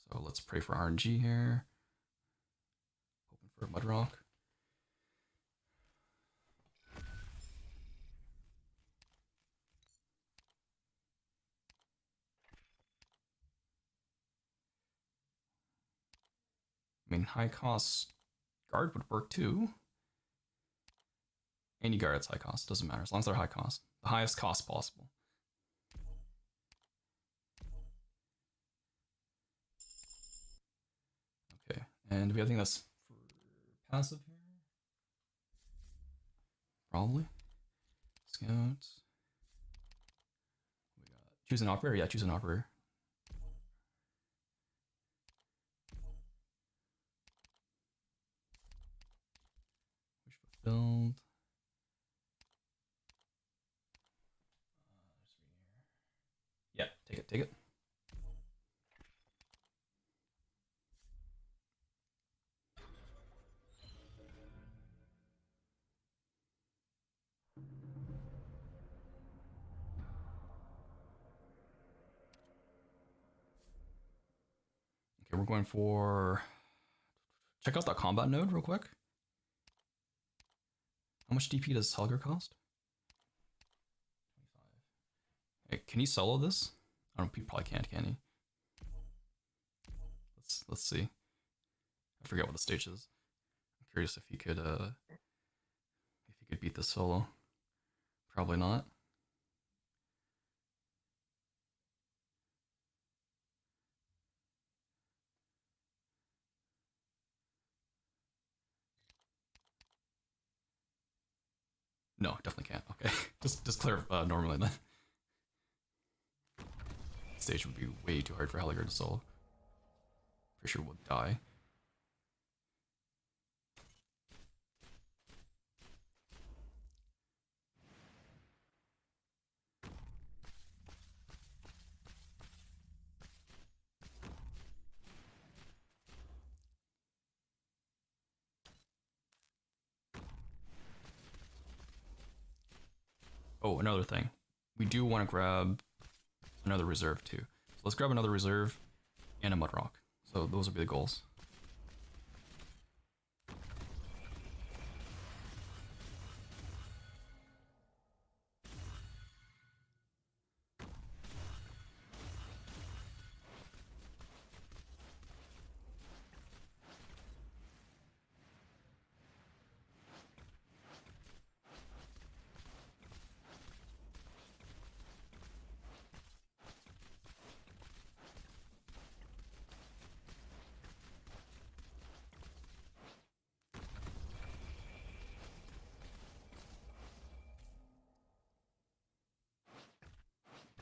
So let's pray for RNG here. Hoping for Mud Rock. I mean, high cost guard would work too. Any guard that's high cost, doesn't matter, as long as they're high cost. The highest cost possible. Okay, and do we have anything that's for passive here? Probably. Scouts. We got choose an operator, yeah, choose an operator. Wish fulfilled. Yeah, take it, take it. Okay, we're going for... Check out that combat node real quick. How much DP does Helger cost? 25. Hey, can he solo this? I don't know, he probably can't, can he? Let's see. I forget what the stage is. I'm curious if he could beat this solo. Probably not. No, definitely can't. Okay, just clear normally then. Stage would be way too hard for Helliger to solo. For sure would die. Oh, another thing. We do want to grab another reserve too. So let's grab another reserve and a mud rock. So those will be the goals.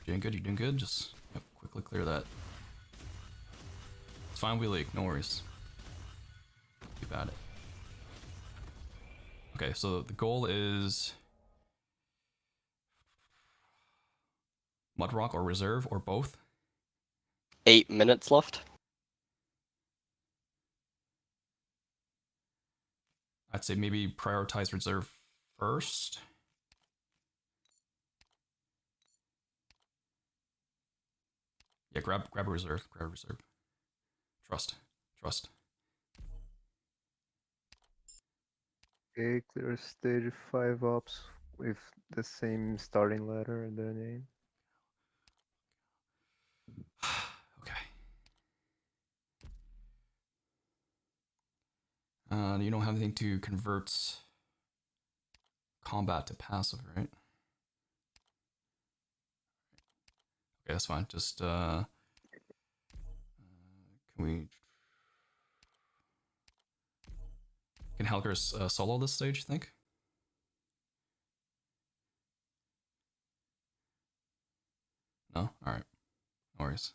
You're doing good, you're doing good. Just quickly clear that. It's fine, we leak, no worries. Keep at it. Okay, so the goal is Mudrock or reserve or both. 8 minutes left. I'd say maybe prioritize reserve first. Yeah, grab a reserve, grab a reserve. Trust. Okay, clear stage 5 ops with the same starting letter in their name. Okay. You don't have anything to convert combat to passive, right? Okay, that's fine. Just can we? Can Helger solo this stage? You think? No. All right. No worries.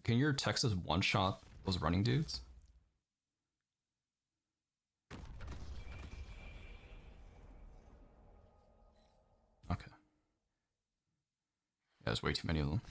Can your Texas one shot those running dudes? Okay. Yeah, there's way too many of them.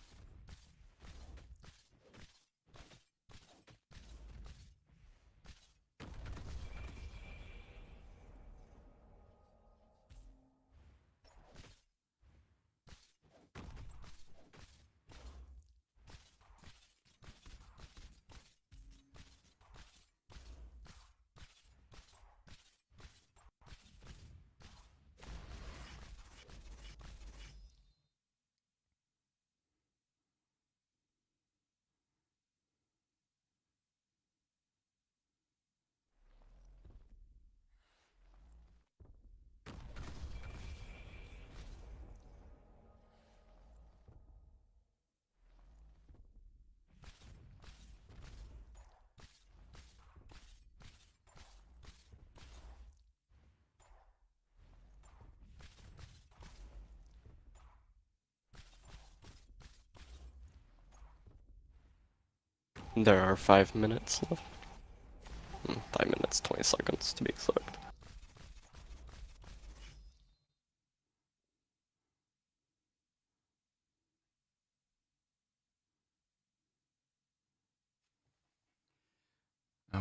There are 5 minutes left. 5 minutes, 20 seconds to be exact.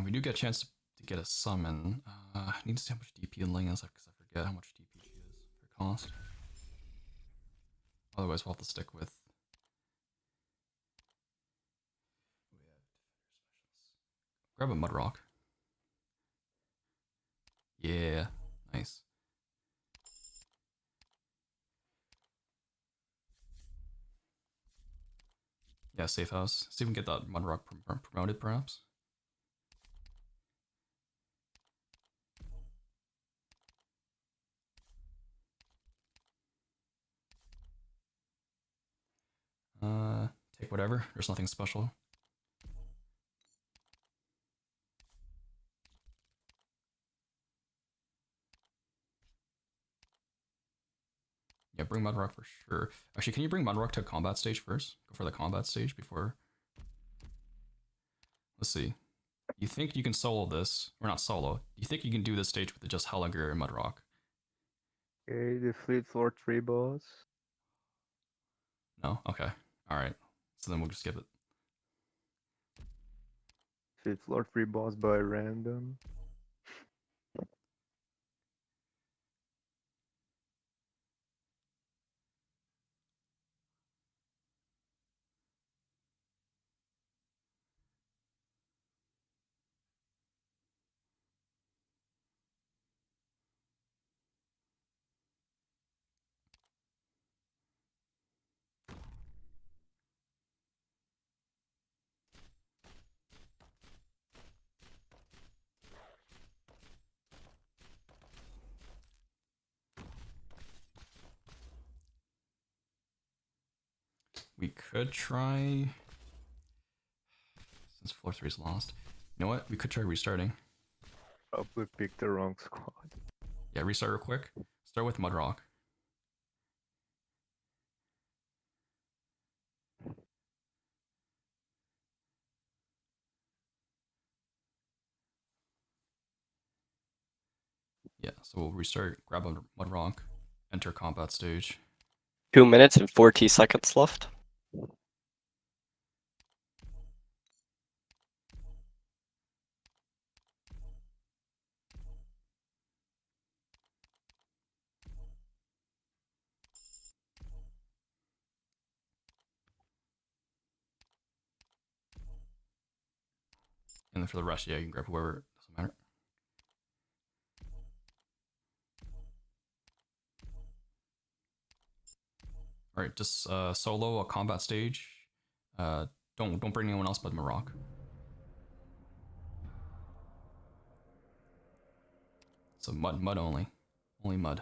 We do get a chance to get a summon. I need to see how much DP Ling is because I forget how much DP she is for cost. Otherwise, we'll have to stick with. Grab a Mudrock. Yeah, nice. Yeah, safe house. See if we can get that Mudrock promoted, perhaps. Take whatever. There's nothing special. Yeah, bring Mudrock for sure. Actually, can you bring Mudrock to a combat stage first? Go for the combat stage before. Let's see. You think you can solo this, or not solo? You think you can do this stage with just Hellinger and Mudrock? Okay, the Fleet Floor 3 boss. No? Okay. Alright. So then we'll just skip it. Fleet Floor 3 boss by random. We could try... Since floor 3 is lost. You know what? We could try restarting. Probably picked the wrong squad. Yeah, restart real quick. Start with Mudrock. Yeah, so we'll restart, grab a Mudrock, enter combat stage. 2 minutes and 40 seconds left. And then for the rest, yeah, you can grab whoever, doesn't matter. Alright, just solo a combat stage. Don't bring anyone else but Marok. So mud only. Only mud.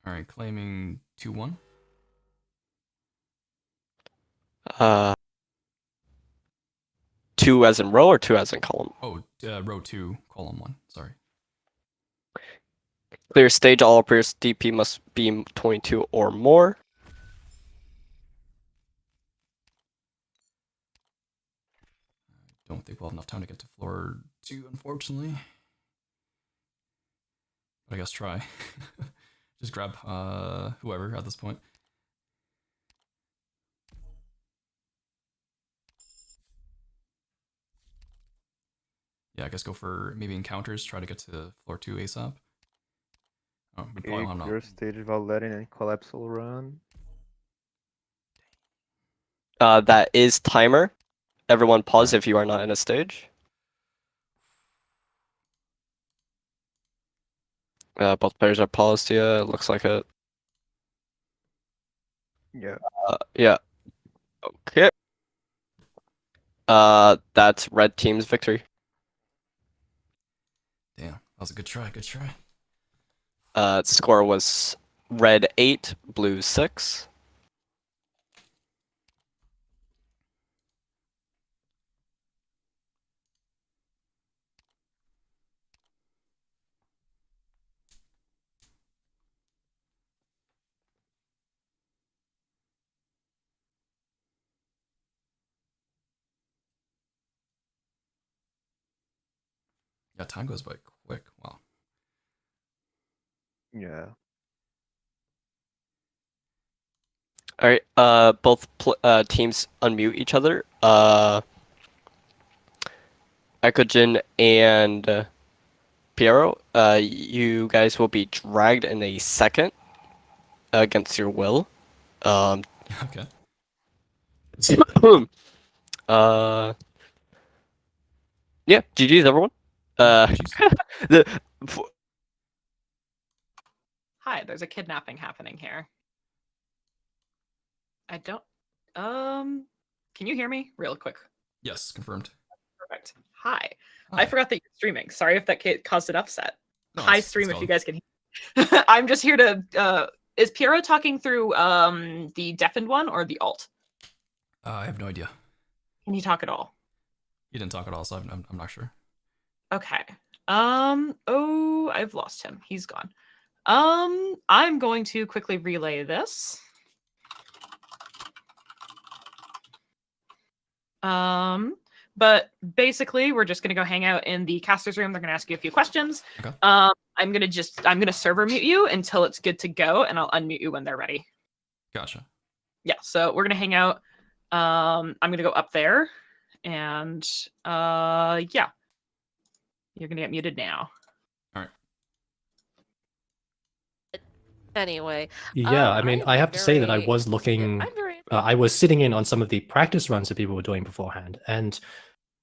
Alright, claiming 2-1. 2 as in row or 2 as in column? Oh, row 2, column 1, sorry. Clear stage, all players DP must be 22 or more. Don't think we'll have enough time to get to floor 2, unfortunately. But I guess try. Just grab whoever at this point. Yeah, I guess go for maybe encounters, try to get to floor 2 ASAP. Oh, we probably Okay, want clear to. stage without letting any collapsal run. That is timer. Everyone pause if you are not in a stage. Both players are paused, yeah, it looks like it. Yeah. Yeah. Okay. That's red team's victory. Damn, that was a good try, good try. Score was red 8, blue 6. Yeah, time goes by quick. Wow. Yeah. All right. Both teams unmute each other. Ekojin and Piero, you guys will be dragged in a second against your will. Okay. Yeah, GG's everyone. GGs. The Hi, there's a kidnapping happening here. I don't. Can you hear me real quick? Yes, confirmed. Perfect. Hi. Hi. I forgot that you're streaming. Sorry if that caused an upset. No, Hi, it's stream if all- you guys can hear. I'm just here to. Is Piero talking through the deafened one or the alt? I have no idea. Can he talk at all? He didn't talk at all, so I'm not sure. Okay. Oh, I've lost him. He's gone. I'm going to quickly relay this. But basically, we're just gonna go hang out in the casters room. They're gonna ask you a few questions. Okay. I'm gonna server mute you until it's good to go, and I'll unmute you when they're ready. Gotcha. Yeah, so we're gonna hang out. I'm gonna go up there, and yeah, you're gonna get muted now. Anyway. Yeah, I mean, I have to say that I very- was looking. I'm very. I was sitting in on some of the practice runs that people were doing beforehand, and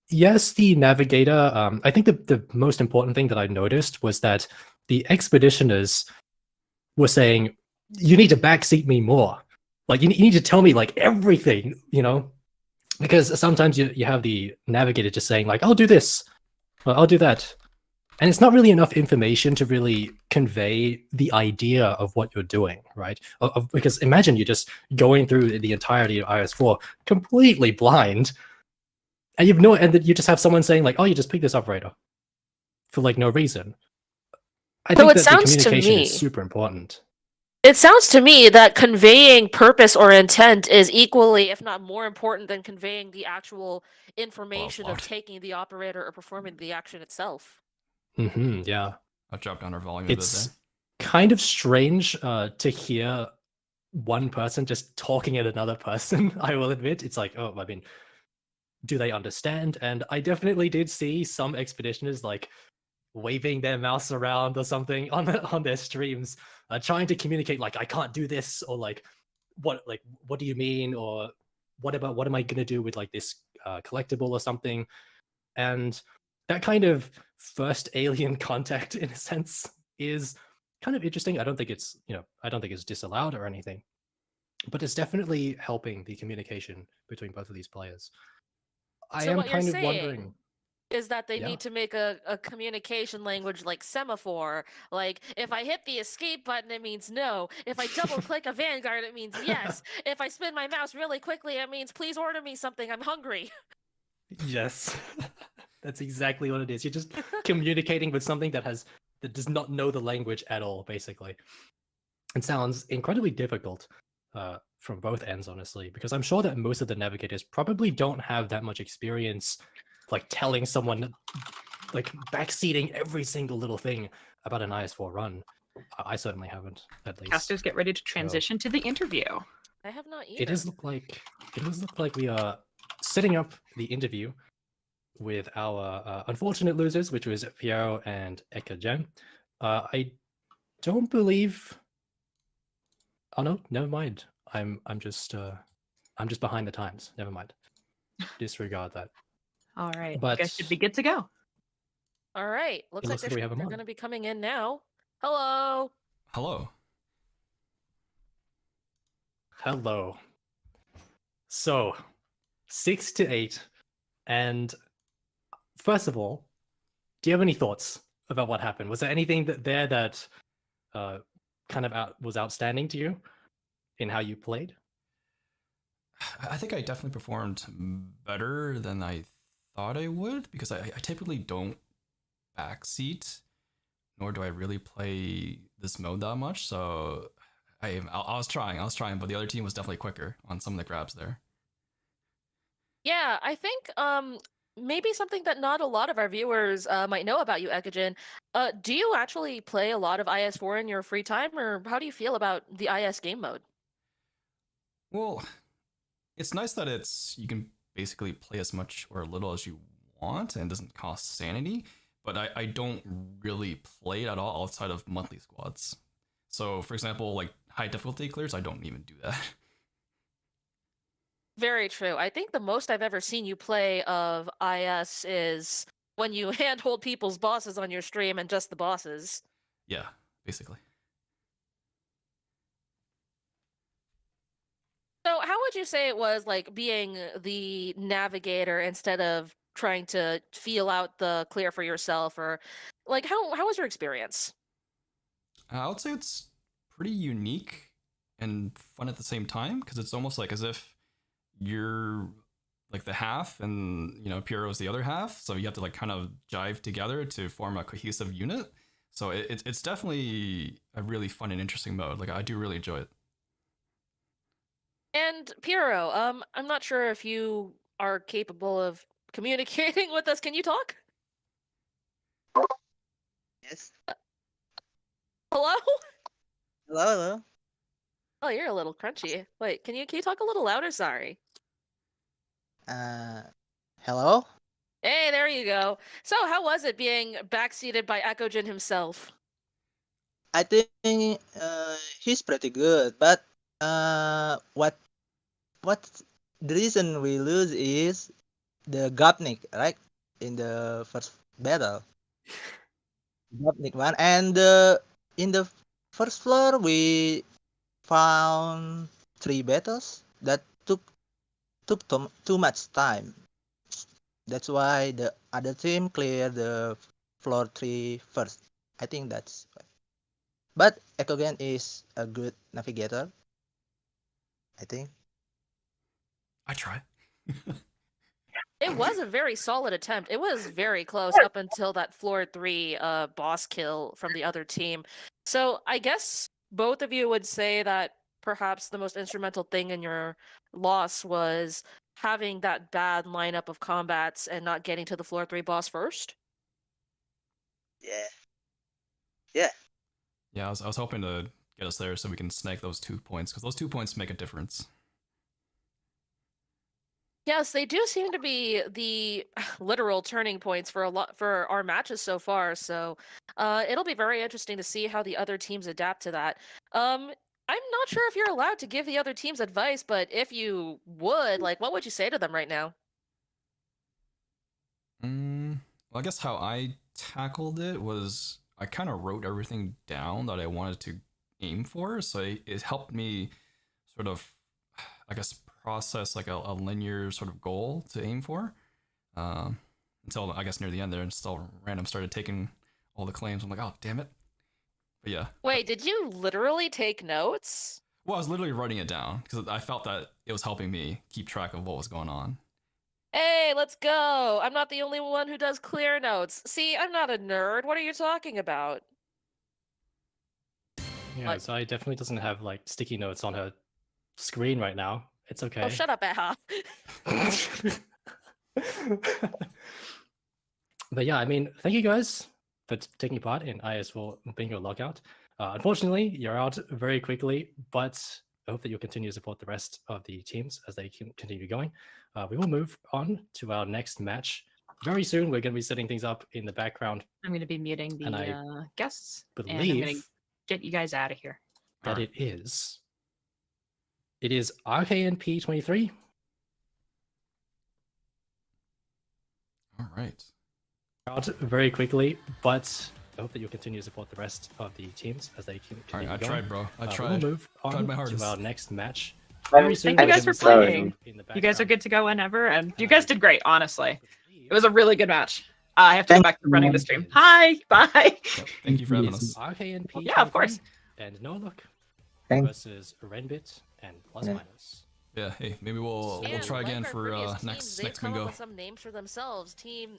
yes, the navigator. I think the most important thing that I noticed was that the expeditioners were saying, "You need to backseat me more. Like, you need to tell me like everything, you know." Because sometimes you have the navigator just saying like, "I'll do this, or I'll do that," and it's not really enough information to really convey the idea of what you're doing, right? Because imagine you're just going through the entirety of IS4 completely blind, and and then you just have someone saying like, "Oh, you just pick this operator," for like no reason. I So think it that the sounds to communication me- is super important. It sounds to me that conveying purpose or intent is equally, if not more important than conveying the actual information of fuck. taking the operator or performing the action itself. Yeah. I'll drop down our volume a bit It's there. kind of strange to hear one person just talking at another person. I will admit, it's like, oh, I mean, do they understand? And I definitely did see some expeditioners like waving their mouse around or something on their streams, trying to communicate like, I can't do this, or like what do you mean, or what am I gonna do with like this collectible or something? And that kind of first alien contact, in a sense, is kind of interesting. I don't think it's disallowed or anything, but it's definitely helping the communication between both of these players. I So am what you're kind of saying wondering. is that they Yeah. need to make a communication language like semaphore. Like, if I hit the escape button, it means no. If I double click a vanguard, it means yes. If I spin my mouse really quickly, it means please order me something. I'm hungry. Yes, that's exactly what it is. You're just communicating with something that does not know the language at all, basically. It sounds incredibly difficult from both ends, honestly, because I'm sure that most of the navigators probably don't have that much experience, like telling someone, like backseating every single little thing about an IS4 run. I certainly haven't, at least. Casters, get ready to transition to the interview. I have not either. It does look like we are setting up the interview with our unfortunate losers, which was Piero and Eka-Jen. I don't believe. Oh no, never mind. I'm just behind the times. Never mind. Disregard that. All right, But- you guys should be good to go. All right. Looks like looks like we have they're them on. going to be coming in now. Hello. Hello. Hello. So, 6-8, and first of all, do you have any thoughts about what happened? Was there anything that kind of was outstanding to you in how you played? I think I definitely performed better than I thought I would, because I typically don't backseat, nor do I really play this mode that much. So I was trying, but the other team was definitely quicker on some of the grabs there. Yeah, I think maybe something that not a lot of our viewers might know about you, Ekogen. Do you actually play a lot of IS4 in your free time, or how do you feel about the IS game mode? Well, it's nice that you can basically play as much or little as you want and it doesn't cost sanity, but I don't really play it at all outside of monthly squads. So, for example, like high difficulty clears, I don't even do that. Very true. I think the most I've ever seen you play of IS is when you handhold people's bosses on your stream and just the bosses. Yeah, basically. So how would you say it was like being the navigator instead of trying to feel out the clear for yourself, or like how was your experience? I would say it's pretty unique and fun at the same time because it's almost like as if you're like the half and Piero's the other half, so you have to like kind of jive together to form a cohesive unit. So it's definitely a really fun and interesting mode. Like I do really enjoy it. And Piero, I'm not sure if you are capable of communicating with us. Can you talk? Yes. Hello? Hello, hello. Oh, you're a little crunchy. Wait, can you talk a little louder? Sorry. Hello? Hey, there you go. So, how was it being backseated by Ekogen himself? I think he's pretty good, but what the reason we lose is the Gopnik, right? In the first battle. Gopnik one, and in the first floor we found 3 battles that took too much time. That's why the other team cleared the floor 3 first. I think that's why. But Ekogen is a good navigator, I think. I try. It was a very solid attempt. It was very close up until that floor 3 boss kill from the other team. So I guess both of you would say that perhaps the most instrumental thing in your loss was having that bad lineup of combats and not getting to the floor 3 boss first? Yeah. Yeah. Yeah, I was hoping to get us there so we can snag those 2 points because those 2 points make a difference. Yes, they do seem to be the literal turning points for our matches so far. So, it'll be very interesting to see how the other teams adapt to that. I'm not sure if you're allowed to give the other teams advice, but if you would, like, what would you say to them right now? Well, I guess how I tackled it was I kind of wrote everything down that I wanted to aim for, so it helped me sort of, I guess, process like a linear sort of goal to aim for. Until I guess near the end there, and still random started taking all the claims. I'm like, oh damn it! But yeah. Wait, did you literally take notes? Well, I was literally writing it down because I felt that it was helping me keep track of what was going on. Hey, let's go! I'm not the only one who does clear notes. See, I'm not a nerd. What are you talking about? Yeah, Zai definitely doesn't have like sticky notes on her screen right now. It's okay. Oh, shut up, Aha. But yeah, I mean, thank you guys for taking part in IS4 Bingo Lockout. Unfortunately, you're out very quickly, but I hope that you'll continue to support the rest of the teams as they continue going. We will move on to our next match. Very soon, we're going to be setting things up in the background. I'm going to be muting And I the guests, and I'm believe going to get you guys out of here. that it is RKNP 23. All right. Out very quickly, but I hope that you'll continue to support the rest of the teams as they continue I going. tried, bro. I tried. We'll move Tried on my to hardest. our next match. Thank you guys for playing. You guys are good to go whenever, and you guys did great, honestly. It was a really good match. I have to go back to running the stream. Hi, bye. Thank you for having us. RKNP Yeah, of course. And No Look Thanks. versus Renbit and Plus Minus. Yeah, hey, maybe we'll And try again like our for previous teams, next they've come up bingo. with some names for themselves. Team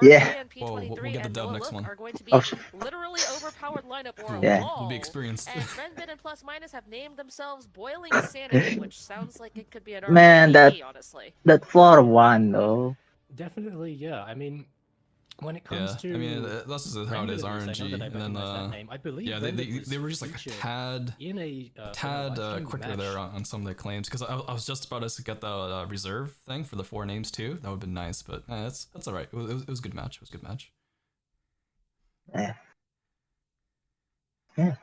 Yeah. RKNP23 Whoa, we'll get the and dub Noah next Look one. are going to be Oh, literally overpowered lineup or a Yeah. wall. We'll be experienced. And Renbit and Plus Minus have named themselves Boiling Sanity, which sounds like it could be an Man, RPG, honestly. that floor 1 though. Definitely, yeah. I mean, when it comes to I mean, that's just how it is, randomness, I know RNG. that I And then, recognize that name. I believe yeah, they were just like a featured tad in a quicker match. there on some of the claims, because I was just about to get the reserve thing for the 4 names too. That would have been nice, but that's all right. It was a good match. It was a good match. Yeah. Yeah.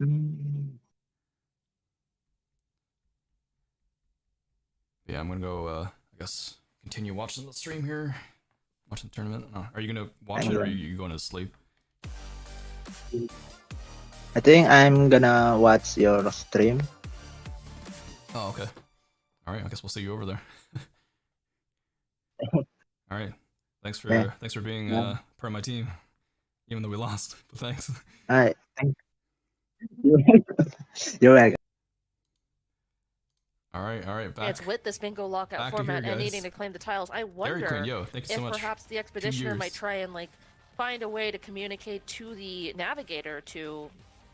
Mm. Yeah, I'm gonna go. I guess continue watching the stream here, watching the tournament. Are you gonna watch it, or are you going to sleep? I think I'm gonna watch your stream. Oh, okay. All right. I guess we'll see you over there. All right. Thanks for being part of my team, even though we lost. But thanks. All right. Thank you. You're welcome. All right. Back. It's with this bingo lockout back to format here, and guys. needing to claim the tiles. I Dairy wonder Queen, yo, thank you so if much. perhaps the 2 expeditioner might years. try and like find a way to communicate to the navigator to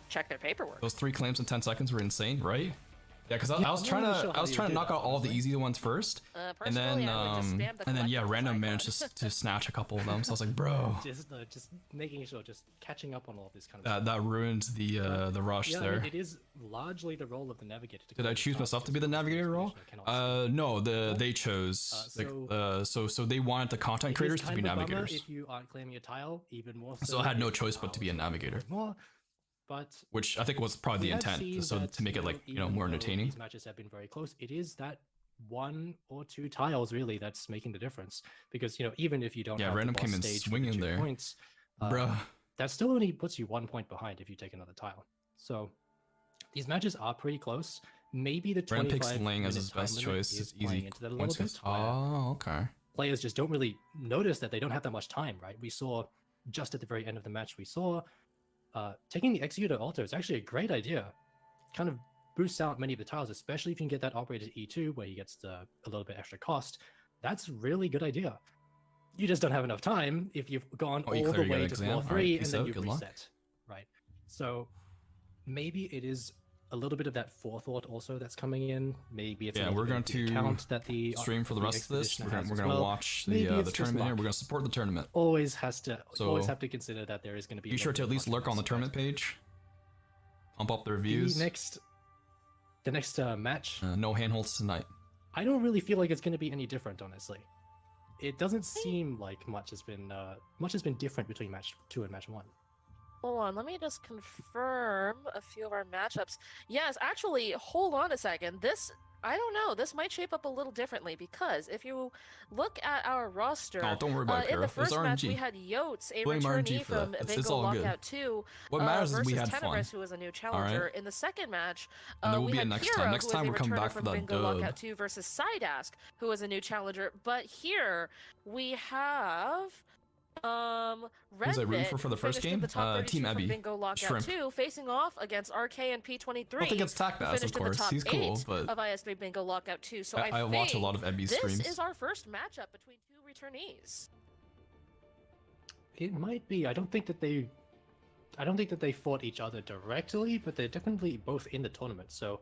check their paperwork. Those 3 claims in 10 seconds were insane, right? Yeah, because I was trying to knock out all the easy ones first, and then random managed to snatch a couple of them. So I was like, bro, just making sure, just catching up on all this kind of stuff. that ruined the rush Yeah, there. I mean, it is largely the role of the navigator. Did I choose myself to be the navigator role? No, they chose. So they wanted the content creators to be navigators. If you aren't claiming a tile, even more So I had no choice but to be a navigator. But which I think was probably the intent, so to make it like more entertaining. These matches have been very close. It is that 1 or 2 tiles really that's making the difference, because even if you don't have random the came boss in stage swinging with the 2 there, points, bruh. That still only puts you 1 point behind if you take another tile. So these matches are pretty close. Maybe the 25 picks Ling as his best choice. It's easy points. Oh, okay. Players just don't really notice that they don't have that much time, right? We saw just at the very end of the match, we saw taking the Executor Altar is actually a great idea. Kind of boosts out many of the tiles, especially if you can get that Operator E2 where he gets a little bit extra cost. That's really good idea. You just don't have enough time if you've gone all the way to floor 3 and then you reset, right? So maybe it is a little bit of that forethought also that's coming in. Maybe it's we're going to count that the stream for the rest of this. We're going to watch the tournament here. We're going to support the tournament. Always have to consider that there is going to be. Be sure to at least lurk on the tournament page. Pump up the reviews. The next match. No handholds tonight. I don't really feel like it's going to be any different, honestly. It doesn't seem like much has been different between match 2 and match 1. Hold on, let me just confirm a few of our matchups. Yes, actually, hold on a second. I don't know. This might shape up a little differently, because if you look at our roster, don't worry about it, in the Kara. first match we had Yotes, a returnee from Bingo Lockout 2, what matters is we versus had fun. Tenebris, who was a new challenger. Right. In the second match, and there will we be a had next Kira, time. Next time who we're is a coming returner back from for that Bingo dub. Lockout 2 versus Sidask, who was a new challenger. But here we have was I rooting for the first game? Team Ebby. Bingo Lockout Shrimp. 2, facing off against RK and P23. I think it's Takbaz, of course. He's cool, but of IS3 Bingo Lockout 2. So I watch a lot of Ebby's streams. This is our first matchup between 2 returnees. It might be. I don't think that they fought each other directly, but they're definitely both in the tournament. So,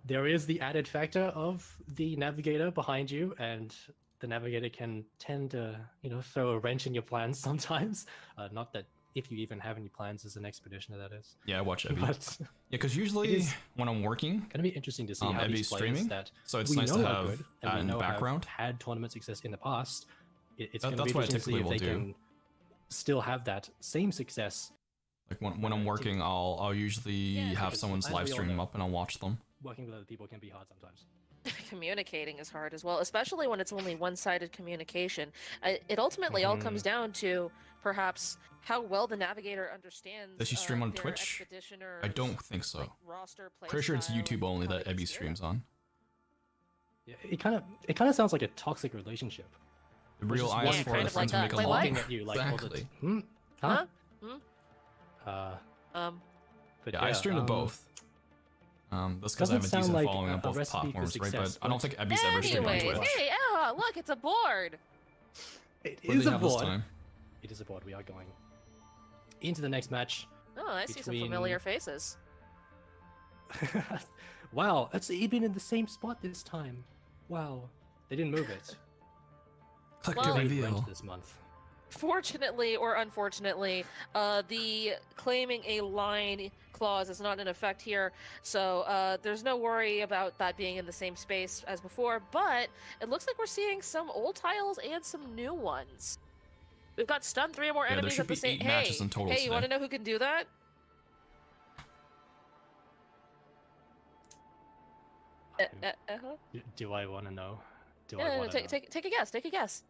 there is the added factor of the navigator behind you, and the navigator can tend to, throw a wrench in your plans sometimes. Not that if you even have any plans as an expeditioner, that is. Yeah, I watch Ebby. But because usually when I'm working, gonna be interesting to see how Ebby's these players streaming, that so it's we nice know to are have good, that and in we the know background. have had tournament success in the past. It's gonna That's be what I interesting to see typically if they will do. can still have that same success. Like when I'm working, I'll usually have because someone's as live we all stream know, up and I'll watch them. Working with other people can be hard sometimes. Communicating is hard as well, especially when it's only one-sided communication. It ultimately all comes down to perhaps how well the navigator understands. Does she stream on their Twitch? expeditioner's, I don't think so. like, roster Pretty sure it's playstyle, YouTube only how that they Ebby steer streams it. on. Yeah, it kind of sounds like a toxic relationship. The real Just one IS4 kind the of friends like who make that. a Wait, lot. what? looking at you like all the Exactly. Huh? But Yeah, I stream to both. That's because I have a Doesn't sound decent like following on a both recipe for platforms, right? But success, I don't think Ebby's ever streamed on Anyways, Twitch. hey, look, it's a board. It What do is they a have this board. time? It is a board. We are going into the next match. Oh, I see some Between- familiar faces. Wow, that's even in the same spot this time. Wow, they didn't move it. Click Well- to Late reveal. rent this month. Fortunately or unfortunately, the claiming a line clause is not in effect here, so there's no worry about that being in the same space as before, but it looks like we're seeing some old tiles and some new ones. We've got stun 3 or more Yeah, there enemies should at the be same 8 matches in total Hey, you today. want to know who can do that? Uh-huh. Do I want to know? Do I Yeah, want to know? take a guess. Take a guess.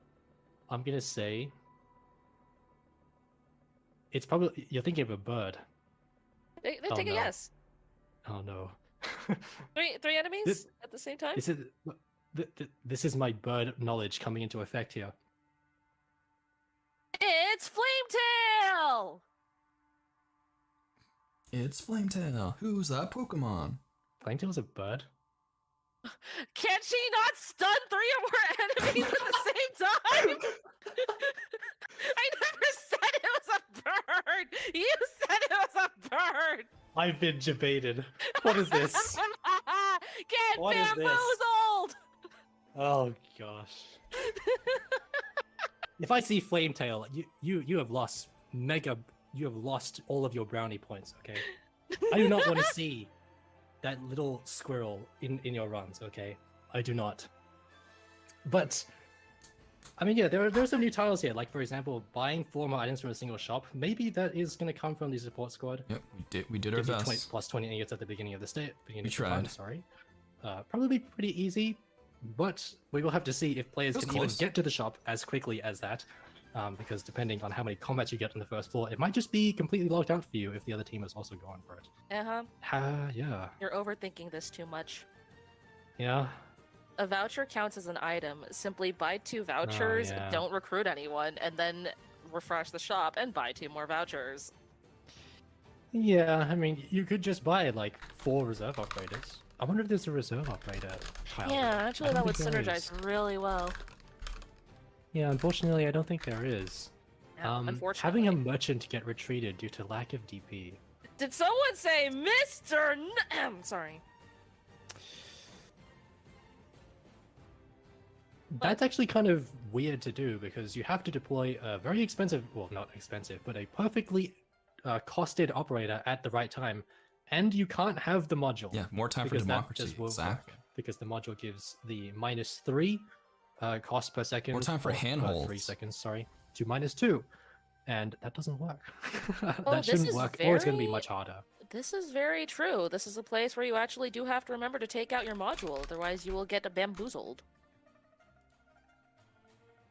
I'm gonna say it's probably you're thinking of a bird. Take Oh, a no. guess. Oh no. Three enemies This- at the same time. This is my bird knowledge coming into effect here. It's Flametail. It's Flametail. Who's that Pokemon? Flametail's a bird. Can she not stun 3 or more enemies at the same time? I never said it was a bird. You said it was a bird. I've been debated. What is this? Get What is this? bamboozled. Oh gosh. If I see Flametail, you have lost you have lost all of your brownie points, okay? I do not want to see that little squirrel in your runs, okay? I do not. But I mean, yeah, there are some new tiles here. Like for example, buying 4 more items from a single shop. Maybe that is going to come from the support squad. Yep, we did our Gives you best. plus 20 ingots at the beginning of the We of the tried. run, sorry. Probably pretty easy, but we will have to see if players It was can even close. get to the shop as quickly as that. Because depending on how many combats you get on the first floor, it might just be completely locked out for you if the other team is also going for it. Yeah. You're overthinking this too much. Yeah. A voucher counts as an item. Simply buy 2 vouchers, yeah. don't recruit anyone, and then refresh the shop and buy 2 more vouchers. Yeah, I mean, you could just buy like 4 reserve operators. I wonder if there's a reserve operator tile. Yeah, I actually don't that would think there is. synergize really well. Yeah, unfortunately, I don't think there is. Yeah, unfortunately. Having a merchant get retreated due to lack of DP. Did someone say Mr. Sorry. That's actually kind of weird to do because you have to deploy a very expensive, well, not expensive, but a perfectly costed operator at the right time, and you can't have the module. Yeah, more time for because that democracy, just won't Zach. work, because the module gives the -3 cost per second. More time for or, handholds. 3 seconds, sorry, to -2, and that doesn't work. Oh, that this shouldn't is work, or it's going to be very- much harder. This is very true. This is a place where you actually do have to remember to take out your module, otherwise you will get bamboozled.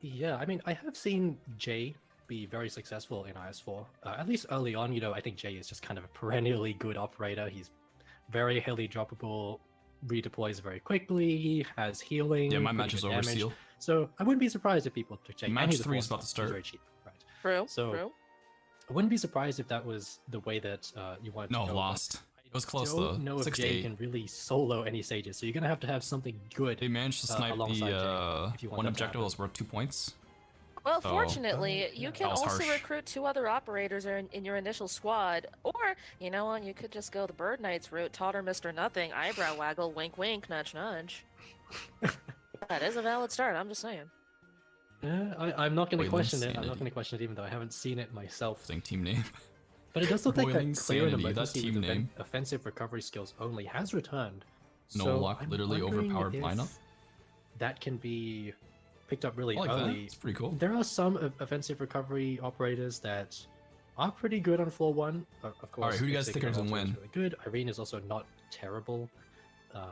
Yeah, I mean, I have seen Jay be very successful in IS4. At least early on, I think Jay is just kind of a perennially good operator. He's very highly droppable, redeploys very quickly, has healing. Yeah, my pretty match is good over damage. seal. So I wouldn't be surprised if people took Jay. Match and he's a 3 is four-star, about to he's start. very cheap, right? True, So true. I wouldn't be surprised if that was the way that you wanted No, to go. lost. It was close I though. don't know if 6 to Jay 8. can really solo any sages, so you're gonna have something good. They managed to snipe alongside Jay, the if you want one that to objective that happen. was worth 2 points. Well, So, fortunately, you can that was also harsh. recruit 2 other operators in your initial squad. Or, you know what, you could just go the Bird Knights route, totter Mr. Nothing, eyebrow waggle, wink wink, nudge nudge. That is a valid start, I'm just saying. I'm not going to Boiling question it. I'm sanity. not going to question it, even though I haven't seen it myself. Same team name. But it does look like Boiling that clear and sanity, that emergency team with name. offensive recovery skills only has returned. No So luck, I'm literally wondering overpowered if lineup. That can be picked up really I like that. early. It's pretty cool. There are some offensive recovery operators that are pretty good on floor 1. Of course, Alright, who do you guys Ixig think are gonna also is win? Really good. Irene is also not terrible.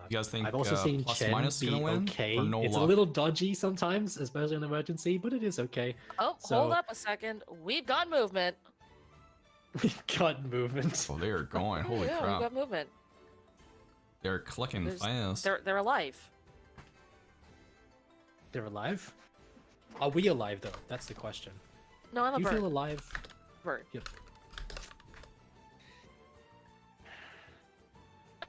You guys think I've also seen plus Chen minus be gonna win? okay. Or no It's luck? a little dodgy sometimes, especially in emergency, but it is okay. Oh, So- hold up a second. We've got movement. We've got movement. Oh, they are going. Holy yeah, we've crap. got movement. They're clicking There's- fast. They're alive. They're alive? Are we alive though? That's the question. No, I'm a Do you bird. feel alive? Bird. Yep.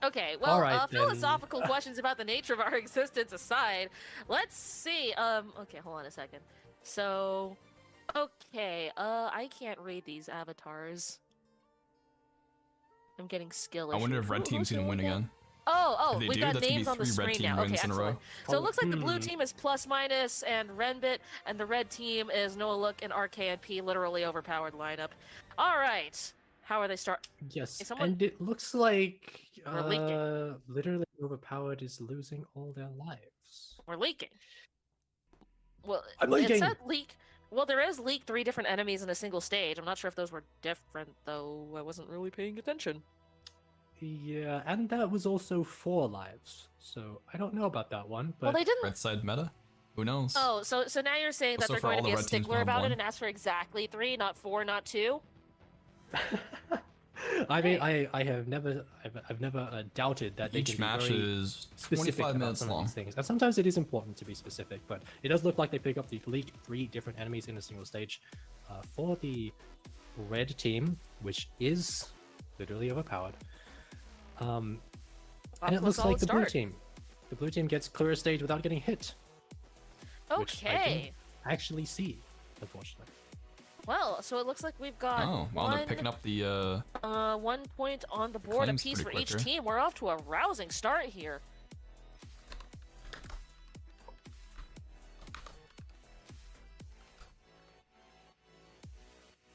Okay, well, All right, then. philosophical questions about the nature of our existence aside, let's see. Okay, hold on a second. So, okay, I can't read these avatars. I'm getting skill I wonder issues. if red Who- team's who's gonna win doing that? again. Oh, If they we do, got that's gonna be names on the 3 red screen team now. Okay, wins in a row. excellent. So it looks like the blue Hmm. team is plus minus and Renbit, and the red team is Noah Look and RKNP, literally overpowered lineup. All right, how are they start? Yes, Is someone- and it looks like We're leaking. literally overpowered is losing all their lives. We're leaking. Well, I'm it leaking! said leak. Well, there is leak 3 different enemies in a single stage. I'm not sure if those were different, though. I wasn't really paying attention. Yeah, and that was also 4 lives, so I don't know about that one. But Well, they didn't. Red side meta? Who knows? Oh, so now you're saying that So they're far, going to all be the a red teams stickler have about one. it and ask for exactly 3, not 4, not 2? I mean, I've never doubted that they Each can be match very is specific 25 about minutes some of long. these things. And sometimes it is important to be specific, but it does look like they pick up the leak 3 different enemies in a single stage for the red team, which is literally overpowered. And it looks like the blue team. The blue team gets clear a stage without getting hit. Which I Okay. didn't actually see, unfortunately. Well, so it looks like we've got Oh, well, they're picking up the 1 point on the board claims apiece for pretty each quick here. team. We're off to a rousing start here.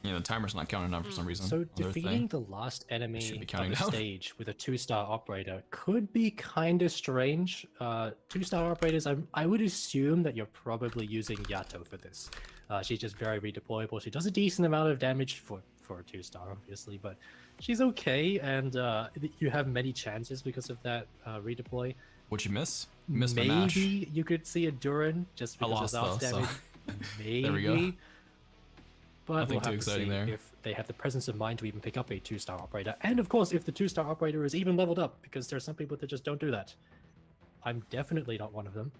Yeah, the timer's not counting down for some reason. So on their defeating thing. the last enemy Should be of counting the down. stage with a 2-star operator could be kind of strange. 2-star operators, I would assume that you're probably using Yato for this. She's just very redeployable. She does a decent amount of damage for a 2-star, obviously, but she's okay, and you have many chances because of that redeploy. What'd you miss? You missed my Maybe mash. you could see a Duran just I because lost, of though, damage. so- Maybe. There we go. But Nothing we'll too have exciting to see there. if they have the presence of mind to even pick up a 2-star operator. And of course, if the 2-star operator is even leveled up, because there's some people that just don't do that. I'm definitely not one of them.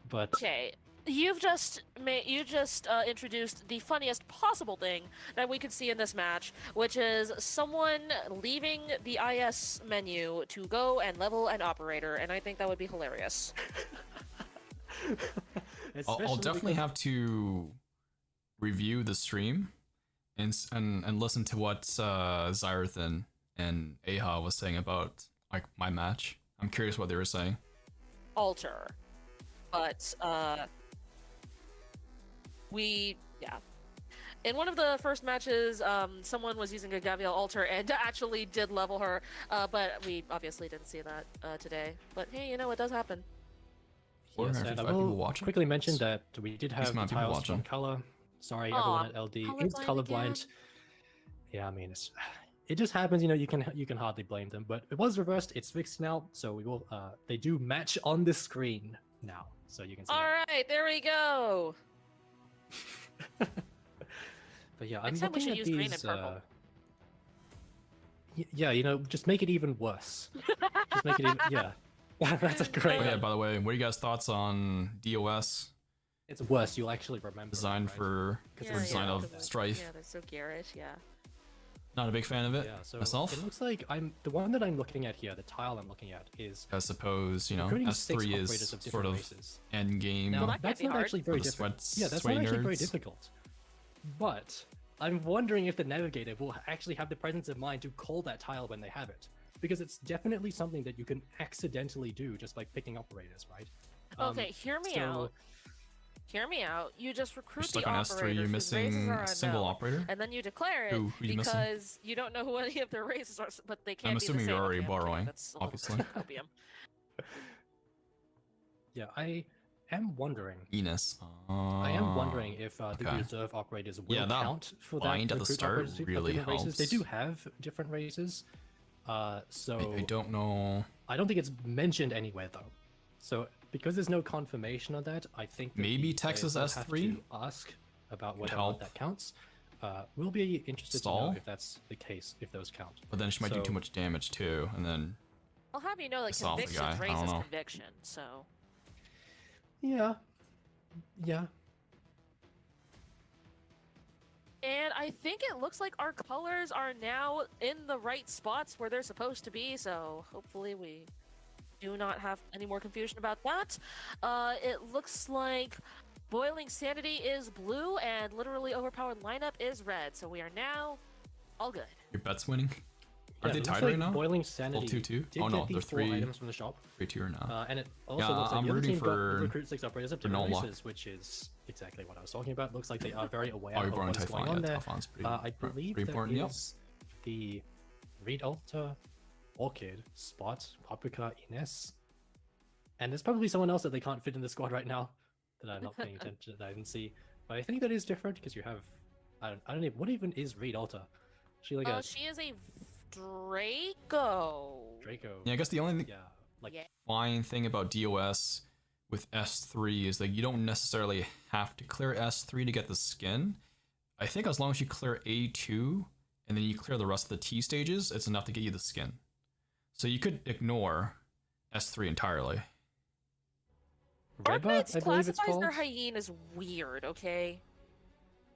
But Okay, you've just introduced the funniest possible thing that we could see in this match, which is someone leaving the IS menu to go and level an operator, and I think that would be hilarious. I'll especially definitely because- have to review the stream and listen to what Zyrthan and Aha was saying about like my match. I'm curious what they were saying. Alter, but in one of the first matches, someone was using a Gavial Alter and actually did level her, but we obviously didn't see that today. But hey, you know, it does happen. Or Yes, if and I people will watching. quickly mention that we did have the amount of people tiles from watching. color. Sorry, Aw, everyone at LD. It's colorblind colorblind. again? Yeah, I mean, it just happens. You know, you can hardly blame them. But it was reversed. It's fixed now, so we will. They do match on the screen now, so you can see. All that. right, there we go. But yeah, I'm Next time we looking should at use green these. and purple. Yeah, you know, just make it even worse. Just make it even. Yeah, that's a great. Oh yeah, by the way, what are you guys' thoughts on DOS It's worse. You'll actually remember. designed right? for Yeah, for design yeah. of Strife? Yeah, they're so garish. Yeah. Not a big fan of it Yeah, so myself. it looks like the one that I'm looking at here, the tile I'm looking at is I suppose, you know, recruiting 6 S3 operators is of sort different of races. end game. Now, that can't that's be not hard. actually very For the difficult. sweat- Yeah, that's sweaty not actually very nerds. difficult. But I'm wondering if the navigator will actually have the presence of mind to call that tile when they have it. Because it's definitely something that you can accidentally do just by picking operators, right? Okay, hear me out. Hear me out. You just recruit stuck the on S3, operators you're whose missing races are a single unknown, operator? and then you declare it Who are you missing? because you don't know who any of their races are, but they can't I'm be the assuming same. you're already Okay, I'm kidding. borrowing, That's a little obviously. copium. Yeah, I am wondering. Enos. I am wondering if the okay. reserve operators will Yeah, that count for that. bind at the recruit start operators of really different races. They helps. do have different races. So I don't know. I don't think it's mentioned anywhere though. So because there's no confirmation on that, I think that Maybe the Texas players will have S3 to ask about whether or help not that counts. We'll be interested to stall? know if that's the case, if those count. But then she might do So- too much damage too, and then I'll have you know that Piss off the conviction guy. I don't raises know. conviction. So Yeah. Yeah. And I think it looks like our colors are now in the right spots where they're supposed to be, so hopefully we do not have any more confusion about that. It looks like Boiling Sanity is blue and Literally Overpowered Lineup is red, so we are now all good. your bet's winning. Are they it looks tied like right now? Boiling Sanity 2-2? did Oh no, get the they're 4 3. items from the shop. 3-2 now. And it also Yeah, looks like I'm the other rooting team got for- the Recruit 6 operators up to no luck. races, which is exactly what I was talking about. Looks like they are very aware Oh, you're of born on what's going Typhon. on Yeah, there. Typhon's pretty, I believe pretty there important. Yep. is the Reed Alter, Orchid, Spot, Paprika, Ines. And there's probably someone else that they can't fit in the squad right now that I'm not paying attention, that I didn't see. But I think that is different because you have... I don't even... What even is Reed Alter? She like a... She is a Draco. Draco. Yeah, I guess the only Yeah. Like, Yeah. fine thing about DOS with S3 is that you don't necessarily have to clear S3 to get the skin. I think as long as you clear A2 and then you clear the rest of the T stages, it's enough to get you the skin. So you could ignore S3 entirely. Reba, Arknights I believe it's classifies called. their hyena as weird, okay?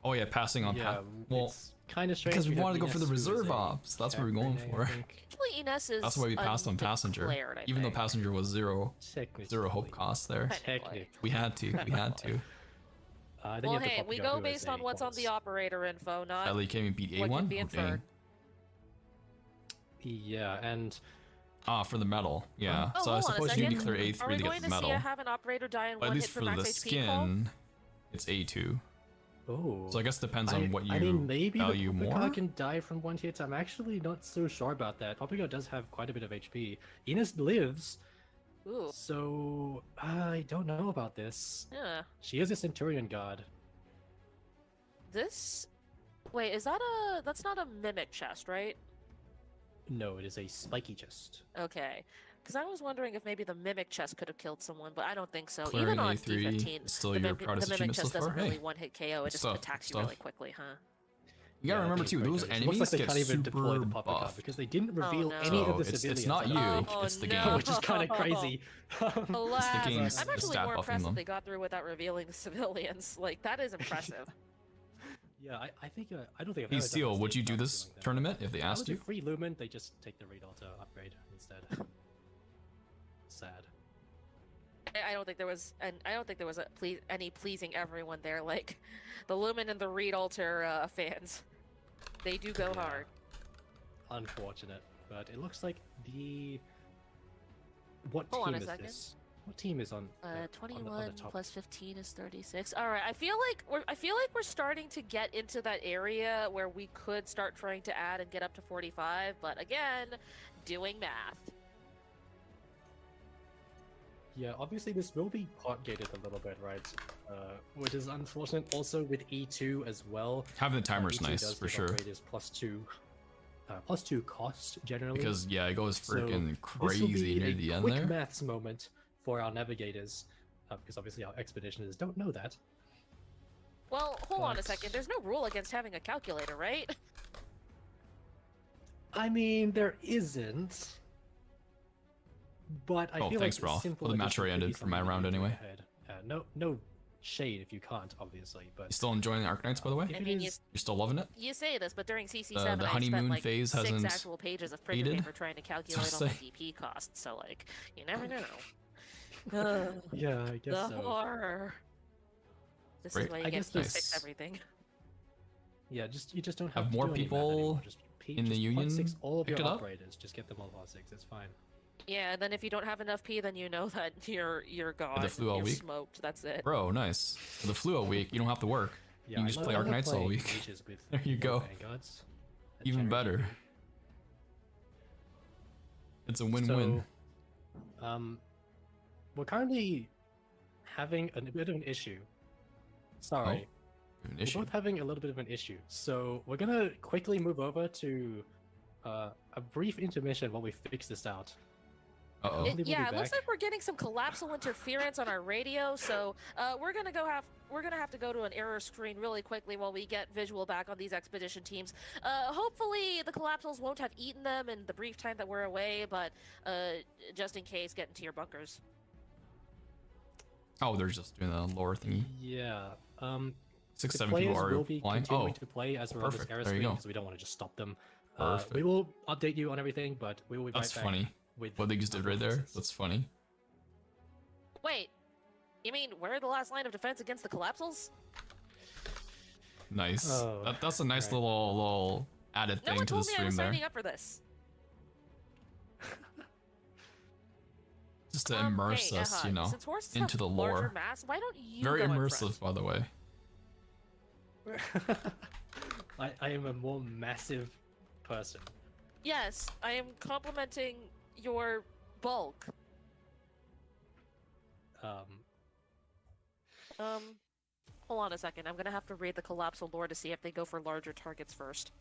Oh yeah, passing on. Yeah, Well, it's kind of strange. because we have wanted to go for the Ines, who is reserve a ops. That's what we're tech going renee, I for. think. Actually, Ines is That's why we passed on passenger. undeclared, I Even though think. passenger was zero Technically. hope cost there. Technically. We had to. We had to. Then Well, you have the hey, we Paprika, go who based is on a what's on the boss. operator info, not Ellie came and beat what A1. can be Oh, inferred. dang. Yeah, and For the medal. Yeah. Oh, so I hold on a suppose you need to second. clear Are A3 we to going get the to see medal. have an operator die in But at one least hit for for max the HP call? skin, it's A2. oh, So I guess it depends on what you I mean, maybe value the Paprika more. can die from one hit. I'm actually not so sure about that. Paprika does have quite a bit of HP. Ines lives, Ooh, so I don't know about this. yeah. She is a Centurion god. This... Wait, is that a... That's not a mimic chest, right? No, it is a spiky chest. Okay. Because I was wondering if maybe the mimic chest could have killed someone, but I don't think so. Clearing Even on A3 D15, is still the, your mimic- proudest the mimic achievement so chest doesn't far. really Hey, one-hit KO, it good just stuff, attacks good you really stuff. quickly, huh? You gotta Yeah, I remember think too, it's those quite good. It enemies looks like they get can't even deploy super the Paprika buff. because they didn't reveal no. any of So the civilians. it's not you, Oh, it's the no. game. which is kind of crazy. Alas, game's I'm actually stat more buffing impressed them. that they got through without revealing the civilians. Like, that is impressive. Yeah, I think I don't think I've Hey ever done Seal, this would you game do without this revealing them. tournament if they That was asked a you? free Lumen, they just take the Reed Alter upgrade instead. Sad. I don't think there was, and I don't think there was any pleasing everyone there. Like, the Lumen and the Reed Alter fans, they do go Yeah. hard. Unfortunate, but it looks like the... What Hold on team a is second. this? What team is on on the 21 top? plus 15 is 36. All right, I feel like we're starting to get into that area where we could start trying to add and get up to 45. But again, doing math. Yeah, obviously this will be pot gated a little bit, right? Which is unfortunate. Also with E2 as well. Having the timer's E2 nice does for give sure. upgrade is +2 cost generally. Because yeah, it goes So freaking this will crazy be near a the end quick there. maths moment for our navigators, because obviously our expeditioners don't know that. Well, hold on a But- second. There's no rule against having a calculator, right? I mean, there isn't. But I Oh, feel thanks, like Rolf. simple Well, the match addition already could be ended for my something round you can do anyway. ahead. No shade if you can't, obviously, but You still enjoying the Arknights, by the way? if I it mean, is- You're still loving it? You say this, but during CC7, the I honeymoon spent like phase 6 hasn't actual pages of printer faded? paper trying to calculate Just all my say. DP costs. So, like, you never know. yeah, I guess The so. horror. This Great. is why I you get guess to this- fix everything. Yeah, you just don't Have have to more do any math people anymore. Just in the just union pot 6 all of picked your it up? operators. Just get them all pot 6. It's fine. Yeah, and then if you don't have enough P, then you know that you're gone. The flu all you're week? smoked. That's it. Bro, nice. For the flu all week, you don't have to work. Yeah, You can just I play love Arknights all playing week. mages with There you more go. vanguards. That Even generate better. DP. It's a win-win. So, we're currently having a bit of an issue. Sorry. An We're issue. both having a little bit of an issue. So we're gonna quickly move over to a brief intermission while we fix this out. Uh-oh. Hopefully we'll Yeah, be it looks back. like we're getting some collapsal interference on our radio, so we're gonna have to go to an error screen really quickly while we get visual back on these expedition teams. Hopefully the collapsals won't have eaten them in the brief time that we're away, but just in case, get into your bunkers. Oh, they're just doing the lower thingy. Yeah. 6, The 7 people players are will be flying. continuing Oh, to play as we're on this perfect. error There you screen go. because we don't want to just stop them. Perfect. We will update you on everything, but we will be that's right back funny. with What they just did right there. fixes. That's funny. Wait, you mean we're the last line of defense against the collapsals? Nice. Oh, That's a nice right. little added No thing one to the told me I stream was there. signing up for this. just to immerse hey, us, you know, since horses into have the larger lore. mass, why don't you Very go in immersive, front? by the way. I am a more massive person. Yes, I am complimenting your bulk. Hold on a second. I'm gonna have to read the collapsal lore to see if they go for larger targets first.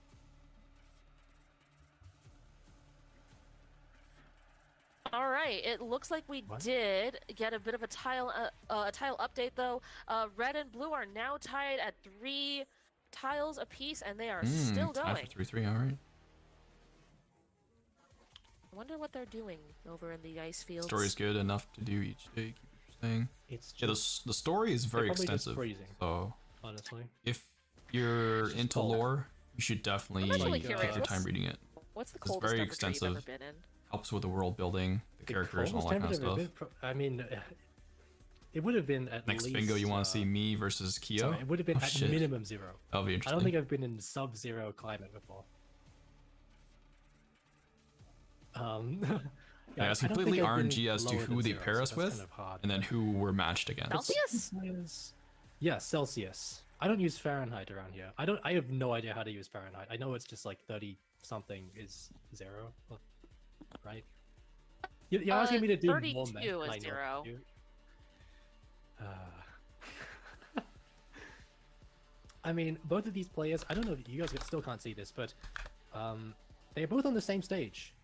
All right. It looks like we did get a bit of a tile update though. Red and blue are now tied at 3 tiles apiece, and they are still Tied going. for 3-3, alright. I wonder what they're doing over in the ice fields. Story's good enough to do each day, keep interesting. It's Yeah, the story is very probably just extensive. freezing, So honestly. if you're just into cold. lore, you should definitely I'm actually take your curious. time reading it. What's the It's coldest very temperature you've ever extensive. been in? Helps with the world building, the characters, and all coldest that kind of temperature stuff. I've been I mean, it would have been at Next least. bingo, you want to see me versus Kyo? Sorry, it would have been Oh, at shit. minimum 0. That'll be I interesting. don't think I've been in sub-zero climate before. Yeah, it's I don't completely think I've been RNG as to lower who than they 0, pair so us that's with, kind of hard, and then but- who we're matched against. Celsius? Yeah, Celsius. I don't use Fahrenheit around here. I have no idea how to use Fahrenheit. I know it's just like 30 something is 0, right? You're asking me to do more 32 math is than I know 0. how to do. I mean, both of these players, I don't know if you guys still can't see this, but they're both on the same stage.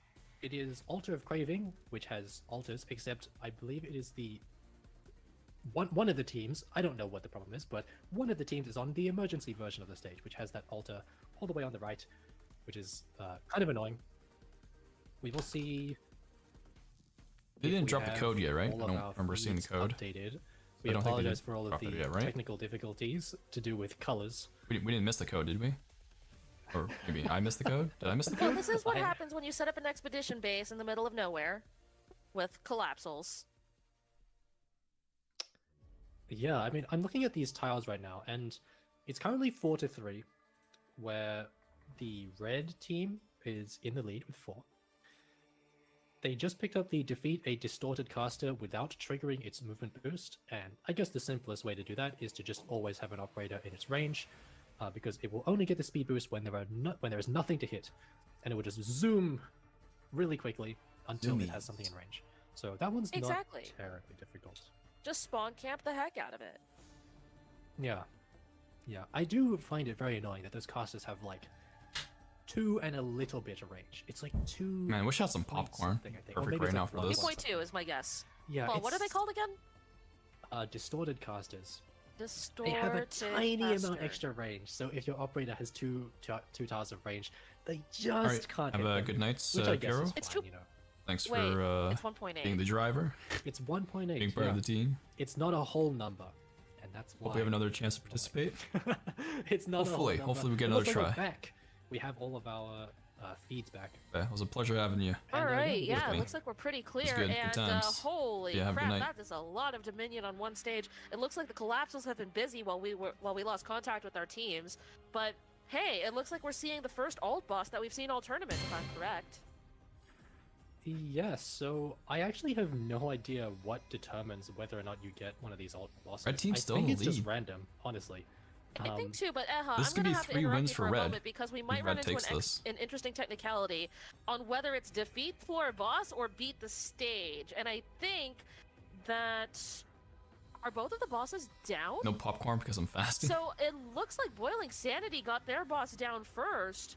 It is Altar of Craving, which has altars, except I believe it is the one of the teams, I don't know what the problem is, but one of the teams is on the emergency version of the stage, which has that altar all the way on the right, which is kind of annoying. We will see. They if didn't we drop the have code yet, right? I all of don't our remember seeing the fleets code. Updated. I We don't think they apologize did for all of drop it the yet, right? technical difficulties to do with colors. We didn't miss the code, did we? Or maybe I missed the code? Did I miss the Well, code? this is what happens when you set up an expedition base in the middle of nowhere with collapsals. Yeah, I mean, I'm looking at these tiles right now, and it's currently 4-3, where the red team is in the lead with 4. They just picked up the defeat a distorted caster without triggering its movement boost, and I guess the simplest way to do that is to just always have an operator in its range, because it will only get the speed boost when there is nothing to hit, and it will just zoom really quickly until it has something in range. So that one's Exactly. not terribly difficult. Just spawn camp the heck out of it. Yeah. Yeah. I do find it very annoying that those casters have like 2 and a little bit of range. It's like 2. Man, I wish I had some popcorn. something, I think. Or Perfect maybe right it's now like for one this. point. 2.2 is my guess. Yeah. Well, what are they it's, called again? Distorted casters. Distorted They have a tiny caster. amount extra range. So if your operator has two tiles of range, they just Alright, can't have hit a them, good night, which I guess Kiro. is It's fine, too- you know. Thanks Wait, for it's 1.8. being the driver, It's 1.8. being part yeah. of the team. It's not a whole number, and that's why. Hope we have another chance to participate. It's not a whole Hopefully, number. hopefully we get It another looks like we're try. back. We have all of our feeds back. Yeah, it was a pleasure having you. All right, yeah, yeah, me. looks like we're pretty clear. good, good And times. holy Yeah, have a good crap, night. that is a lot of Dominion on one stage. It looks like the collapsals have been busy while we lost contact with our teams. But hey, it looks like we're seeing the first alt boss that we've seen all tournament, if I'm correct. Yes, so I actually have no idea what determines whether or not you get one of these alt bosses. Red team's I still think in it's the just lead. random, honestly. I think too, but this I'm could gonna be have to 3 interrupt wins you for for a Red, moment because we if might Red run into takes this. an interesting technicality on whether it's defeat floor boss or beat the stage. And I think that are both of the bosses down? No popcorn because I'm fasting. So it looks like Boiling Sanity got their boss down first,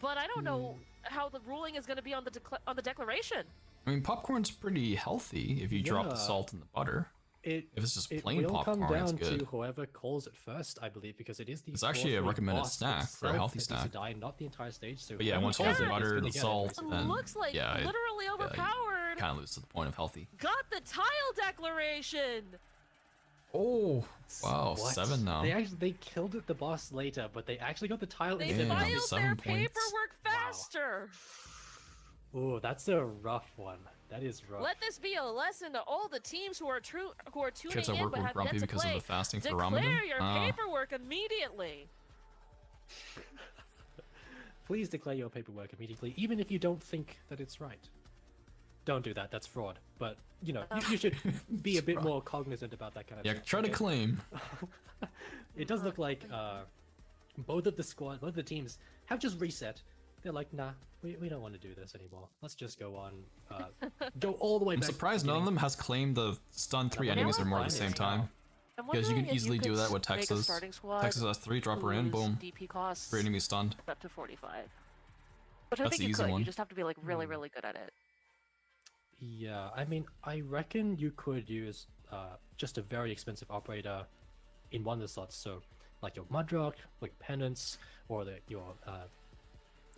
but I don't know how the ruling is going to be on the declaration. I mean, popcorn's pretty healthy if you drop the Yeah. salt and the butter. If it's just It plain will popcorn, come it's down good. to whoever calls it first, I believe, because it is the It's actually a 4-3 recommended boss snack for a itself healthy that needs snack. to die, not the entire stage. So But yeah, whoever once you calls have the it is butter, gonna the get it, salt, basically. then Looks like yeah, literally overpowered. Kind of lose to the point of healthy. Got the tile declaration. Oh, wow, What? 7 now. They killed the boss later, but they actually got the tile. They instead. Yeah, filed 7 their points. paperwork faster. Ooh, that's a rough one. That is rough. Let this be a lesson to all the teams who are tuning Kids at in work but were have grumpy yet to because play. of the fasting for Declare Ramadan. your paperwork immediately. Please declare your paperwork immediately, even if you don't think that it's right. don't do that. That's fraud. But you know, you should be a bit more cognizant about that kind of Yeah, thing. try to okay? claim. It does look like both of the teams have just reset. They're like, nah, we don't want to do this anymore. Let's just go on, go all the way I'm back. to the surprised none of beginning. them has claimed the stun 3 Yeah, enemies or we're more at the fine same now. time. I'm Because you wondering can if easily do that with make a Texas. starting squad Texas has 3, drop her in, whose boom. DP costs 3 enemies stunned. up to 45. Which I That's think the you easy could. one. You just have to be like really good at it. Yeah, I mean, I reckon you could use just a very expensive operator in one of the slots. So, like your Mudrock, like Penance, or your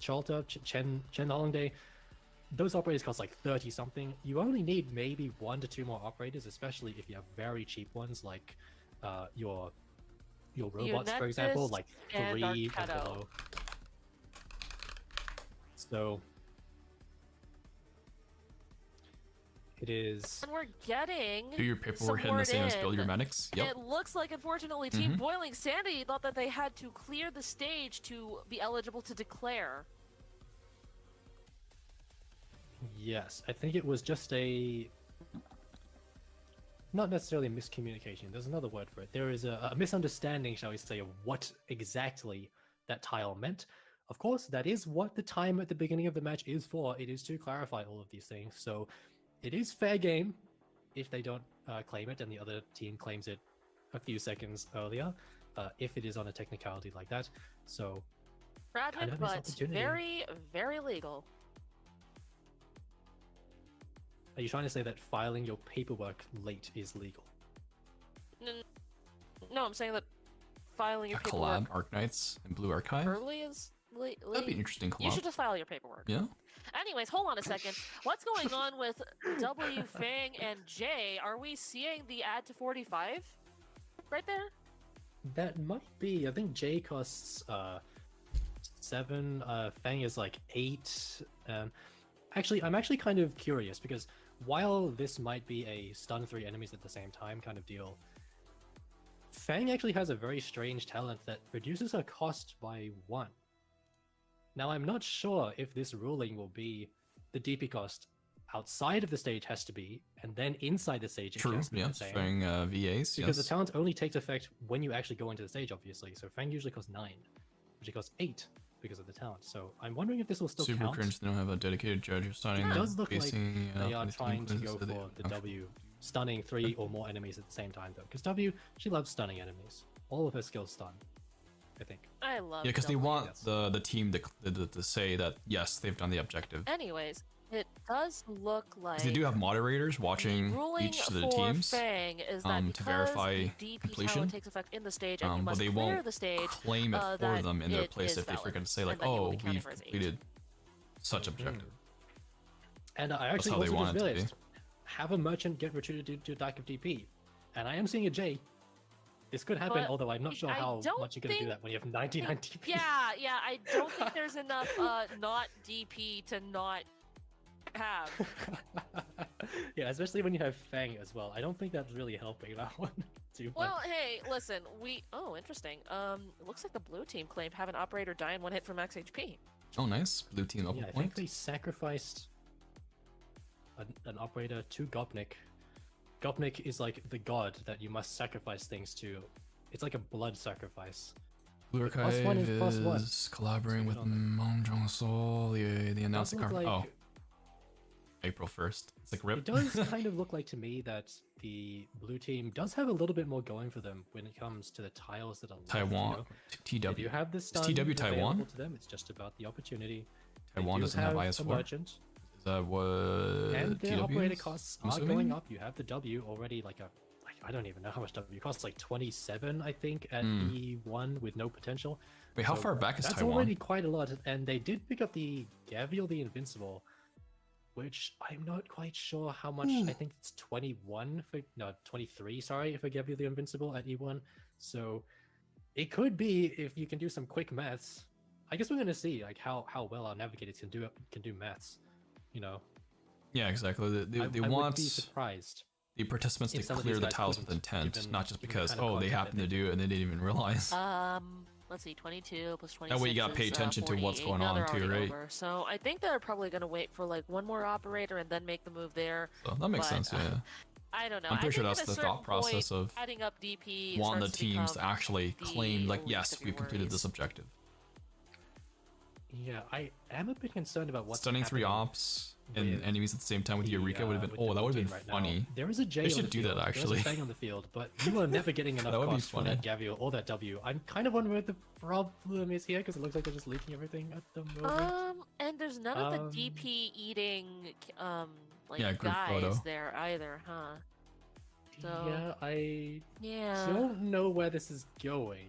Chalta, Chen Holiday. Those operators cost like 30 something. You only need maybe 1 to 2 more operators, especially if you have very cheap ones like your robots, for example, like 3 and Arcado. below. So it is. And we're getting Do your paperwork hitting the same as build your medics? Yep. It looks like, unfortunately, Team Boiling Sandy thought that they had to clear the stage to be eligible to declare. Yes, I think it was just a. Not necessarily a miscommunication. There's another word for it. There is a misunderstanding, shall we say, of what exactly that tile meant. Of course, that is what the time at the beginning of the match is for. It is to clarify all of these things. So it is fair game if they don't claim it and the other team claims it a few seconds earlier, if it is on a technicality like that. So Tragic, kind of a missed but opportunity. very legal. Are you trying to say that filing your paperwork late is legal? No, I'm saying that filing your A collab, paperwork Arknights and Blue Archive? early is late. That'd be an interesting collab. You should just file your paperwork. Yeah? Anyways, hold on a second. What's going on with W, Fang, and J? Are we seeing the add to 45 right there? That might be. I think J costs 7. Fang is like 8. Actually, I'm actually kind of curious because while this might be a stun 3 enemies at the same time kind of deal, Fang actually has a very strange talent that reduces her cost by 1. Now, I'm not sure if this ruling will be the DP cost outside of the stage has to be, and then inside the stage it True, has to be yeah, the same. showing VAs, Because the yes. talent only takes effect when you actually go into the stage, obviously. So Fang usually costs 9, which it costs 8 because of the talent. So I'm wondering if this will still Super count. cringe, they don't have a dedicated judge who's starting It does look like facing, they are this trying to team go so they- for the W, stunning 3 or more enemies at the same time, though. Because W, she loves stunning enemies. All of her skills stun, I think. I love Yeah, because they W. want the team to say that, yes, they've done the objective. Anyways, it does look like 'Cause they do have moderators watching ruling each of the for teams Fang is that to because verify the DP completion. talent takes effect in the stage and you But must they clear won't the stage, claim it for that them in their it place is if they valid, freaking say like, and that you will oh, be counted we've for as 8. completed such objective. And I That's actually how they also want just it to realized, have a merchant get recruited to Dyke of DP. And I am seeing a J. This could happen, But although I'm not sure I how don't much you're going to do think- that when you have 99 DP. Yeah, I don't think there's enough not DP to not have. Yeah, especially when you have Fang as well. I don't think that's really helping that one too much. Well, hey, listen, oh, interesting. It looks like the blue team claimed have an operator die in 1 hit for max HP. Oh, nice. Blue team up Yeah, I think point. they sacrificed an operator to Gopnik. Gopnik is like the god that you must sacrifice things to. It's like a blood sacrifice. Blue Plus Archive one is plus one. is collaborating with So we don't Mong Jong Sol. They announced the Does car. look Oh, like- April 1st. It's like RIP. It does kind of look like to me that the blue team does have a little bit more going for them when it comes to the tiles that are left, Taiwan. You know? TW. They do have this stun TW available Taiwan? to them. It's just about the opportunity. Taiwan They do doesn't have a IS4. merchant, Is that what and their TW operator is? costs I'm are assuming? going up. You have the W already, I don't even know how much W costs, like 27, I think, at E1 with no potential. Wait, how So far back is that's Taiwan? already quite a lot, and they did pick up the Gavial the Invincible, which I'm not quite sure how much. I think it's 23, sorry, for Gavial the Invincible at E1. So it could be, if you can do some quick maths. I guess we're gonna see like how well our navigators can do maths. You know. Yeah, exactly. They I want would be surprised. the participants if to some of clear these the guys tiles with couldn't, intent, given- not just given because, kind of oh, they content happen that to do it and they didn't even realize. let's see, 22 plus 26. That way you gotta pay is, attention to what's 48. going Now on they're too, already right? over. So I think they're probably gonna wait for like one more operator and then make the move there. So that makes But, sense, yeah. I don't know. I'm pretty sure I think that's at a the thought certain process point, of adding up DP wanting the starts to teams to become actually the claim, like, least yes, of your we've completed worries. this objective. Yeah, I am a bit concerned about what's Stunning 3 happening ops and with enemies at the same time with the, Eureka would have with been. the Oh, that would have team been right now. funny. There is a J They on should the do field. that, actually. There's a bang on the field, but you are never getting enough That would be cost from funny. that Gavial or that W. I'm kind of wondering what the problem is here because it looks like they're just leaking everything at the moment. And there's none of the DP eating like Yeah, group guys photo. there either, huh? So Yeah, I yeah. don't know where this is going.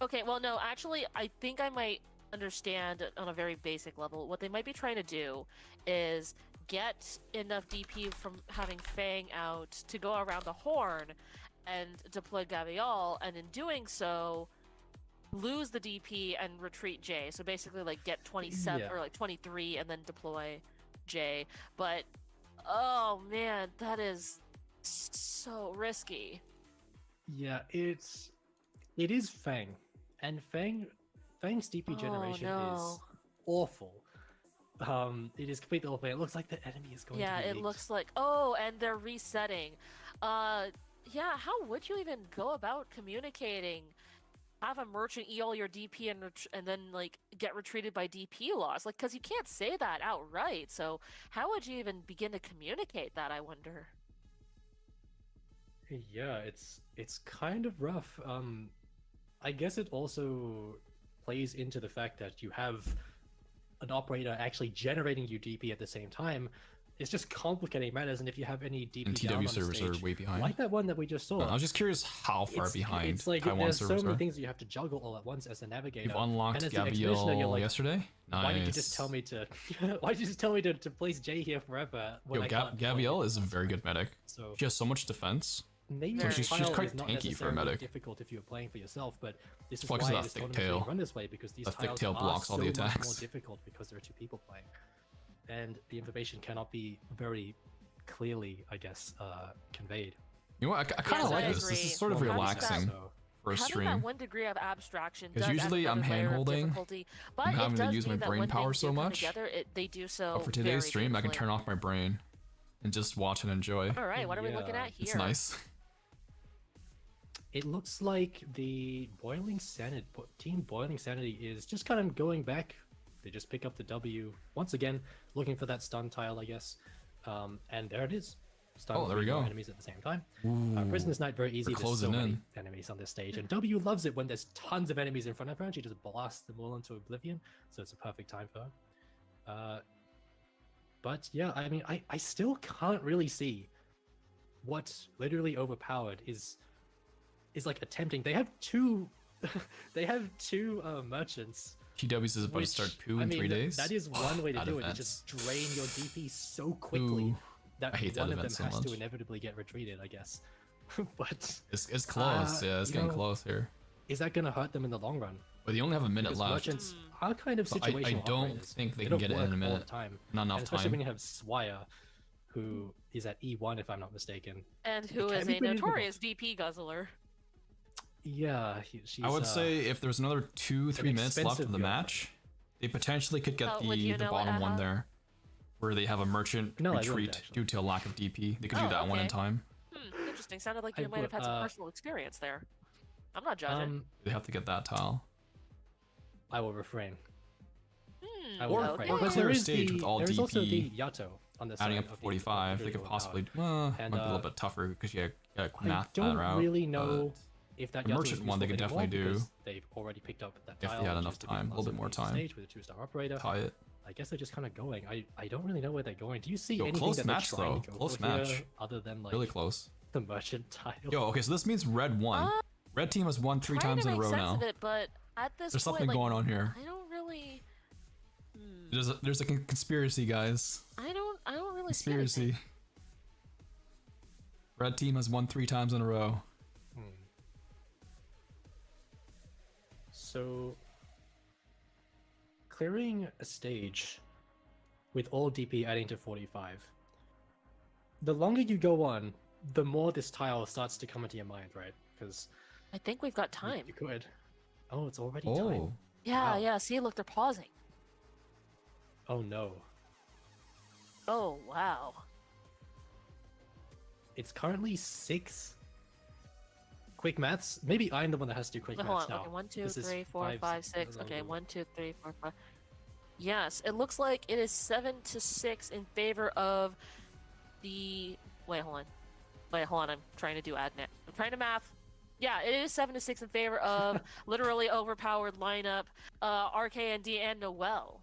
Okay, well, no, actually, I think I might understand on a very basic level. What they might be trying to do is get enough DP from having Fang out to go around the horn and deploy Gavial, and in doing so, lose the DP and retreat J. So basically, like, get 27 Yeah. or like 23 and then deploy J. But, oh man, that is so risky. Yeah, it is Fang, and Fang's DP generation no. is awful. It is completely awful. It looks like the enemy is going. Yeah, to be it leaked. looks like. Oh, and they're resetting. Yeah. How would you even go about communicating? Have a merchant E all your DP and then like get retreated by DP loss, like because you can't say that outright. So how would you even begin to communicate that? I wonder. Yeah, it's kind of rough. I guess it also plays into the fact that you have an operator actually generating you DP at the same time. It's just complicating matters, and if you have any DP And down on TW the servers are stage, way behind. like that one that we just saw. I was just curious how far behind It's like Taiwan there's so servers many are. things you have to juggle all at once as a navigator. You've unlocked and as an expeditioner, you're Gabriel like, yesterday? Nice. Why did you just tell me to? Why did you just tell me to place J here forever? When Yo, I can't deploy Gabrielle it? is a very good medic. So She has so much defense. maybe So the she's style quite is not tanky for a necessarily medic. difficult if you're playing for yourself, but this is Well, 'cause why of that this thick tournament is tail. being run this way because these The thick tiles tail are blocks all so the much more attacks. difficult because there are two people playing, and the information cannot be very clearly, I guess, conveyed. You know what? I kind of Yes, I like this. This agree. is sort of Having relaxing that- for a Having that stream. one degree of abstraction 'Cause does usually add I'm another layer of hand-holding, difficulty, but I'm it having to does use my mean that brain when power things so do come much. together, they do so. But for today's very stream, I can beautifully. turn off my brain and just watch and enjoy. All right, what are we looking Yeah. at here? It's nice. It looks like the team Boiling Sanity is just kind of going back. They just pick up the W once again, looking for that stun tile, I guess. And there it is. Stun Oh, there we 3 more go. enemies at the same time. Ooh, Prisoner's Night, very easy. they're There's so closing many in. enemies on this stage, and W loves it when there's tons of enemies in front of her, and she just blasts them all into oblivion. So it's a perfect time for her. But yeah, I mean, I still can't really see what literally overpowered is like attempting. They have two, merchants. TWs is about to start poo in 3 days. That is one way to That do it. events. To just drain your DP so quickly Ooh, that I hate that one of them event so has much. to inevitably get retreated, I guess. But It's close. Yeah, it's you getting know, close here. is that going to hurt them in the long run? But you only have a minute Because left. merchants are kind of So situational I don't operators. think they They can don't get it in work a all minute. the time. Not enough And especially time. when you have Swire, who is at E1 if I'm not mistaken. And who It is can a be pretty notorious DP guzzler. Yeah, she's. I would say if there's another 2-3 minutes left expensive of the girl. match, they potentially could get Would you the know bottom it, one Aha? there, where they have a merchant No, I wouldn't, retreat actually. due to a lack of DP. They could Oh, do that one in okay. time. Interesting. Sounded like I you might have would, had some personal experience there. I'm not judging. They have to get that tile. I will refrain. I Or- will okay. refrain. or But clear there a is stage with all there is also the DP, Yato on the adding side up to of the 45. They could individual possibly, tower. might be a little bit tougher because you got I math don't that route. really know but if that the Yato merchant is one they could useful definitely anymore do because they've already picked up that if tile. they had which enough is to be time, a little bit on more the time. Stage with a 2-star operator. tie it. I guess they're just kind of going. I don't really know where they're going. Do you see Yo, anything close that match, they're trying though. to go Close for here match. other than like Really close. the merchant tile? Yo, okay, so this means red won. Red team has won 3 Trying times to in a make row sense now. of it, but at this There's point, something like, going on here. I don't really. There's a conspiracy, guys. I don't really Conspiracy. see anything. Red team has won 3 times in a row. So, clearing a stage with all DP adding to 45. The longer you go on, the more this tile starts to come into your mind, right? Because I think we've got time. you could. Oh, it's already time. Oh, Yeah, Wow. yeah. See, look, they're pausing. Oh no. Oh wow. It's currently 6. Quick maths. Maybe I'm the one that has to do quick Wait, maths hold on. now. Okay, 1, 2, This is 3, 4, 5, 5, 6. 6. Okay, 1, 2, 3, 4, 5. Yes, it looks like it is 7-6 in favor of the. Wait, hold on. Wait, hold on. I'm trying to do I'm trying to math. Yeah, it is 7-6 in favor of literally overpowered lineup, RKND and Noel.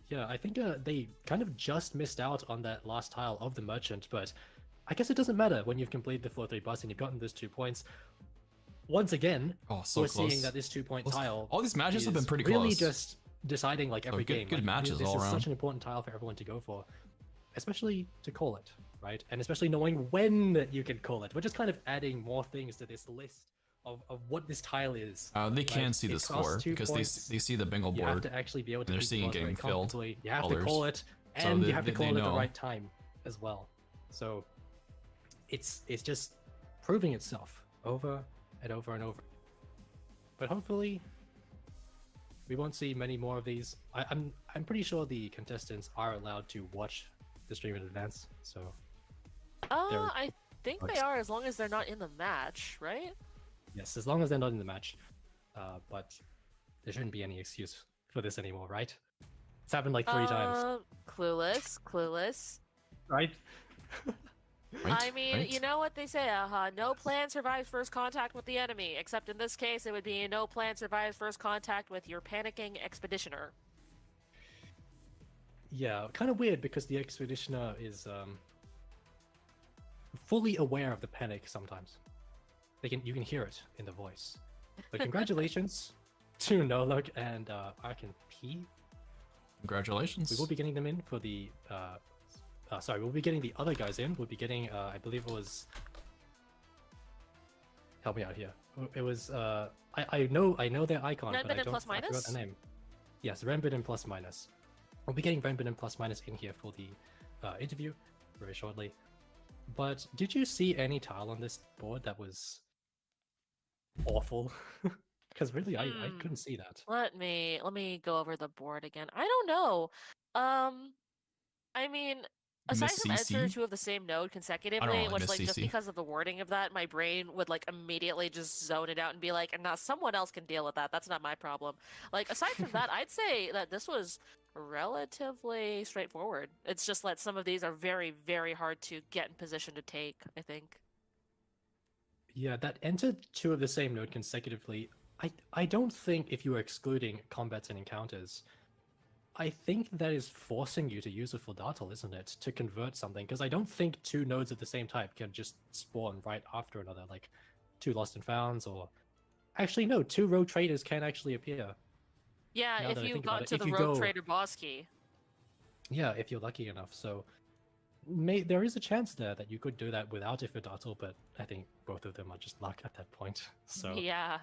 Yeah, I think they kind of just missed out on that last tile of the merchant, but I guess it doesn't matter when you've completed the floor 3 boss and you've gotten those 2 points. Once again, oh, so we're close. seeing that this 2-point Close. tile. All these matches have been is pretty really close. just deciding like every game. Good Like, matches this all is around. such an important tile for everyone to go for, especially to call it, right? And especially knowing when you can call it. We're just kind of adding more things to this list of what this tile is. They can see It the costs score 2 because points. they see the bingo You have board. to actually be able to They're beat the seeing boss very getting filled. comfortably. You have colors. to call it, So and they- you have to they call it at the know. right time as well. So it's just proving itself over and over and over. But hopefully we won't see many more of these. I'm pretty sure the contestants are allowed to watch the stream in advance. So I think they are as long as they're not in the match, right? yes, as long as they're not in the match. But there shouldn't be any excuse for this anymore, right? It's happened like 3 times. Clueless. Right? I mean, you know what they say, no plan survives first contact with the enemy, except in this case it would be no plan survives first contact with your panicking expeditioner. Yeah, kind of weird because the expeditioner is fully aware of the panic sometimes. You can hear it in the voice. But congratulations to Nolog and Arkin P. Congratulations. We will be getting them in for the we'll be getting the other guys in. We'll be getting I believe it was, help me out here. It was I know their icon, but I Renbin and Plus forgot Minus? the name. Yes, Renbin and Plus Minus. We'll be getting Renbin and Plus Minus in here for the interview very shortly. But did you see any tile on this board that was awful? Because really, I couldn't see that. Let me go over the board again. I don't know. I mean, aside Miss from enter CC? 2 of the same node consecutively, really which miss like just CC. because of the wording of that, my brain would like immediately just zone it out and be like, "Nah, someone else can deal with that. That's not my problem." Like aside from that, I'd say that this was relatively straightforward. It's just that some of these are very, very hard to get in position to take, I think. Yeah, that entered 2 of the same node consecutively. I don't think if you are excluding combats and encounters, I think that is forcing you to use a full dartle, isn't it? To convert something, because I don't think 2 nodes of the same type can just spawn right after another, like 2 lost and founds, or actually no, 2 rogue traders can actually appear. Yeah, Now if that I you think got about it, to if the you Rogue go- Trader boss key. Yeah, if you're lucky enough. So there is a chance there that you could do that without a dartle, but I think both of them are just luck at that point. So Yeah.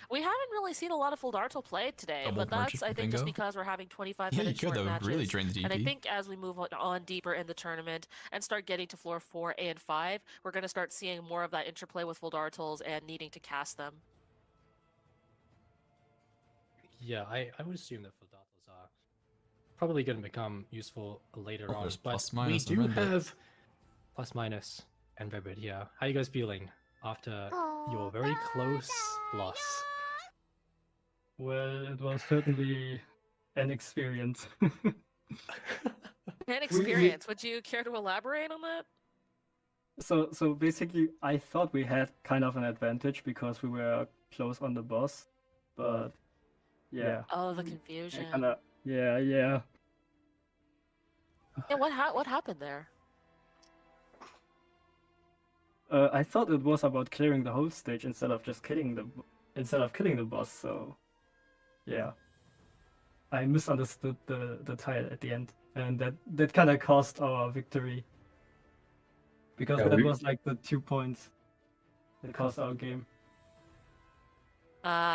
We haven't really seen a lot of full dartle played today, Double but that's merchant I think just bingo? because we're having 25 Yeah, you minute could. short That would matches. really drain the And I DP. think as we move on deeper in the tournament and start getting to floor 4 and 5, we're going to start seeing more of that interplay with full dartles and needing to cast them. yeah, I would assume that full dartles are probably going to become useful later Oh, on. there's But plus we minus and do red bit. have plus minus and red bit here. How you guys feeling after your very close loss? Well, it was certainly an experience. And experience. Would you care to elaborate on that? So basically, I thought we had kind of an advantage because we were close on the boss, but yeah. Oh, the confusion. Yeah. Yeah, what happened there? I thought it was about clearing the whole stage instead of killing the boss. So yeah, I misunderstood the tile at the end, and that kind of cost our victory. Because that was like the 2 points that cost our game.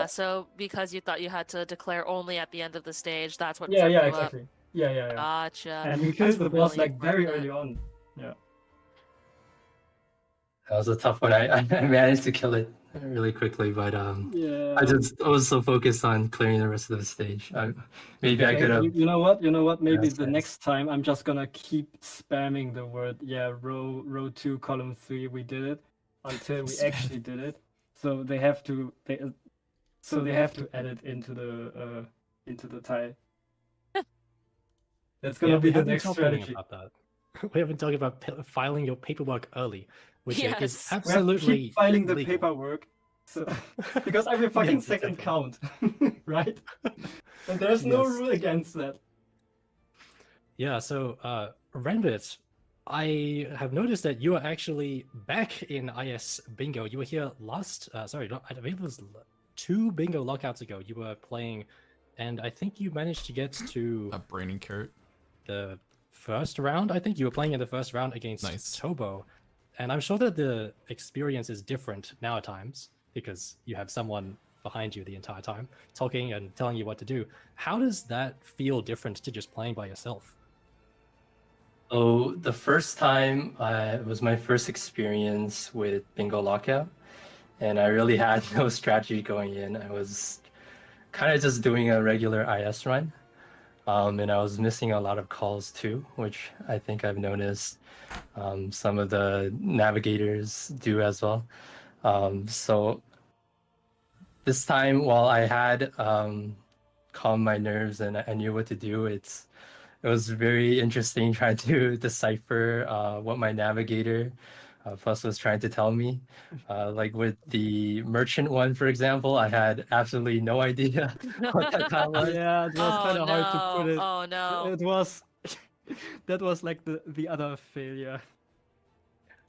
So because you thought you had to declare only at the end of the stage, that's what Yeah, tripped you up. exactly. Yeah. Gotcha. And we killed the boss really like very unfortunate. early on. Yeah. That was a tough one. I managed to kill it really quickly, but Yeah. I was so focused on clearing the rest of the stage. Maybe I Okay, could have. You know what? You know what? Maybe the yes. next time I'm just gonna keep spamming the word. Yeah, row 2, column 3. We did it until we actually did it. So they have to add it into the tile. That's gonna be the next strategy. About that. We haven't talked about filing your paperwork early, which is Yes. We have to absolutely keep filing the legal. paperwork. So because every fucking Yes, second exactly. count, right? And there's no Yes. rule against that. Yeah, so Renbit, I have noticed that you are actually back in IS Bingo. You were here last, sorry, I believe it was 2 Bingo lockouts ago. You were playing, and I think you managed to get to A braining carrot. the first round. I think you were playing in the first round against Tobo, and I'm sure that the experience is different now at times because you have someone behind you the entire time talking and telling you what to do. How does that feel different to just playing by yourself? Oh, the first time was my first experience with Bingo Lockout, and I really had no strategy going in. I was kind of just doing a regular IS run, and I was missing a lot of calls too, which I think I've noticed some of the navigators do as well. So this time, while I had calmed my nerves and I knew what to do, it was very interesting trying to decipher what my navigator plus was trying to tell me. Like with the merchant one, for example, I had absolutely no idea what that tile was. Yeah, it was kind of hard to put it. Oh no. It was that was like the other failure.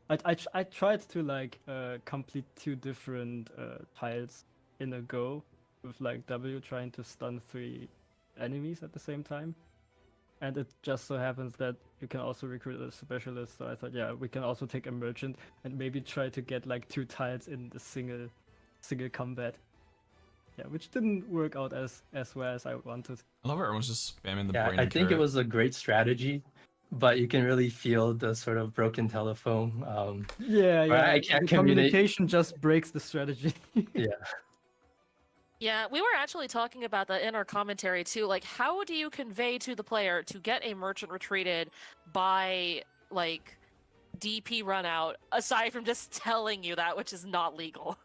I tried to like complete 2 different tiles in a go with like W trying to stun 3 enemies at the same time. And it just so happens that you can also recruit a specialist, so I thought, yeah, we can also take a merchant and maybe try to get like 2 tiles in the single combat. Yeah, which didn't work out as well as I wanted. I love how everyone's just spamming the Yeah, brain. I think it was a great strategy, but you can really feel the sort of broken telephone. Yeah, I can't the communicate. communication just breaks the strategy. Yeah. Yeah, we were actually talking about that in our commentary too. Like, how do you convey to the player to get a merchant retreated by like DP run out, aside from just telling you that, which is not legal?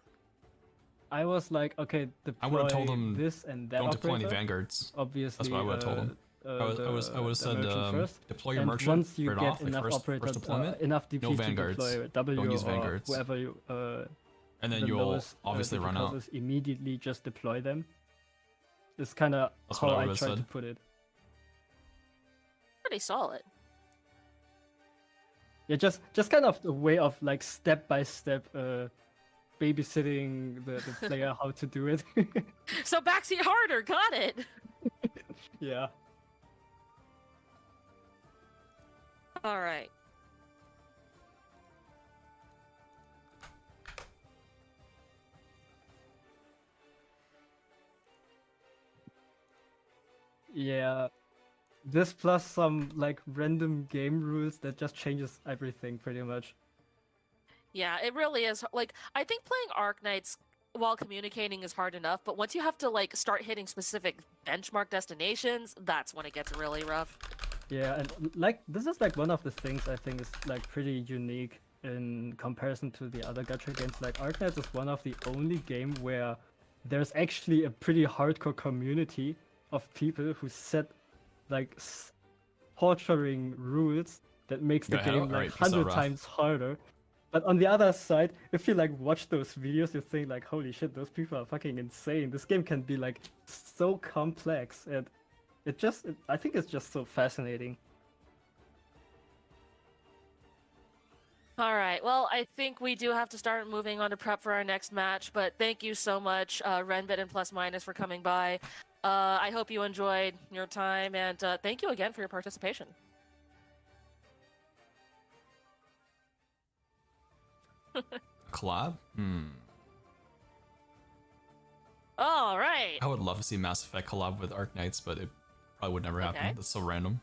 I was like, okay, I would have told deploy them this and that don't deploy any operator. vanguards. Obviously, That's what I would have told them. I would have said deploy your and merchant, once you right get off, like enough first operators, deployment, enough DP no to vanguards. deploy W Don't use or vanguards. whoever you and then the you'll lowest, obviously DP run out. causes, immediately just deploy them. It's kind of That's how what I I would've tried to said. put it. Pretty solid. Yeah, just kind of a way of like step by step babysitting the player how to do it. So backseat harder, got it. Yeah. All right. Yeah. This plus some like random game rules that just changes everything pretty much. Yeah, it really is. Like, I think playing Arknights while communicating is hard enough, but once you have to like start hitting specific benchmark destinations, that's when it gets really rough. Yeah, and like this is like one of the things I think is like pretty unique in comparison to the other gacha games. Like Arknights is one of the only game where there's actually a pretty hardcore community of people who set like torturing rules that makes the game like 100 times harder. But on the other side, if you like watch those videos, you think like, holy shit, those people are fucking insane. This game can be like so complex, and I think it's just so fascinating. All right, well, I think we do have to start moving on to prep for our next match, but thank you so much, Renbit and Plus Minus, for coming by. I hope you enjoyed your time, and thank you again for your participation. Collab? All right. I would love to see Mass Effect collab with Arknights, but it probably would never happen. Okay. That's so random.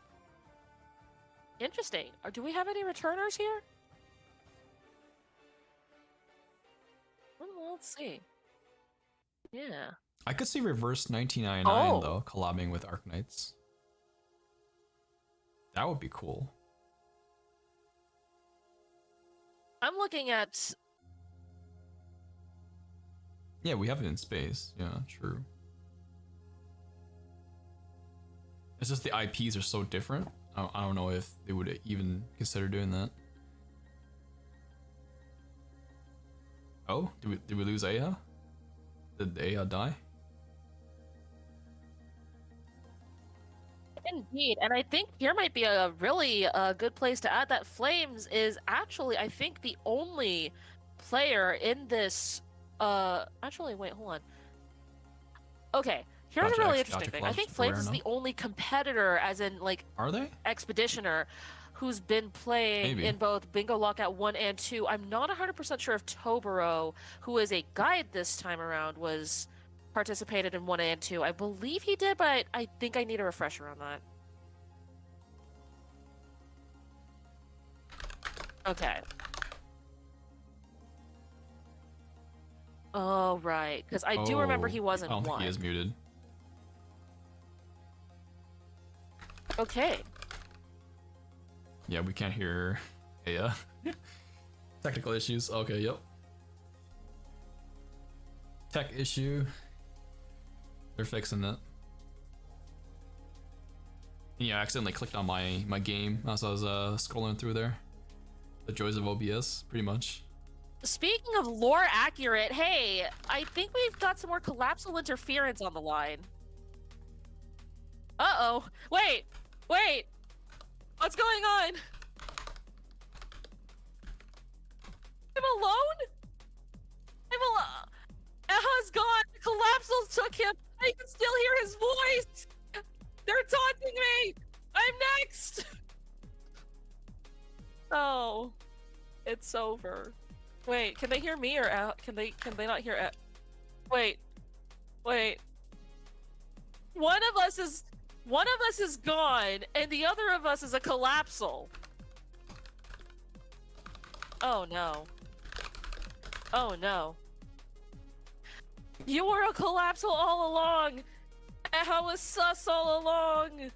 Interesting. Do we have any returners here? let's see. Yeah. I could see Reverse 1999 Oh. though, collabing with Arknights. That would be cool. I'm looking at. Yeah, we have it in space. Yeah, true. It's just the IPs are so different. I don't know if they would even consider doing that. Oh, did we lose Aya? Did Aya die? Indeed, and I think here might be a really good place to add that Flames is actually, I think, the only player in this. Actually, wait, hold on. Okay, here's Gotcha, a really X- interesting gotcha, thing. I Clash, think aware Flames is now. the only competitor, as in like Are they? Expeditioner, who's been playing Maybe. in both Bingo Lockout 1 and 2. I'm not 100% sure if Toboro, who is a guide this time around, was participated in 1 and 2. I believe he did, but I think I need a refresher on that. Okay. Oh, right. Because I do remember he was in I don't think 1. he is muted. Okay. Yeah, we can't hear Aya. Technical issues. Okay, yep. Tech issue. They're fixing it. Yeah, I accidentally clicked on my game as I was scrolling through there. The joys of OBS, pretty much. Speaking of lore accurate, hey, I think we've got some more collapsal interference on the line. Uh-oh. Wait! Wait! What's going on? I'm alone? I'm alone. Eha's gone. The collapsals took him. I can still hear his voice. They're taunting me. I'm next. Oh, it's over. Wait, can they hear me or can they not hear? Wait, wait. One of us is gone, and the other of us is a collapsal. Oh no. Oh no. You were a collapsal all along! Eha was sus all along!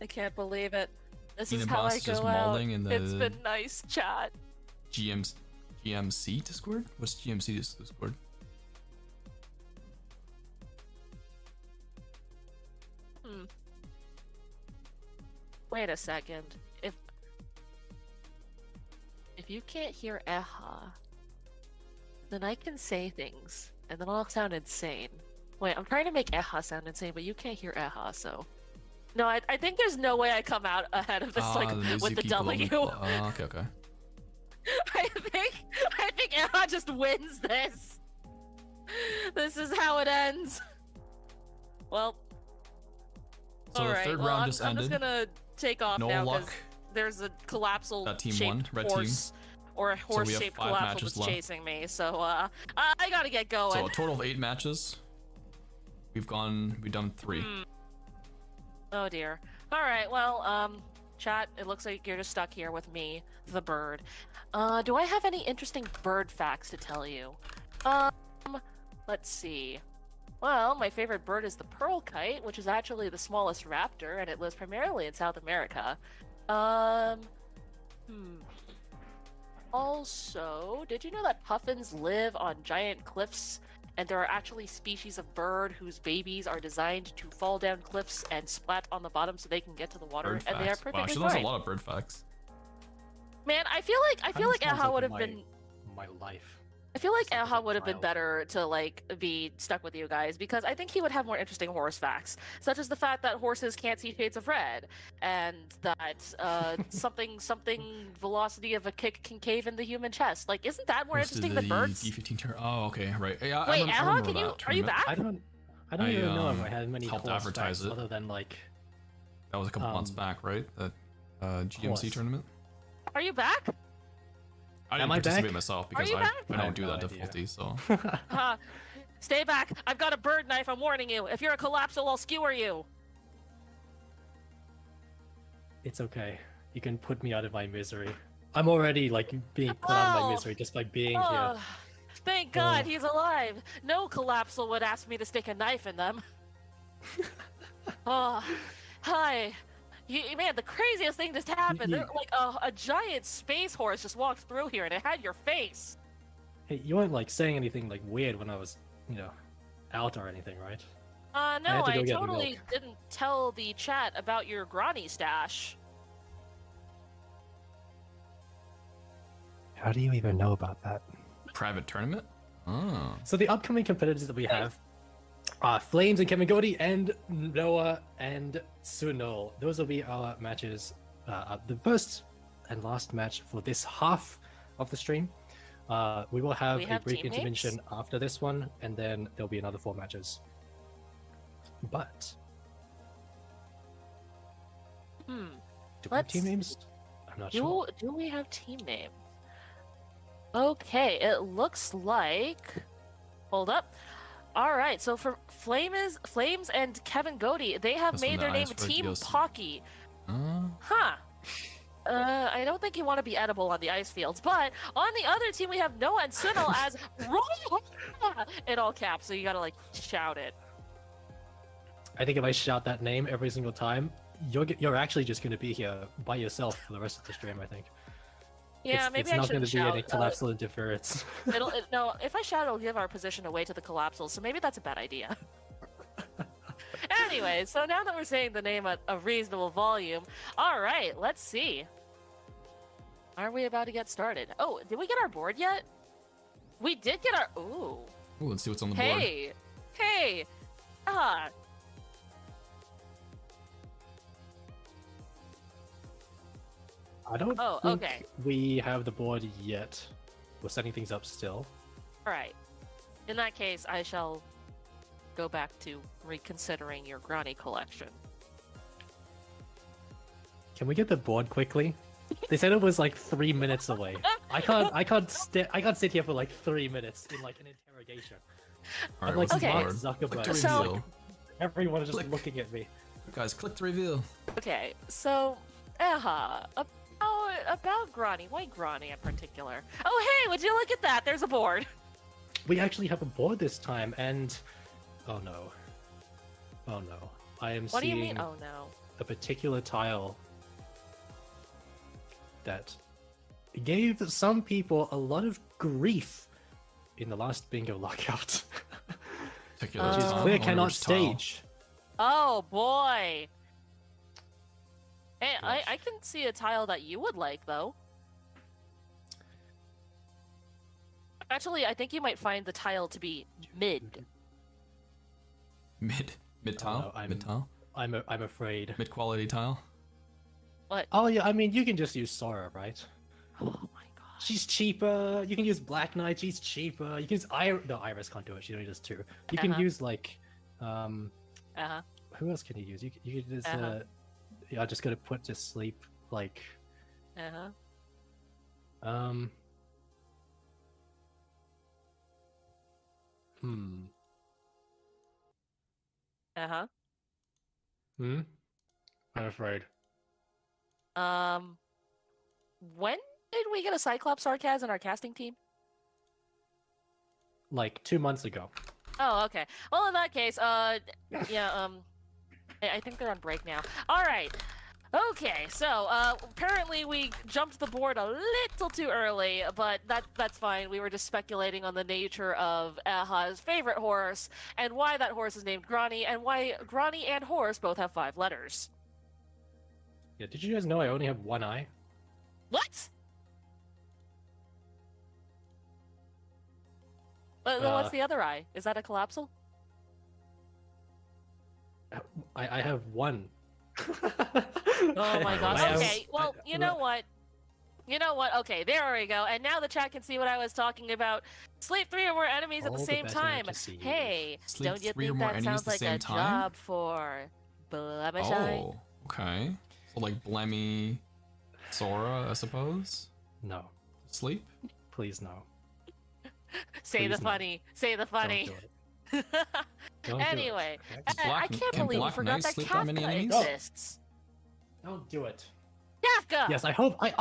I can't believe it. This is how Boss I is just go out. mauling in the It's been nice chat. GMC Discord? What's GMC Discord? Wait a second. If you can't hear Eha, then I can say things, and then I'll sound insane. Wait, I'm trying to make Eha sound insane, but you can't hear Eha, so... No, I think there's no way I come out ahead of this, like, with the W. Okay, okay. I think Eha just wins this. This is how it ends. Well... So the alright, third well, round I'm just just ended. gonna take off No now, luck. because there's a collapsal That team shaped won, red horse, or a So we have horse-shaped 5 collapsal matches that's left. chasing me, so I gotta get going. So a total of 8 matches. We've done 3. Oh dear. Alright, well, chat, it looks like you're just stuck here with me, the bird. Do I have any interesting bird facts to tell you? Let's see. Well, my favorite bird is the pearl kite, which is actually the smallest raptor, and it lives primarily in South America. Also, did you know that puffins live on giant cliffs? And there are actually species of bird whose babies are designed to fall down cliffs and splat on the bottom so they can get to the water, Bird and they are facts. perfectly Wow, she fine. knows a lot of bird facts. Man, I feel like Eha would have been. my life. I feel like Since I was Eha a would have been child. better to like be stuck with you guys because I think he would have more interesting horse facts, such as the fact that horses can't see shades of red, and that something velocity of a kick can cave in the human chest. Like, isn't that more Versus interesting than the birds? D15 tier. Oh, okay, right. Yeah, Wait, I Eha, remember can you? that Are you tournament. back? I don't even know if um, I had many helped horse advertise facts it. other than like That was a couple months back, right? The GMC Horse. tournament. Are you back? I didn't Am I participate back? myself Are because you I back? don't have do no that idea. difficulty, so. Stay back! I've got a bird knife. I'm warning you. If you're a collapsal, I'll skewer you. It's okay. You can put me out of my misery. I'm already like being put out of my Oh. misery just by being here. Oh, Thank God he's alive. No collapsal would ask me to stick a knife in them. Oh, hi. Man, the craziest thing just happened. Like a giant space horse just walked through here and it had your face. Hey, you weren't like saying anything like weird when I was, out or anything, right? No, had to go I get totally milk. didn't tell the chat about your Granny stash. How do you even know about that? Private tournament? Oh. So the upcoming competitors that we have are Flames and Kevin Godey and Noah and Sunol. Those will be our matches. The first and last match for this half of the stream. We will have a brief team intervention names? after this one, and then there'll be another 4 matches. But do we have Let's- team names? I'm not sure. Do we have team names? Okay, it looks like. Hold up. All right, so for Flames and Kevin Godey, they have That's made from their the name IS4 Team DLC. Pocky. Huh. I don't think you want to be edible on the ice fields, but on the other team we have Noah and Sunil as in all caps, so you gotta like shout it. I think if I shout that name every single time, you're actually just going to be here by yourself for the rest of the stream. I think. Yeah, it's, maybe it's I not should going to be any shout. collapsal interference. No, if I shout, it'll give our position away to the collapsals, so maybe that's a bad idea. Anyway, so now that we're saying the name at a reasonable volume, all right, let's see. Are we about to get started? Oh, did we get our board yet? We did get our. Ooh. Ooh, let's see what's on the board. Hey. Ah. I don't Oh, think okay. we have the board yet. We're setting things up still. All right. In that case, I shall go back to reconsidering your Granny collection. Can we get the board quickly? They said it was like 3 minutes away. I can't sit here for like 3 minutes in like an interrogation. All I'm right, like what's the Mark board? Zuckerberg. Click to So- reveal. Everyone is just Click. looking at me. Guys, click to reveal. Okay, so, about Granny. Why Granny in particular? Oh, hey, would you look at that? There's a board. We actually have a board this time, and oh no, I am What do seeing you mean? Oh no. a particular tile that gave some people a lot of grief in the last bingo lockout. Particular Which is tile, clear I wonder cannot which tile. stage. Oh boy. Hey, I can see a tile that you would like though. Actually, I think you might find the tile to be mid. Mid tile. No, Mid tile. I'm afraid. Mid quality tile. What? Oh yeah, I mean you can just use Sora, right? Oh my god. She's cheaper. You can use Black Knight. She's cheaper. You can use No, Iris can't do it. She only does 2. You can use like, Uh-huh. who else can you use? You can use Uh-huh. I just gotta put to sleep like Uh-huh. Uh-huh. I'm afraid. When did we get a Cyclops Sarkaz in our casting team? Like 2 months ago. Oh, okay. Well, in that case, yeah, I think they're on break now. All right. Okay, so apparently we jumped the board a little too early, but that's fine. We were just speculating on the nature of Aha's favorite horse and why that horse is named Granny and why Granny and horse both have 5 letters. Yeah, did you guys know I only have one eye? What? Then what's the other eye? Is that a collapsal? I have one. Oh my gosh. I have- Okay, well, you know what? Okay, there we go. And now the chat can see what I was talking about. Sleep 3 or more enemies at the All the same better time. to see. Hey, Sleep don't you 3 or think more that enemies sounds at the like same a time? job for Blemishine? Oh, okay. So like Blemmy, Sora, I suppose. No, Sleep. please no. Say the Please no. funny. Say the funny. Don't do it. Don't do it, Anyway, okay? Does I can't can believe you Black forgot Knight that sleep that many Kafka enemies? exists. Don't do it. Kafka! Yes, I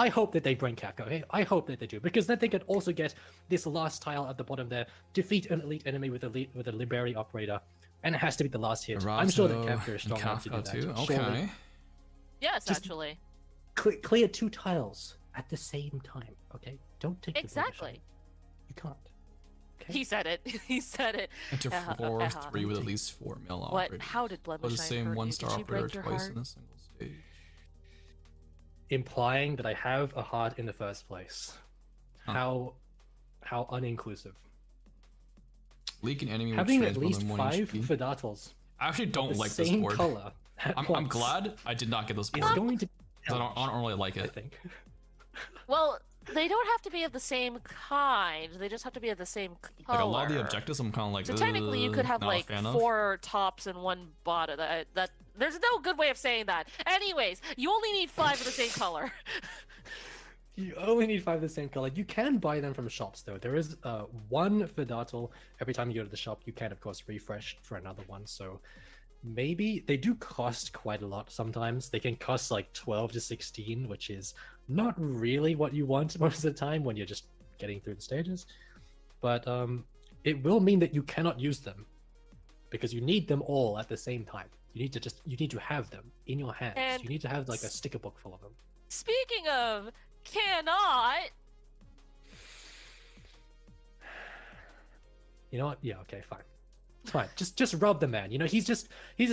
hope that they bring Kafka. Okay? I hope that they do, because then they could also get this last tile at the bottom there: defeat an elite enemy with a Liberi operator, and it has to be the last hit. I'm sure that Kafka is strong enough to do that. too. Surely. Okay. Yes, Just- actually. Clear 2 tiles at the same time. Okay, don't take Exactly. You can't. Okay? He said it. He said it. Enter Uh-huh, 4 uh-huh. 3 with at least 4 mil What? operators. How did Or Blemish the same hurt you? 1-star Did she break operator your twice heart? in a single stage. Implying that I have a heart in the first place. Huh. How uninclusive. Leak an enemy Having which at trains more least than 1 5 HP. Vedatals. I actually don't the like this same board. color. I'm glad I did not get this board. It's going to. 'cause I don't really like I it. think. Well, they don't have to be of the same kind. They just have to be of the same color. Like a lot of the objectives, I'm kind of like. So technically, you could have not a like fan of. 4 tops and 1 bottom. That there's no good way of saying that. Anyways, you only need 5 of the same color. You only need 5 of the same color. You can buy them from shops though. There is 1 Vedatal every time you go to the shop. You can of course refresh for another one. So maybe they do cost quite a lot sometimes. They can cost like 12 to 16, which is not really what you want most of the time when you're just getting through the stages. But it will mean that you cannot use them because you need them all at the same time. You need to have them in your hands. And you need to have like a sticker book full of them. Speaking of cannot, You know what? Yeah, okay, fine. It's fine. Just rob the man. You know, he's just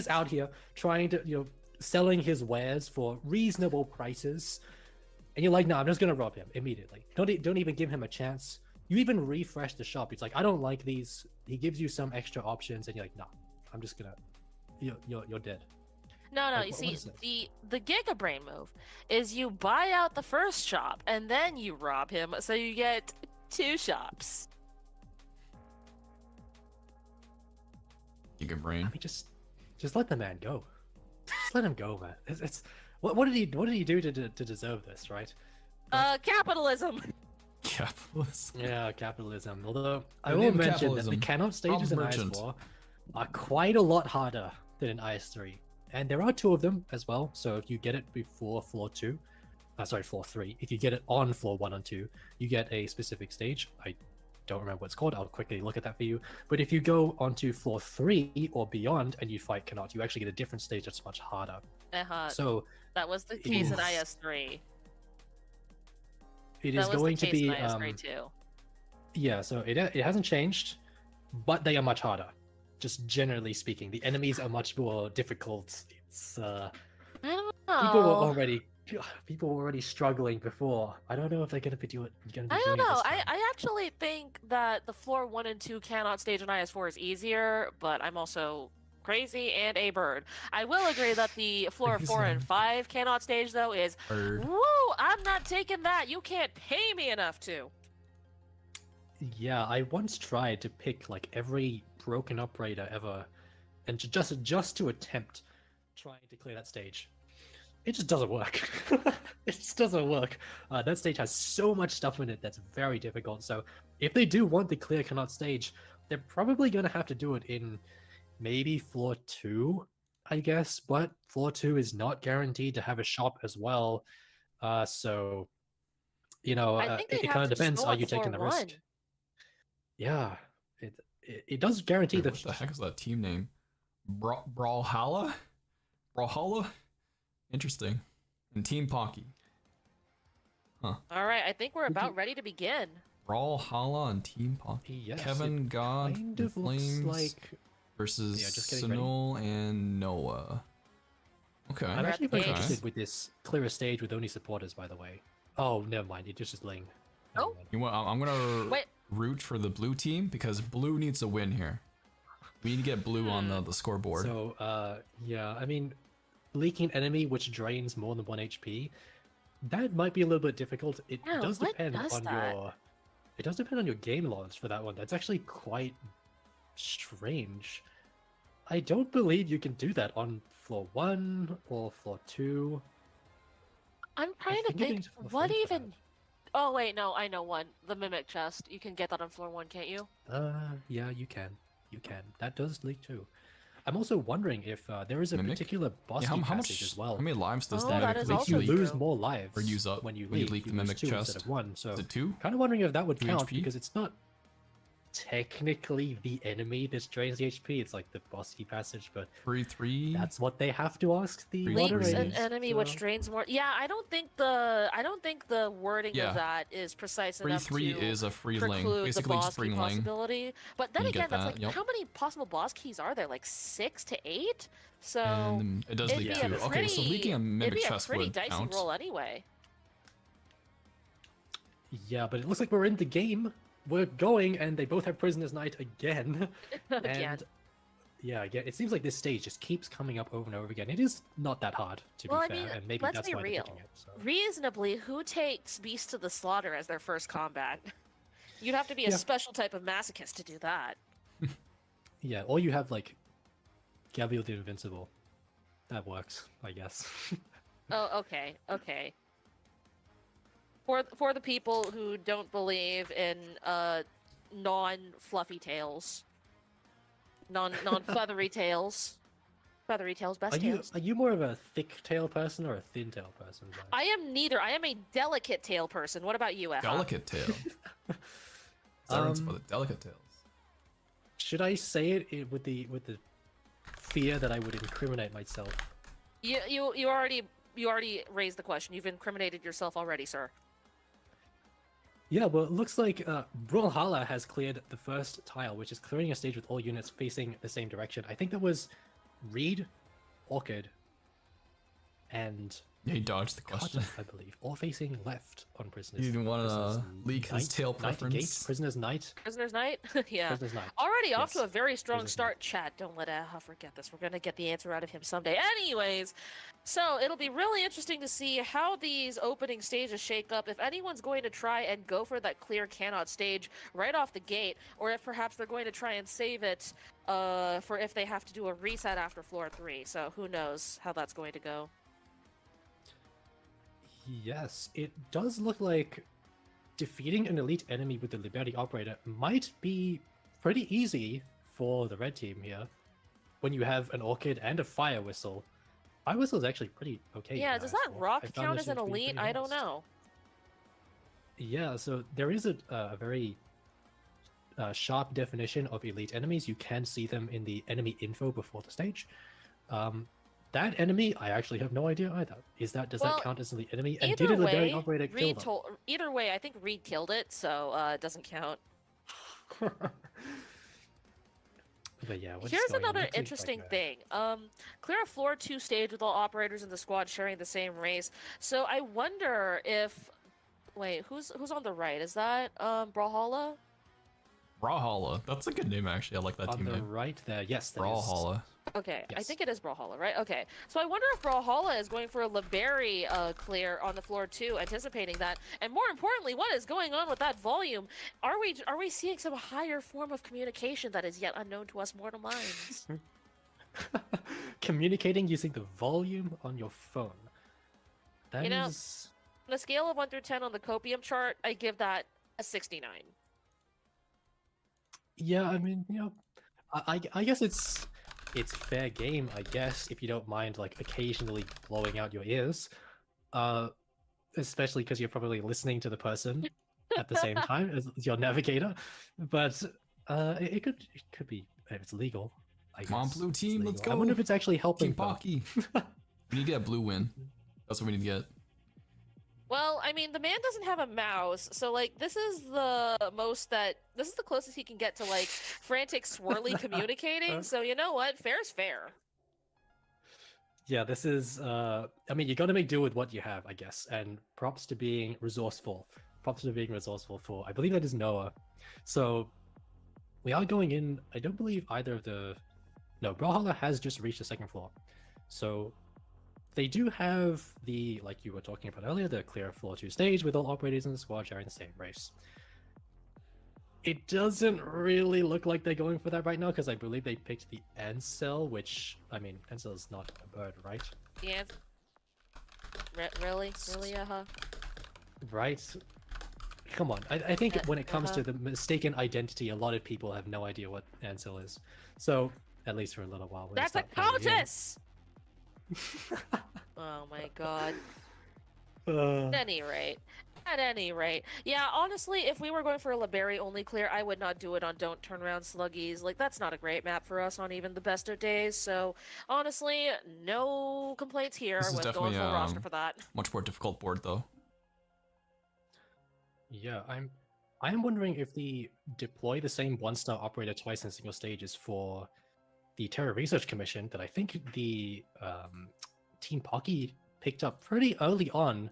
out here trying to, selling his wares for reasonable prices. And you're like, no, I'm just gonna rob him immediately. Don't even give him a chance. You even refresh the shop. It's like, I don't like these. He gives you some extra options, and you're like, no, I'm just gonna. You're dead. no, Like, you what see, is this? the Giga Brain move is you buy out the first shop and then you rob him, so you get 2 shops. Giga Brain. I mean, just let the man go. Just let him go, man. It's what did he do to deserve this, right? Capitalism. Capitalism. Yeah, capitalism. Although I The will name mention that capitalism. the cannot stages in I'm merchant. IS4 are quite a lot harder than in IS3, and there are 2 of them as well. So if you get it before floor 2, floor 3. If you get it on floor 1 and 2, you get a specific stage. I don't remember what it's called. I'll quickly look at that for you. But if you go onto floor 3 or beyond and you fight cannot, you actually get a different stage that's much harder. So That was the case in is- IS3. it That is was going the to case be in IS3 too. yeah. So it hasn't changed, but they are much harder. Just generally speaking, the enemies are much more difficult. It's I don't people were already struggling before. I don't know if they're gonna be doing. I don't know. I actually think that the floor 1 and 2 cannot stage in IS4 is easier, but I'm also crazy and a bird. I will agree that the floor 4 and 5 cannot stage though is Bird. woo. I'm not taking that. You can't pay me enough to. Yeah, I once tried to pick like every broken operator ever, and just to attempt trying to clear that stage. It just doesn't work. It just doesn't work. That stage has so much stuff in it that's very difficult. So if they do want the clear cannot stage, they're probably going to have to do it in maybe floor 2, I guess. But floor 2 is not guaranteed to have a shop as well. So, I think they'd it have kind of to depends. go Are on you taking the floor risk? 1. Yeah, it does guarantee What the heck is that team name? Brawlhalla? Brawlhalla? Interesting. And Team Pocky. Huh. All right, I think we're about ready to begin. Brawlhalla and Team Pocky. Yes, Kevin, it God, kind and of looks Flames like versus Yeah, just getting ready. Sunil and Noah. Okay. I'm actually very Okay. interested with this clearer stage with only supporters, by the way. Oh, never mind. It just is Ling. Never Oh. mind. You want? I'm gonna Wait. root for the blue team because blue needs a win here. We need to get blue on the scoreboard. So, yeah, I mean, leaking enemy which drains more than 1 HP, that might be a little bit difficult. It Yeah, does what depend does on that? It does depend on your game logs for that one. That's actually quite strange. I don't believe you can do that on floor 1 or floor 2. I'm trying to think you think need to feel what afraid for even. Oh wait, no, I know one. The mimic chest. You can get that on floor 1, can't you? Yeah, you can. You can. That does leak too. I'm also wondering if there is a Mimic? particular boss Yeah, key how passage much? as well. How many lives does Oh, the that mimic is leak Makes you also leak? lose true. more lives Or use up when you when you leak. leak the You lose mimic 2 chest? instead of 1. So Is it 2? kind of wondering if that would 2 count HP? because it's not technically the enemy that drains the HP. It's like the boss key passage, but 3-3? that's what they have to ask the Leaks Leaks moderators. an enemy which so- drains more. Yeah, I don't think the wording Yeah. of that is precise enough 3-3 to is a free lane. preclude the Basically boss just key bring lane. possibility. But then You again, get that's that, like yep. how many possible boss keys are there? Like 6 to 8. So And it does it'd leak be too. a Okay, so pretty- leaking a it'd mimic be a chest pretty would dicey count. roll anyway. Yeah, but it looks like we're in the game. We're going, and they both have Prisoner's Night again. Again. And yeah, again, it seems like this stage just keeps coming up over and over again. It is not that hard, to Well, be I fair, mean, and maybe let's that's be why real. they're picking it. So. Reasonably, who takes Beast to the Slaughter as their first combat? You'd have to be a Yeah. special type of masochist to do that. Yeah, or you have like Gabriel the Invincible. That works, I guess. Oh, okay, okay. For the people who don't believe in non-fluffy tails, non-feathery tails, feathery tails, best tails. Are you more of a thick tail person or a thin tail person? Brian? I am neither. I am a delicate tail person. What about you, Eha? Delicate tail. Sirens for the delicate tails. Should I say it with the fear that I would incriminate myself? You already raised the question. You've incriminated yourself already, sir. Yeah, well, it looks like Brawlhalla has cleared the first tile, which is clearing a stage with all units facing the same direction. I think that was Reed, Orchid, and Yeah, he dodged the question. Carter, I believe, all facing left on Prisoners. He didn't want Prisoners to leak his tail Knight preference. Gate, Prisoner's Night. Prisoner's Night? Yeah. Prisoner's Night. Already off Yes. to a very strong Prisoner's start, chat. Don't let Eha forget this. We're going to get the answer out of him someday. Anyways, so it'll be really interesting to see how these opening stages shake up. If anyone's going to try and go for that clear cannot stage right off the gate, or if perhaps they're going to try and save it for if they have to do a reset after floor 3. So who knows how that's going to go. Yes, it does look like defeating an elite enemy with the Liberty Operator might be pretty easy for the red team here. When you have an Orchid and a Fire Whistle. Fire Whistle is actually pretty okay. Yeah, in does that IS4. rock I found count this as an to be elite? pretty I don't nice. know. Yeah, so there is a very sharp definition of elite enemies. You can see them in the enemy info before the stage. That enemy, I actually have no idea either. Does Well, that count as an elite enemy? And Either did a Liberty way, Operator kill them? either way, I think Reed killed it, so it doesn't count. But yeah, what's Here's going on? another Let's see interesting back thing. Clear a floor 2 stage with all operators in the squad sharing the same race. So I wonder if wait, who's on the right? Is that Brawlhalla? Brawlhalla. That's a good name, actually. I like that on team the name. right there. Yes, that is- Brawlhalla. Okay, I Yes. think it is Brawlhalla, right? Okay. So I wonder if Brawlhalla is going for a Liberty clear on the floor 2, anticipating that. And more importantly, what is going on with that volume? Are we seeing some higher form of communication that is yet unknown to us mortal minds? Communicating using the volume on your phone. That You know- is- On a scale of 1 through 10 on the copium chart, I give that a 69. Yeah, I mean, you know, I guess it's fair game, I guess, if you don't mind like occasionally blowing out your ears. Especially because you're probably listening to the person at the same time as your navigator. But it could be if it's legal. I Come on, guess. blue It's team, let's legal. go. I wonder if it's actually helping. Team though. Pocky. We need to get a blue win. That's what we need to get. Well, I mean, the man doesn't have a mouse, so like this is the closest he can get to like frantic swirly communicating. So you know what? Fair's fair. Yeah, this is. I mean, you got to make do with what you have, I guess. And props to being resourceful. Props to being resourceful for. I believe that is Noah. So we are going in. I don't believe either of the. No, Brawlhalla has just reached the second floor. So they do have the, like you were talking about earlier, the clear floor 2 stage with all operators in the squad sharing the same race. It doesn't really look like they're going for that right now because I believe they picked the Ansel, which, I mean, Ansel is not a bird, right? Yeah. Really? Right? Come on. I think when it comes to the mistaken identity, a lot of people have no idea what Ansel is. So At least for a little while. when they That's a start playing the game. countess! Oh my god. Uh, At any rate, yeah, honestly, if we were going for a Liberia only clear, I would not do it on Don't Turn Around Sluggies. Like, that's not a great map for us on even the best of days, so honestly, no complaints here This is with going definitely full roster for that. much more difficult board though. Yeah, I'm wondering if the deploy the same one-star operator twice in single stage is for the Terror Research Commission that I think the Team Pocky picked up pretty early on.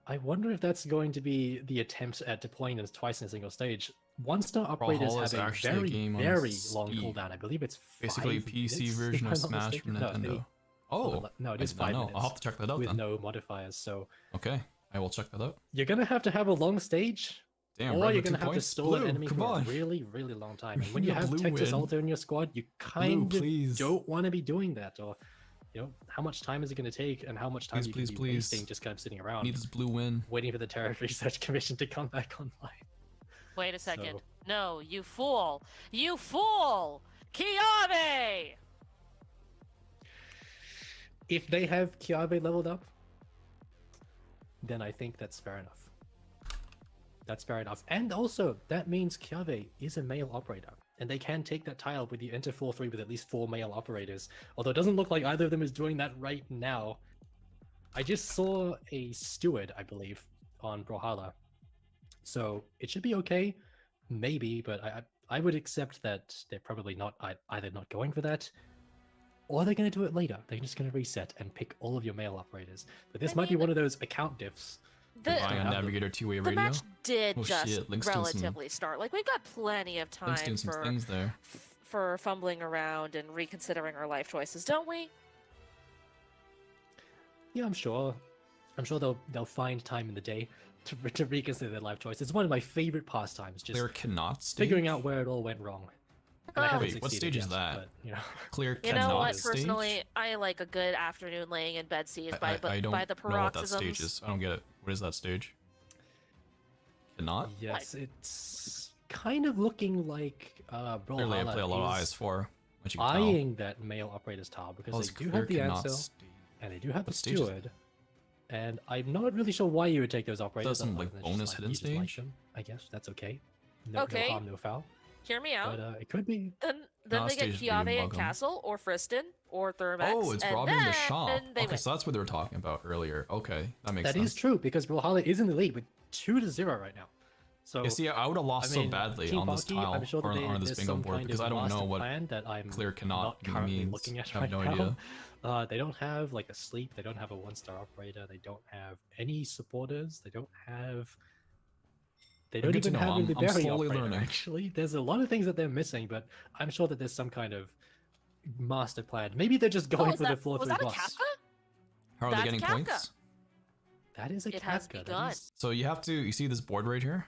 I wonder if that's going to be the attempts at deploying them twice in a single stage. One-star operators Brawlhalla is have a actually a very, game on very Steam. long cooldown. I believe it's Basically 5 PC minutes, version if of I'm not Smash from mistaken. Nintendo. Oh, no, it I is did not 5 know. minutes. I'll have to check that out with then. no modifiers. So Okay, I will check that out. you're gonna have a long stage. Damn, or Red you're with 2 gonna have to points. stall an Blue, enemy come for on. a really, really long time. And when you Yeah, have blue Texas win. Alto in your squad, you kind of please. don't want to be doing that. Or, you know, how much time is it going to take, and how much time you Please, can be please. wasting just kind of sitting around, Need this blue win. waiting for the Terror Research Commission to come back online. Wait a second. So- No, you fool! You fool! Kiabe! If they have Kiabe leveled up, then I think that's fair enough. That's fair enough. And also, that means Kiabe is a male operator, and they can take that tile with the enter 4-3 with at least 4 male operators. Although it doesn't look like either of them is doing that right now. I just saw a steward, I believe, on Brawlhalla. So it should be okay, maybe, but I would accept that they're probably not either not going for that, or they're going to do it later. They're just going to reset and pick all of your male operators. But this might be one of those account diffs. Buying a Navigator two-way The radio. match did Oh, just shit, Link's doing some- relatively start. Like, we've got plenty of time Link's doing some things there. for fumbling around and reconsidering our life choices, don't we? Yeah, I'm sure. I'm sure they'll find time in the day to reconsider their life choice. It's one of my favorite pastimes. Just Clear cannot stage? figuring out where it all went wrong. And I haven't Wait, what succeeded stage is yet, that? But, you know. Clear You cannot know what? stage? Personally, I like a good afternoon laying in bed seized by I don't by the know what that paroxysms. stage is. I don't get it. What is that stage? Cannot? Yes, it's kind of looking like Clearly, I play a lot of is IS4. What you can tell. eyeing that male operator's tile because Well, it's they do clear have the cannot answer stage. and they do have the What stage is it? steward. And I'm not really sure why you would take those operators. Doesn't, other like, than bonus just, hidden you just like stage? them, I guess that's okay. No, Okay. no harm, no foul. Hear me out. But it could be. Then Nah, they get stage is pretty Kiave and welcome. Castle, or Friston, or Thermax. Oh, it's and robbing then the shop. They Okay, win. so that's what they were talking about earlier. Okay, that makes That sense. is true because Brawlhalla is in the lead with 2-0 right now. So You see, I would have lost I mean, so badly Team on this Pocky, tile I'm sure that or on this there's bingo some board kind because of I don't know master what plan that I'm clear cannot not currently means. looking at I have right no now. idea. They don't have like a sleep. They don't have a one-star operator. They don't have any supporters. They don't have. They don't Good to even know. have a I'm Liberi slowly operator. learning. Actually, there's a lot of things that they're missing, but I'm sure that there's some kind of master plan. Maybe they're just going Oh, for the floor was 3 that a boss. Kafka? How are That's they getting Kafka. points? That is a It has Kafka. That begun. is- So you have to, you see this board right here?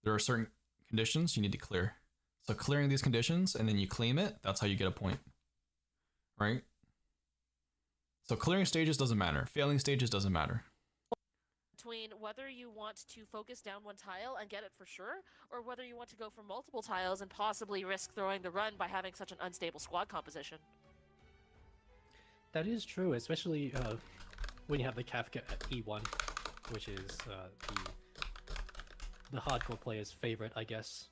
There are certain conditions you need to clear. So clearing these conditions and then you claim it, that's how you get a point. Right? So clearing stages doesn't matter. Failing stages doesn't matter. Between whether you want to focus down one tile and get it for sure, or whether you want to go for multiple tiles and possibly risk throwing the run by having such an unstable squad composition. That is true, especially when you have the Kafka at E1, which is the hardcore player's favorite, I guess.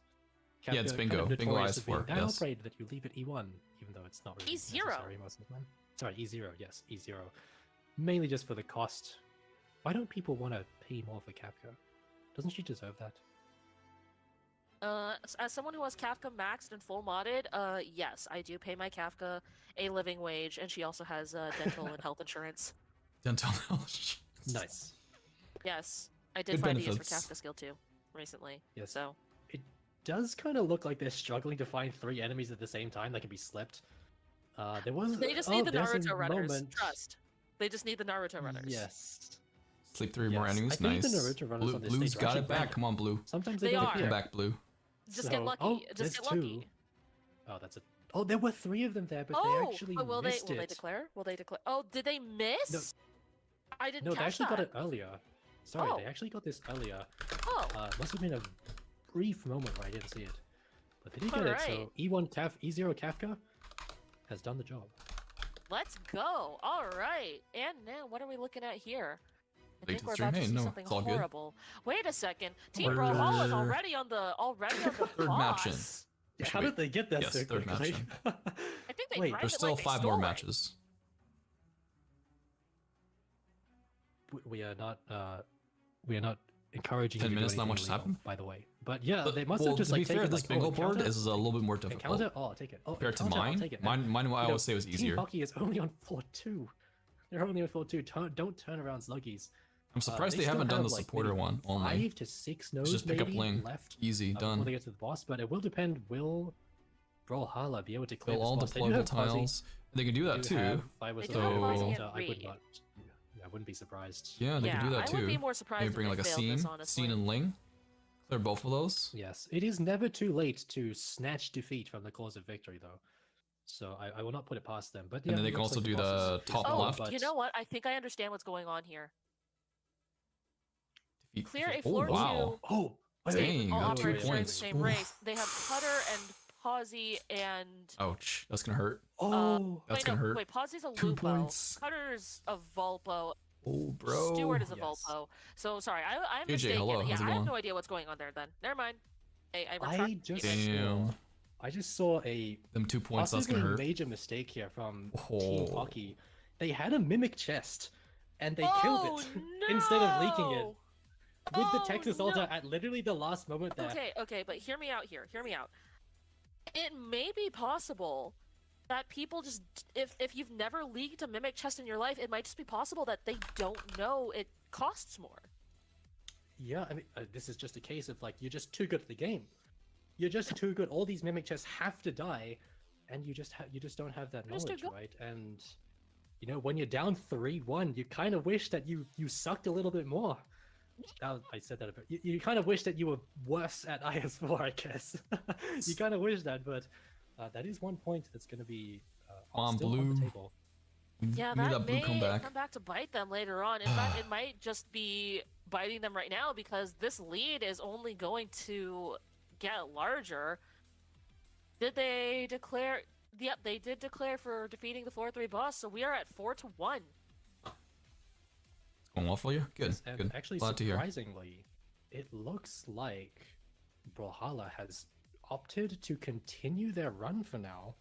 Yeah, it's Kafka bingo. Kind of Bingo notorious for being IS4, that yes. operator that you leave at E1, even though it's not really E0. necessary most of the time. Sorry, E0, yes, E0. Mainly just for the cost. Why don't people want to pay more for Kafka? Doesn't she deserve that? As someone who has Kafka maxed and full modded, yes, I do pay my Kafka a living wage, and she also has dental and health insurance. Dental Nice. Yes, I did Good find a use for benefits. Kafka skill too recently. Yes. So It does kind of look like they're struggling to find 3 enemies at the same time that can be slipped. There was. they just oh, need the there's a Naruto runners. moment. Trust. They just need the Naruto runners. Yes. Sleep 3 more Yes, enemies. I think Nice. the Naruto runners Blue, on this Blue's stage are got actually it back. random. Come on, Blue. Sometimes They they, are. Come back, Blue. Just get So- lucky. oh, just there's get lucky. 2. Oh, that's a. Oh, there were 3 of them there, but Oh, they actually but will they missed it. declare? Will they declare? Oh, did they miss? I didn't No, they catch actually that. got it earlier. Sorry, Oh. they actually got this earlier. Oh, Must have been a brief moment where I didn't see it. But they did get it, so E0 Kafka has done the job. Let's go. All right. And now, what are we looking at here? I Late think we're stream? about to Hey, see no, something it's all good. horrible. Wait a second. Team We're- Brawlhalla's already on the Third match in. boss. How did they get that Yes, so third match quickly? in. I think they Wait, grabbed There's it still like they 5 more stole it. matches. We are not encouraging 10 you to do minutes, not anything much has illegal, happened? by the way. But yeah, But- they must well, have just to be like fair, taken this like, bingo board encounter? is a little bit more difficult. Encounter? Oh, I'll take it. Oh, Compared to encounter, I'll mine. take it. Mine I would say was easier. Team Hockey is only on floor 2. They're only on floor 2. Don't turn around sluggies. I'm surprised they still haven't done have, the like, supporter maybe one only. 5 to 6 nodes Just pick up maybe lane. left. Easy, Before done. they get to the boss, but it will depend. Will Brawlhalla be able to clear Fill this all boss? They do deployable have Fuzzy. tiles. They can do that They too. have- if I was They the do have Fuzzy operator, and I would Reed. not. I wouldn't be surprised. Yeah, they can do that I too. would be more surprised Maybe if bring they like a failed scene, this, honestly. scene and Ling. Clear both of those. Yes, it is never too late to snatch defeat from the cause of victory, though. So I will not put it past them. But yeah, And then they it can looks also like do boss the is top feasible, left. but- You know what? I think I understand what's going on here. Defeat- Clear a Oh, floor wow. 2. Oh, Dang, all got 2 operators are in the points. same Oof. race. They have Cutter and Pawsy and Ouch, that's gonna hurt. Oh, That's wait, gonna no, hurt. Wait, Pawsy's a 2 Lupo. points. Cutter's a Volpo. Oh, bro. Stewart is a Yes. Volpo. So sorry, I'm JJ, mistaken. hello, Yeah, how's it I have going? no idea what's going on there. Then never mind. I I retract just the image. Damn. I just saw a Them 2 points, that's possibly gonna hurt. major mistake here from Oh. Team Hockey. They had a mimic chest, and they Oh, killed it instead of leaking it no! with the Oh, Texas no. Ultra at literally the last moment. There. Okay, but hear me out here. Hear me out. It may be possible that people just, if you've never leaked a mimic chest in your life, it might just be possible that they don't know it costs more. Yeah, I mean, this is just a case of like you're just too good at the game. You're just too good. All these mimic chests have to die, and you just don't have that Just too knowledge, good. right? And you know, when you're down 3-1, you kind of wish that you sucked a little bit more. I said that a bit. You kind of wish that you were worse at IS4, I guess. You kind of wish that, but that is 1 point that's going to be On still on blue. the table. Yeah, We need that blue may comeback. come back to bite them later on. In fact, it might just be biting them right now because this lead is only going to get larger. Did they declare? Yep, they did declare for defeating the 4-3 boss, so we are at 4-1. Going well for you? Good, And good. actually, Glad to hear. surprisingly, it looks like Brawlhalla has opted to continue their run for now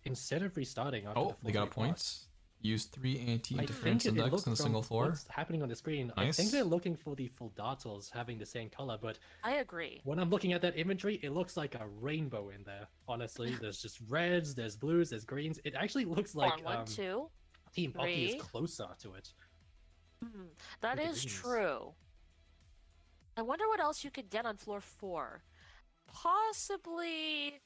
instead of restarting after Oh, the they got a 4-3 point. boss. Use 3 I anti-interference think it index looked in a single from floor. what's happening on the screen. I Nice. think they're looking for the full dartles having the same color, but I agree. when I'm looking at that inventory, it looks like a rainbow in there. Honestly, there's just reds, there's blues, there's greens. It actually looks like One, 2. Team Hockey three. is closer to it. That With the is greens. true. I wonder what else you could get on floor 4. Possibly.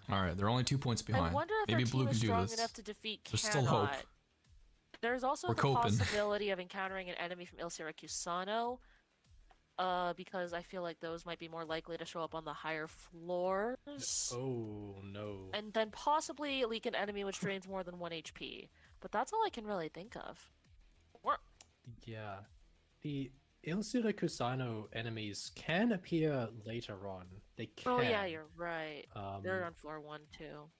All right, they're only 2 points behind. I wonder if Maybe their blue team can is do strong this. enough to defeat There's still hope. Cannot. There's also We're the coping. possibility of encountering an enemy from Il Syracusano, because I feel like those might be more likely to show up on the higher floors. Oh no. And then possibly leak an enemy which drains more than 1 HP. But that's all I can really think of. Or Yeah. The Il Syracusano enemies can appear later on. They can. Oh yeah, you're right. Um, They're on floor 1 too.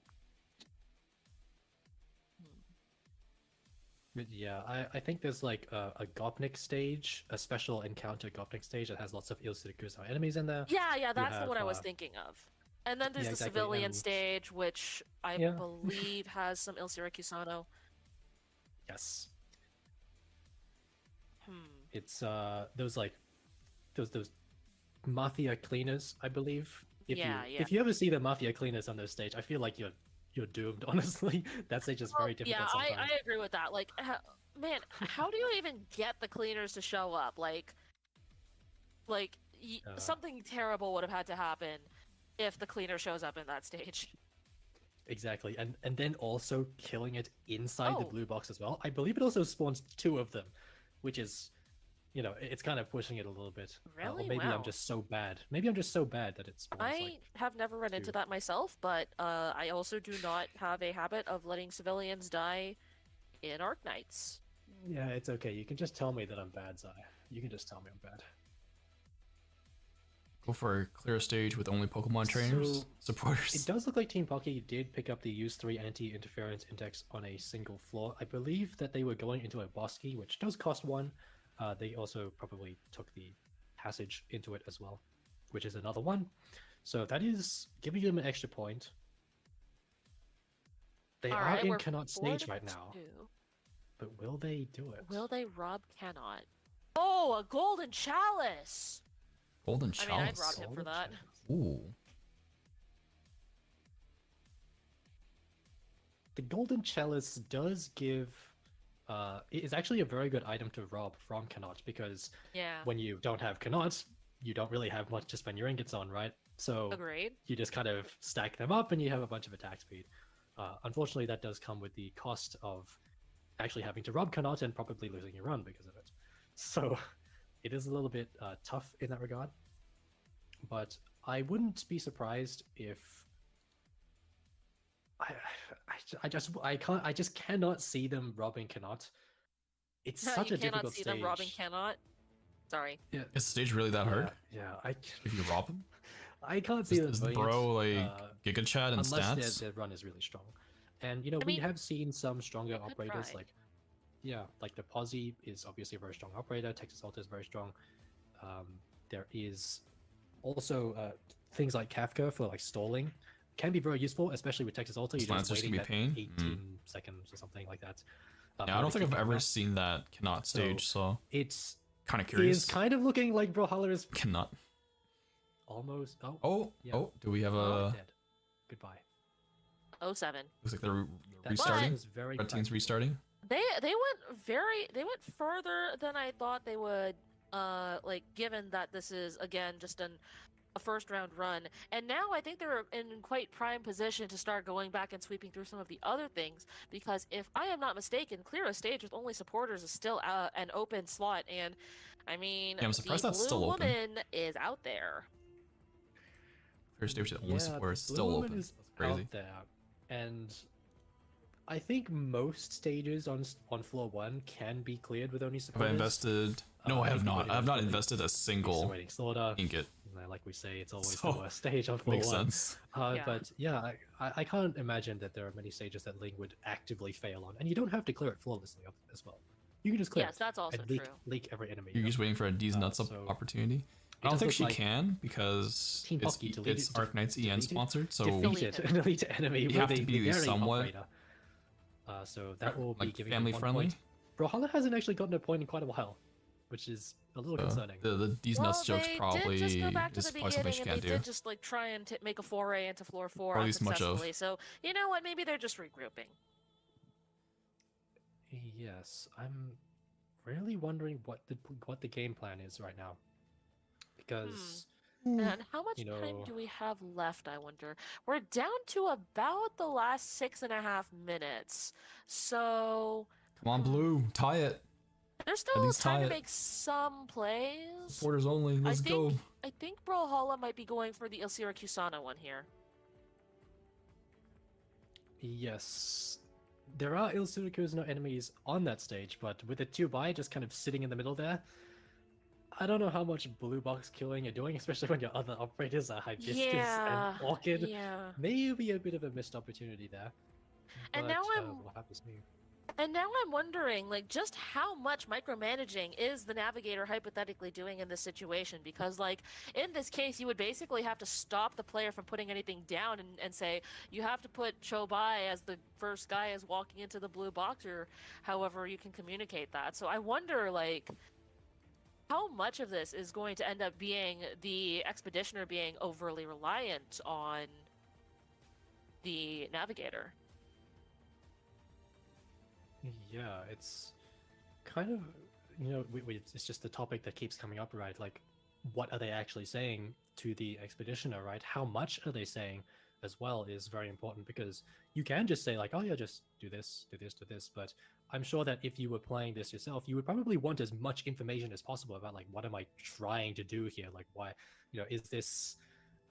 But yeah, I think there's like a Gopnik stage, a special encounter Gopnik stage that has lots of Il Syracusano enemies in there. Yeah, that's the have, one I was thinking of. And then there's yeah, the exactly, civilian and- stage, which I Yeah. believe has some Il Syracusano. Yes. It's those like those mafia cleaners, I believe. If Yeah, you yeah. if you ever see the mafia cleaners on those stage, I feel like you're doomed. Honestly, that stage is very difficult. Yeah, sometimes. I agree with that. Like, man, how do you even get the cleaners to show up? Like something terrible would have had to happen if the cleaner shows up in that stage. Exactly, and then also killing it inside the Oh. blue box as well. I believe it also spawns 2 of them, which is, you know, it's kind of pushing it a little bit. Really? Or maybe Wow. I'm just so bad. Maybe I'm just so bad that it spawns I like. have never run into that myself, but I also do not have a habit of letting civilians die in arknights. Yeah, it's okay. You can just tell me that I'm bad, Zai. You can just tell me I'm bad. go for a clear stage with only Pokemon trainers, So, supporters. It does look like Team Pocky did pick up the use 3 anti-interference index on a single floor. I believe that they were going into a Bosky, which does cost 1. They also probably took the passage into it as well, which is another 1. So that is giving them an extra point. They are Alright, in we're Cannot 4 stage to right now, 2. but will they do it? Will they rob Cannot? Oh, a golden chalice! Golden I mean, I'd chalice. rob him for that. Ooh. The Golden Chalice does give... it is actually a very good item to rob from Cannot, because Yeah. when you don't have Cannot, you don't really have much to spend your ingots on, right? So Agreed. you just kind of stack them up and you have a bunch of attack speed. Unfortunately, that does come with the cost of actually having to rob Cannot and probably losing your run because of it. So it is a little bit tough in that regard. But I wouldn't be surprised if... I just cannot see them robbing Cannot. It's such you a cannot difficult see stage. them robbing Cannot. Sorry. Yeah. Is the stage really that hard? Yeah, If you rob him? I can't see them Is the doing bro it, like Giga Chat and unless stats? their run is really strong. And you know, I we mean, have seen some stronger could operators try. like like the Posy is obviously a very strong operator, Texas Alta is very strong. There is also things like Kafka for like stalling can be very useful, especially with Texas Alta. You're just Lancers can waiting be that pain. 18 seconds or something like that. Yeah, I don't think I've ever seen. seen that Cannot stage, so It's kind of curious. is kind of looking like Brawlhalla is Cannot. almost. Oh, Oh, yeah. oh, do we have Oh, a... dead. Goodbye. 07. Looks like they're That restarting. was very Red team's practical. restarting. They went further than I thought they would. Like given that this is again just a first round run, and now I think they're in quite prime position to start going back and sweeping through some of the other things. Because if I am not mistaken, clear a stage with only supporters is still an open slot, and I mean, Yeah, I'm surprised the that's blue still open. woman is out there. First stage with only support is Blue still Woman open. is That's crazy. out there, and I think most stages on floor 1 can be cleared with only Have supporters. I invested? No, I have not. I have not invested a Still single waiting slaughter. ingot. Like we say, it's always So, the worst stage on floor Makes 1. sense. Yeah. But yeah, I can't imagine that there are many stages that Ling would actively fail on, and you don't have to clear it flawlessly as well. You can just clear Yes, it that's also and leak, true. leak every enemy. You're just waiting for a D's nuts up so opportunity. I it don't does think look she like can because Team it's, Pocky deleted- it's arknights EN deleted- sponsored, so defeated an elite enemy you with have a to be very somewhat operator. So that will be like giving family them 1 friendly. point. Brawlhalla hasn't actually gotten a point in quite a while, which is a little concerning. The D's Well, nuts jokes they probably did just go back to is the probably something beginning, she and can't they do. did just like try and make a foray into floor 4 Or at least much of. unsuccessfully. So you know what? Maybe they're just regrouping. Yes, I'm really wondering what the game plan is right now, because And how much You time know- do we have left, I wonder? We're down to about the last 6.5 minutes. So Come on, blue, tie it. there's At still least time tie to it. make some plays. Supporters only. Let's go. I think Brawlhalla might be going for the Ilsira Kusana one here. yes, there are Ilsuruku's enemies on that stage, but with the 2-buy just kind of sitting in the middle there, I don't know how much blue box killing you're doing, especially when your other operators are Hibiscus and Orchid. Yeah. Maybe a bit of a missed opportunity there. And But, now I'm- we'll have to see. And now I'm wondering, like, just how much micromanaging is the navigator hypothetically doing in this situation? Because, like, in this case, you would basically have to stop the player from putting anything down and say, you have to put Chobai as the first guy as walking into the blue box, or however you can communicate that. So I wonder, like, how much of this is going to end up being the Expeditioner being overly reliant on the navigator? Yeah, it's kind of, you know, it's just the topic that keeps coming up, right? Like, what are they actually saying to the Expeditioner, right? How much are they saying as well is very important, because you can just say like, oh yeah, just do this, do this, do this. But I'm sure that if you were playing this yourself, you would probably want as much information as possible about like, what am I trying to do here? Like, why, you know, is this,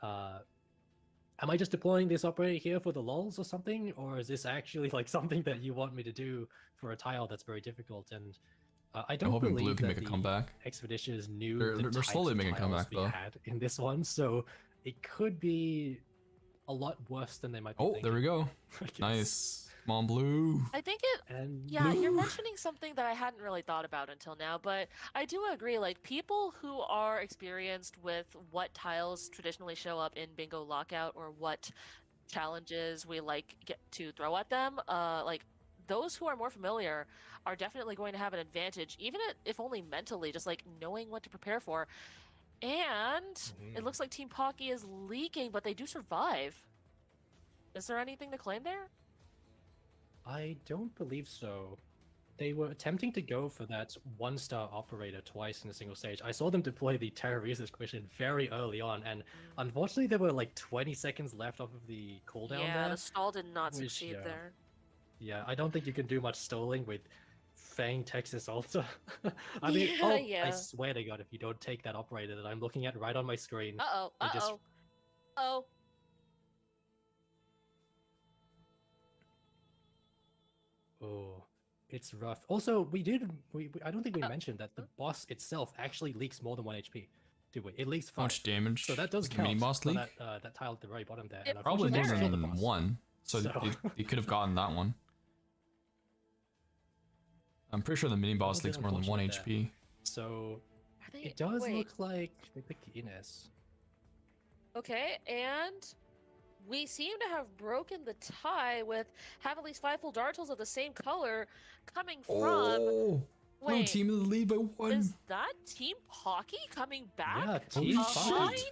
am I just deploying this operator here for the lulz or something? Or is this actually like something that you want me to do for a tile that's very difficult? And I don't hoping believe blue can that make a the comeback. Expeditions knew They're the slowly types of making a tiles comeback, we though. had in this one, so it could be a lot worse than they might be Oh, thinking. there we go. I guess. Nice. Come on, blue. I think it. And Yeah, you're Blue. mentioning something that I hadn't really thought about until now, but I do agree. Like people who are experienced with what tiles traditionally show up in Bingo Lockout or what challenges we like get to throw at them, like those who are more familiar are definitely going to have an advantage, even if only mentally, just like knowing what to prepare for. And it looks like Team Pocky is leaking, but they do survive. Is there anything to claim there? I don't believe so. They were attempting to go for that one-star operator twice in a single stage. I saw them deploy the Terror Research Commission very early on, and unfortunately there were like 20 seconds left off of the cooldown Yeah, there. the stall did not which, succeed yeah. there. Yeah, I don't think you can do much stalling with Fang Texas Alta. I mean, Yeah, oh, yeah. I swear to God, if you don't take that operator that I'm looking at right on my screen, Uh-oh, they just- uh-oh. Oh. Oh, it's rough. Also, we I don't think we mentioned that the boss itself actually leaks more than 1 HP. Did we? It leaks 5. How much damage? So that does does the count mini boss for leak? that tile at the very bottom there. It And Probably more unfortunately, Very. it's not the than boss. one. So, So- they could have gotten that one. I'm pretty sure the mini boss Little leaks bit more than 1 unfortunate HP. So I think, it does wait. look like they picked Ines. Okay, and we seem to have broken the tie with have at least 5 full dartles of the same color coming from. Oh! Blue Wait, team in the lead by 1. is that Team Pocky coming back? Yeah, Holy Team shit. Pocky.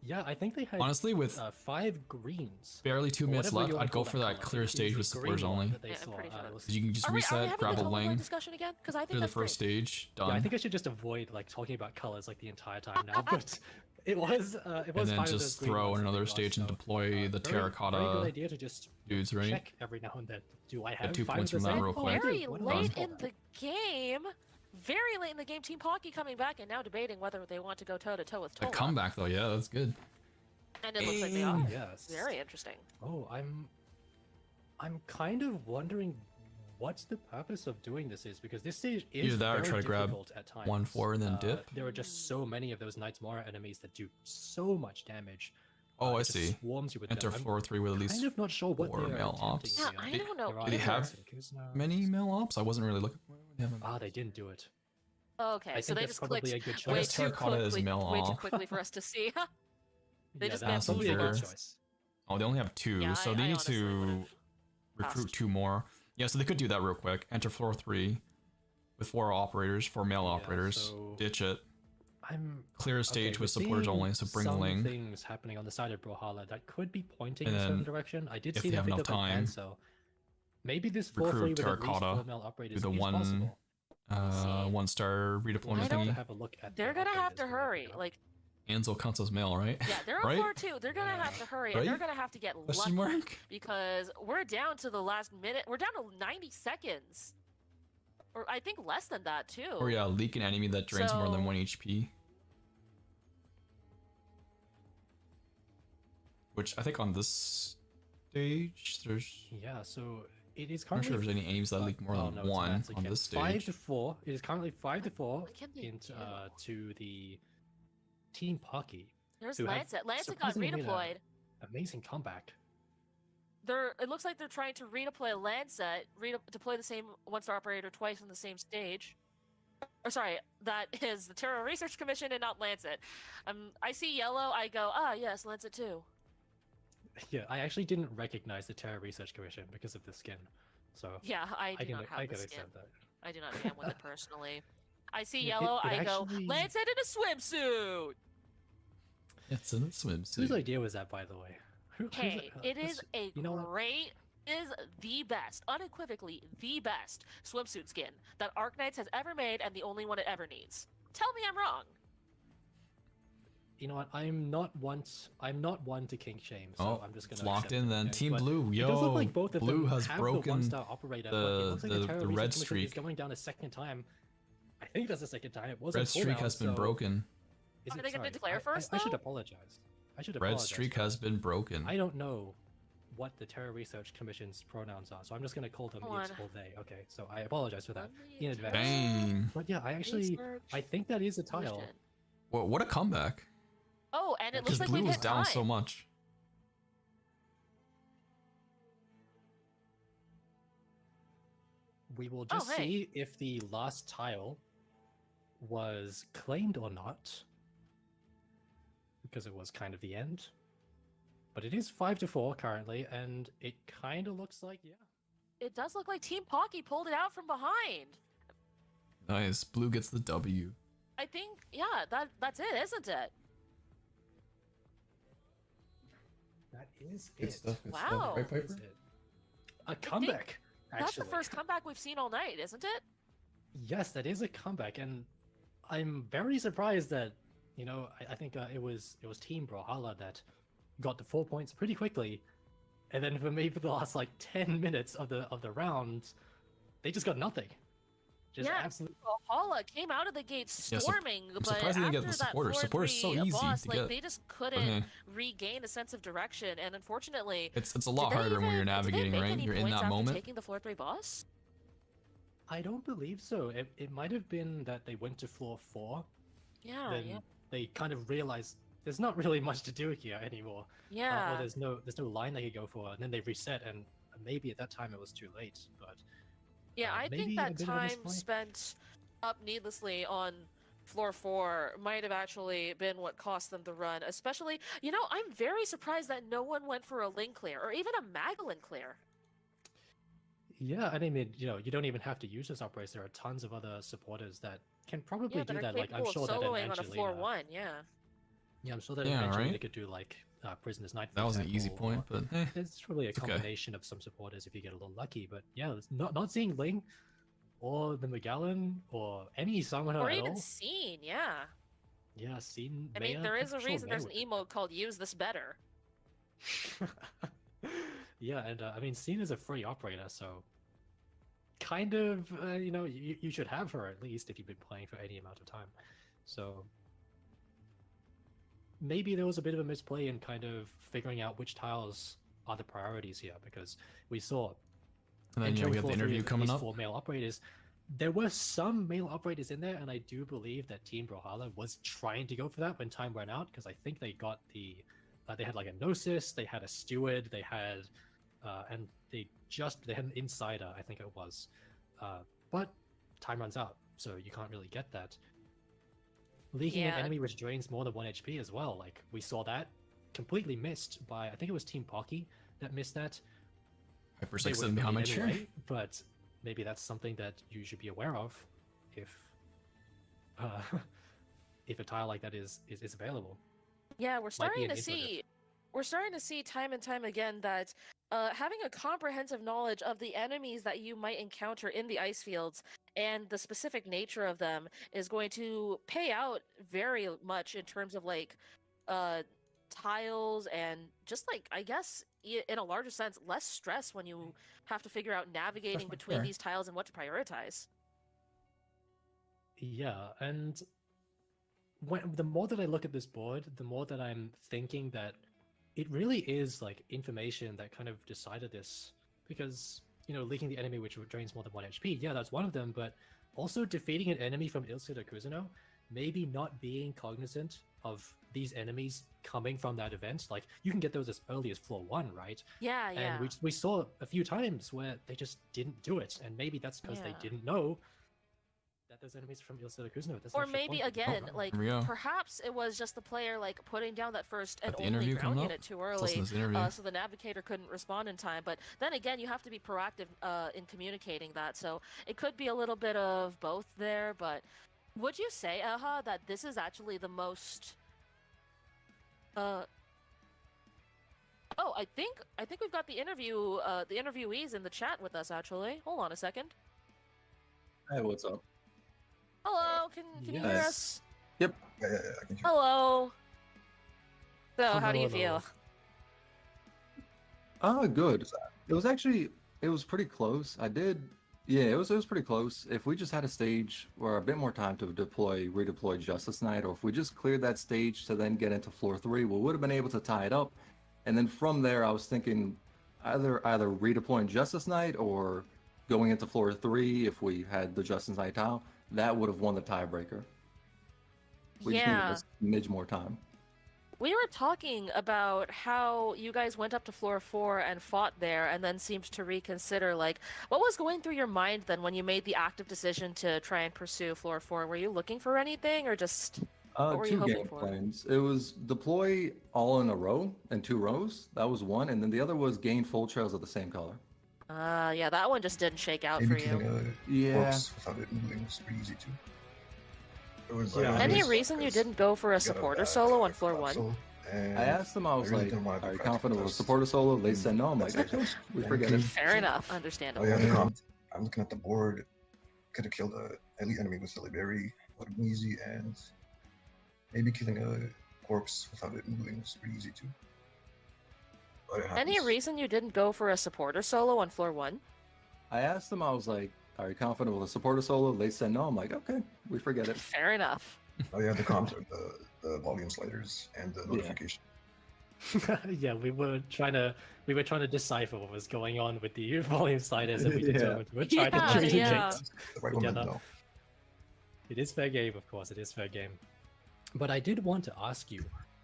Yeah, I think they had Honestly, with 5 greens. barely 2 Or minutes whatever left, you wanna I'd go call for that that color. clear It was stage the with green supporters one only. that they Yeah, I'm saw. pretty sure that was- You can just Are we reset, having grab the a colorblind wing, discussion again? Because I think do the that's first great. stage, Yeah, I done. think I should just avoid like talking about colors like the entire time now. But it was And 5 then of those just green throw ones in that another they stage and lost, deploy the very good terracotta idea to just dudes, right? check every now and then. Do I have 2 5 points of the from that same? real Oh, I quick. do. Very What did I late spot? in the game. Very late in the game, Team Pocky coming back and now debating whether they want to go toe-to-toe with The Tola. comeback, though, yeah, that's good. And it looks like they are. Yes. Very interesting. Oh, I'm kind of wondering what the purpose of doing this is, because this stage is Either that or very try to grab difficult at times. 1-4 and then dip. There are just so many of those Knights Mara enemies that do so much damage. Oh, it I just see. Swarms you with Enter them. floor 3 with at I'm least kind of not sure what 4 they're male attempting ops. Yeah, here. I don't know. There are Do they have Kuzna. many male ops? I wasn't really looking. Ah, they didn't do it. Okay, I so think they that's just probably clicked a good choice. way I guess too terracotta is quickly, male way too off. quickly for us to see. They just that's bamboozled probably a good us. choice. Oh, they only have 2, Yeah, so I they need honestly to would've recruit passed. 2 more. Yeah, so they could do that real quick. Enter floor 3 with 4 operators, 4 male operators. so- Ditch it. I'm Clear a stage okay, with we're supporters seeing only, so bring some Ling. things happening on the side of Brawlhalla that could be pointing And in a certain then, direction. I did if see they them have pick enough up an time, so maybe this 4-3 recruit with at least terracotta, 4 male operators do the is one possible. 1-star redeployment I don't- To thingy. have a look at They're the gonna have operators to right hurry. now. Like, Ansel counts as male, right? yeah, they're on Right? floor 2. They're gonna have to hurry, and Right? they're gonna have to get Question lucky mark? because we're down to the last minute. We're down to 90 seconds, or I think less than that too. Or yeah, leak an enemy that drains more than So- 1 HP. Which I think on this stage, there's... Yeah, so it is I'm not currently. sure if there's any enemies that leak more Oh, than no, it's 1 Lance on again. this 5 stage. to 4. It is currently 5 to 4 What can they do? to the Team Pocky. There's who have Lancet. Lancet got surprisingly made a redeployed. Amazing comeback. It looks like they're trying to redeploy Lancet, deploy the same 1-star operator twice on the same stage. Or sorry, that is the Terror Research Commission and not Lancet. I see yellow, I go, ah yes, Lancet too. Yeah, I actually didn't recognize the Terror Research Commission because of the skin. So Yeah, I do not have I the can skin. accept that. I do not jam with it personally. I see Yeah, yellow, it I go, actually- Lancet in a swimsuit! It's in a Whose swimsuit. idea was that, by the way? Hey, it is a you know what? great, is the best, unequivocally the best swimsuit skin that Arknights has ever made and the only one it ever needs. Tell me I'm wrong. You know what? I'm not one to kink shame, so Oh, I'm just it's gonna locked accept in it, then. okay? Team But Blue, it does look yo, like both of Blue them has have broken the one-star operator, but it looks like the the Terror red Research Commission streak. is going down a second time. I think that's the second time. It was Red streak has been broken. Are they gonna declare first, I should though? apologize. I should Red apologize. streak for has that. been broken. I don't know what the Terror Research Commission's pronouns are, so I'm just gonna call them Come it on. or they. Okay, so I apologize for that in advance. Dang. But yeah, I think that is a tile. Well, what a comeback. Oh, and it Because looks like blue we've was hit down time. so much. We will just hey. see if the last tile was claimed or not, because it was kind of the end. But it is 5-4 currently, and it kind of looks like, yeah. It does look like Team Pocky pulled it out from behind. Nice. Blue gets the W. I think, yeah, that's it, isn't it? That is Good it. stuff. Good Wow. stuff. Right, That is Piper? it. A comeback, That's the actually. first comeback we've seen all night, isn't it? Yes, that is a comeback, and I'm very surprised that, you know, I think it was Team Brawlhalla that got the 4 points pretty quickly, and then for me for the last like 10 minutes of the round, they just got nothing. Just yeah, absolutely. Brawlhalla came out of the gate storming, I'm but surprised they didn't get after the that supporters. Supporters so 4-3 easy boss, to like get. they just couldn't regain a sense of direction, and unfortunately, It's a lot harder when you're navigating, right? You're in that moment. Taking the 4-3 boss. I don't believe so. It might have been that they went to floor 4. Yeah, Then yeah. they kind of realized there's not really much to do here anymore. Yeah. Or there's no line they could go for, and then they reset, and maybe at that time it was too late. But Yeah, I maybe think a that bit of a time misplay. spent up needlessly on floor 4 might have actually been what cost them the run. Especially, you know, I'm very surprised that no one went for a Ling clear or even a Magellan clear. Yeah, and I mean, you know, you don't even have to use this uprace. There are tons of other supporters that can probably Yeah, do that are that. Like, I'm capable sure of that soloing on a floor eventually. 1. Yeah. Yeah, I'm sure that Yeah, eventually right? they could do like Prisoner's Night. For That was an easy example, point, or- but eh, it's probably a it's okay. combination of some supporters if you get a little lucky. But yeah, it's not seeing Ling or the Magellan or any summoner Or at even all. Scene, yeah. Yeah, Scene. I mean, there is a reason there's an emote called Use This Better. Yeah, and I mean, Scene is a free operator, so kind of, you know, you should have her at least if you've been playing for any amount of time. So maybe there was a bit of a misplay in kind of figuring out which tiles are the priorities here, because we saw And then yeah, we have the entering interview floor 3 coming with up. these 4 male operators. There were some male operators in there, and I do believe that Team Brawlhalla was trying to go for that when time ran out, because I think they got the they had like a Gnosis, they had a Steward, they had and they had an Insider, I think it was. But time runs out, so you can't really get that. Leaking Yeah. an enemy which drains more than 1 HP as well. Like, we saw that completely missed by, I think it was Team Pocky that missed that. Hyper's They like would sitting have behind my made it chair. anyway, but maybe that's something that you should be aware of if if a tile like that is available. Yeah, we're Might be starting an to insider. see time and time again that having a comprehensive knowledge of the enemies that you might encounter in the ice fields and the specific nature of them is going to pay out very much in terms of like tiles and just like, I guess in a larger sense, less stress when you have to figure out navigating between fair. these tiles and what to prioritize. Yeah, and the more that I look at this board, the more that I'm thinking that it really is like information that kind of decided this, because, you know, leaking the enemy which drains more than 1 HP, yeah, that's one of them, but also defeating an enemy from Ilsida Kuzuno, maybe not being cognizant of these enemies coming from that event. Like, you can get those as early as floor 1, right? Yeah, yeah. And we saw a few times where they just didn't do it, and maybe that's because they Yeah. didn't know that those enemies are from Ilsida Kuzuno. That's Or an extra maybe point. again, Oh, like here we go. perhaps it was just the player like putting down that first and Got the only interview ground coming up. unit too Let's listen early, to this interview. so the navigator couldn't respond in time. But then again, you have to be proactive in communicating that. So it could be a little bit of both there. But would you say, Aha, that this is actually the most? Oh, I think we've got the interviewees in the chat with us actually. Hold on a second. Hey, what's up? Hello, can you hear Yes. us? Yep. Yeah, I can hear. Hello. So, how do you Hello. feel? Good. It was pretty close. It was pretty close. If we just had a stage or a bit more time to redeploy Justice Knight, or if we just cleared that stage to then get into floor 3, we would have been able to tie it up. And then from there, I was thinking either redeploying Justice Knight or going into floor 3 if we had the Justice Knight tile, that would have won the tiebreaker. We just Yeah. needed a smidge more time. We were talking about how you guys went up to floor 4 and fought there and then seemed to reconsider, like, what was going through your mind then when you made the active decision to try and pursue floor 4? Were you looking for anything or just what were you 2 hoping game for? plans. It was deploy all in a row in 2 rows. That was one, and then the other was gain full trails of the same color. Yeah, that one just didn't shake out Maybe for killing you. a Yeah. corpse without it moving was pretty easy too. It was, Yeah. Any just reason you because didn't go for a we got supporter solo on floor 1? collapsal, and I asked them, I was really like, didn't wanna do are you practical confident with a tests. supporter solo? They said no. I'm like, That's okay, we and forget could- it. Fair enough, Oh understandable. yeah, I'm looking at the board. Could have killed a elite enemy with Silly Berry, would have been easy, and maybe killing a corpse without it moving was pretty easy too. But it Any happens. reason you didn't go for a supporter solo on floor 1? I asked them, I was like, are you confident with a supporter solo? They said no. I'm like, okay, we forget it. Fair enough. Oh yeah, the comms are the volume sliders and the notification. Yeah, we were trying to decipher what was going on with the volume sliders, and we Yeah. determined we were trying Yeah, to communicate yeah. The right together. moment, though. It is fair game, of course. It is fair game. But I did want to ask you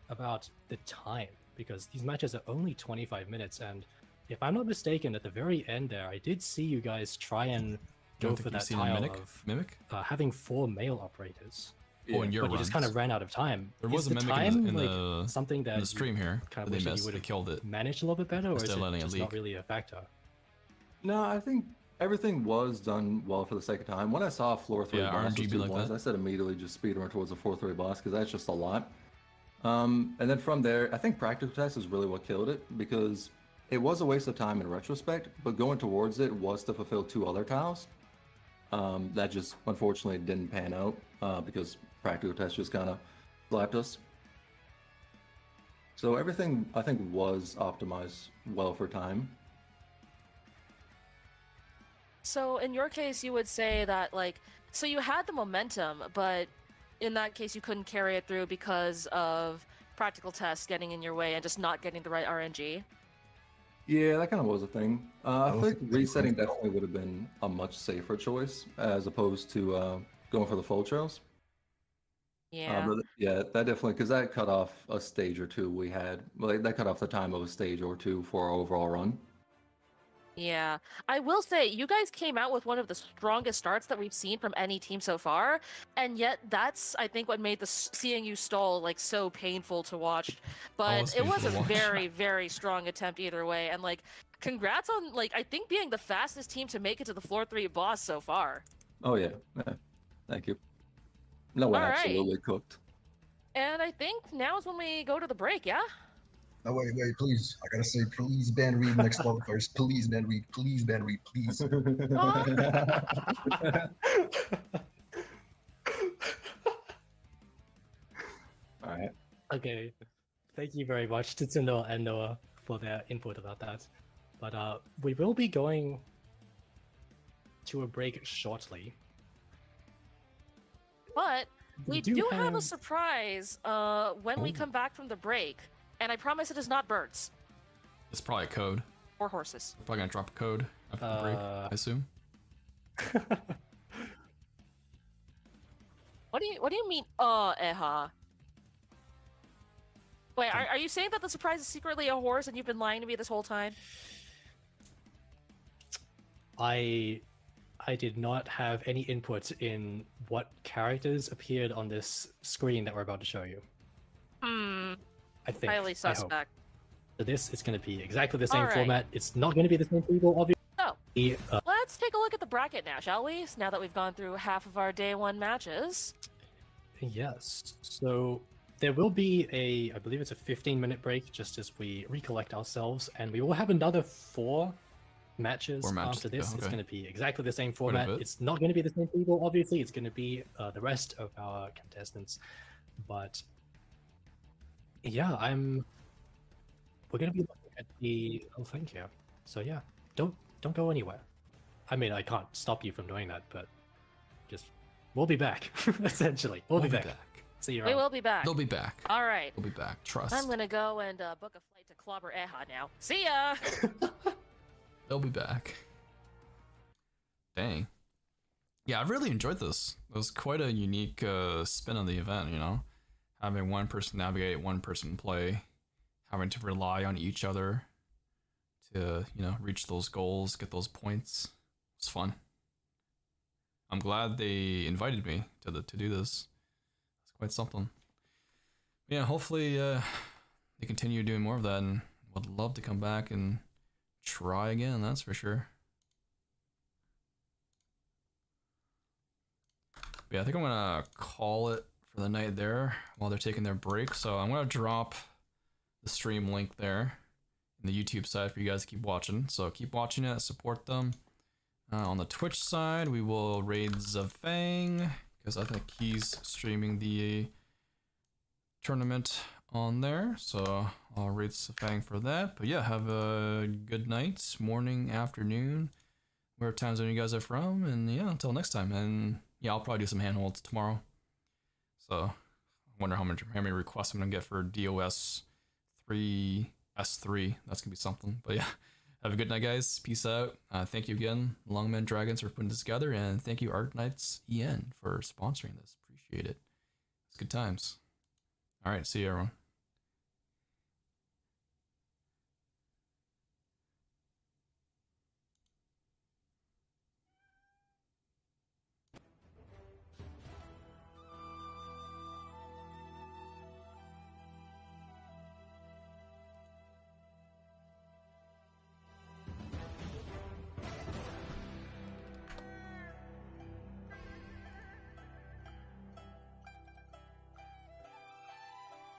about the time, because these matches are only 25 minutes, and if I'm not mistaken, at the very end there, I did see you guys try and go Don't for think you've that seen a tile mimic? of Mimic? having 4 male operators. Oh, in your But you just kind runs. of ran out of time. There Is was a the mimic time, in like, the something that in the stream you here kind that of they wish missed. you would They have killed it. managed a little bit better, or is Instead of it letting it just not leak. really a factor? No, I think everything was done well for the sake of time. When I saw floor 3 Yeah, boss RNG was be 2 like ones, that. I said immediately just speed run towards the 4-3 boss because that's just a lot. And then from there, I think practical test is really what killed it because it was a waste of time in retrospect, but going towards it was to fulfill 2 other tiles. That just unfortunately didn't pan out because practical test just kind of slapped us. So everything I think was optimized well for time. So in your case, you would say that, like, so you had the momentum, but in that case, you couldn't carry it through because of practical tests getting in your way and just not getting the right RNG. Yeah, that kind of was a thing. I don't think think resetting that's- definitely would have been a much safer choice as opposed to going for the full trails. Yeah. But yeah, that definitely because that cut off a stage or 2 we had. Well, that cut off the time of a stage or 2 for our overall run. Yeah, I will say you guys came out with one of the strongest starts that we've seen from any team so far, and yet that's I think what made the seeing you stall like so painful to watch. But was it was painful a to watch. very very strong attempt either way, and like congrats on like I think being the fastest team to make it to the floor 3 boss so far. Oh yeah, thank you. No one All right. absolutely cooked. And I think now is when we go to the break. Yeah. No, wait, please. I gotta say, please ban Reed next qualifiers. Please ban Reed. Please ban Reed. Please. All right. Okay, thank you very much to Tsuno and Noah for their input about that. But we will be going to a break shortly. But we do have a have- surprise when we Ooh. come back from the break, and I promise it is not birds It's probably a code. or horses. We're probably gonna drop a code after the break, I assume. What do you mean, Eha? Wait, are you saying that the surprise is secretly a horse and you've been lying to me this whole time? I did not have any input in what characters appeared on this screen that we're about to show you. Hmm, I think. highly I hope. suspect. So this is going to be exactly the same Alright. format. It's not going to be the same people, obviously. So, let's take a look at the bracket now, shall we? Now that we've gone through half of our day 1 matches. Yes. So there will be I believe it's a 15-minute break just as we recollect ourselves, and we will have another 4 matches 4 matches after to this. go, It's okay. going to be exactly the same Quite a format. bit. It's not going to be the same people, obviously. It's going to be the rest of our contestants. But yeah, we're going to be looking at the. Oh, thank you. So yeah, don't go anywhere. I mean, I can't stop you from doing that, but just we'll be back. Essentially, we'll be back. See you We around. will be back. They'll be back. All right. We'll be back. Trust. I'm gonna go and book a flight to Colombia. clobber Eha now. See ya! They'll be back. Dang. Yeah, I really enjoyed this. It was quite a unique spin on the event, you know? Having one person navigate, one person play, having to rely on each other to, you know, reach those goals, get those points. It's fun. I'm glad they invited me to do this. It's quite something. Yeah, hopefully they continue doing more of that, and would love to come back and try again, that's for sure. But yeah, I think I'm gonna call it for the night there while they're taking their break. So I'm gonna drop the stream link there in the YouTube side for you guys to keep watching. So keep watching it, support them. On the Twitch side, we will raid Zafang, because I think he's streaming the tournament on there. So I'll raid Zafang for that. But yeah, have a good night, morning, afternoon, where time zone you guys are from. And yeah, until next time. And yeah, I'll probably do some handholds tomorrow. So I wonder how many requests I'm gonna get for DOS 3 S3. That's gonna be something. But yeah, have a good night, guys. Peace out. Thank you again, Longman Dragons, for putting this together, and thank you, Arknights EN, for sponsoring this. Appreciate it. It's good times. All right, see you, everyone.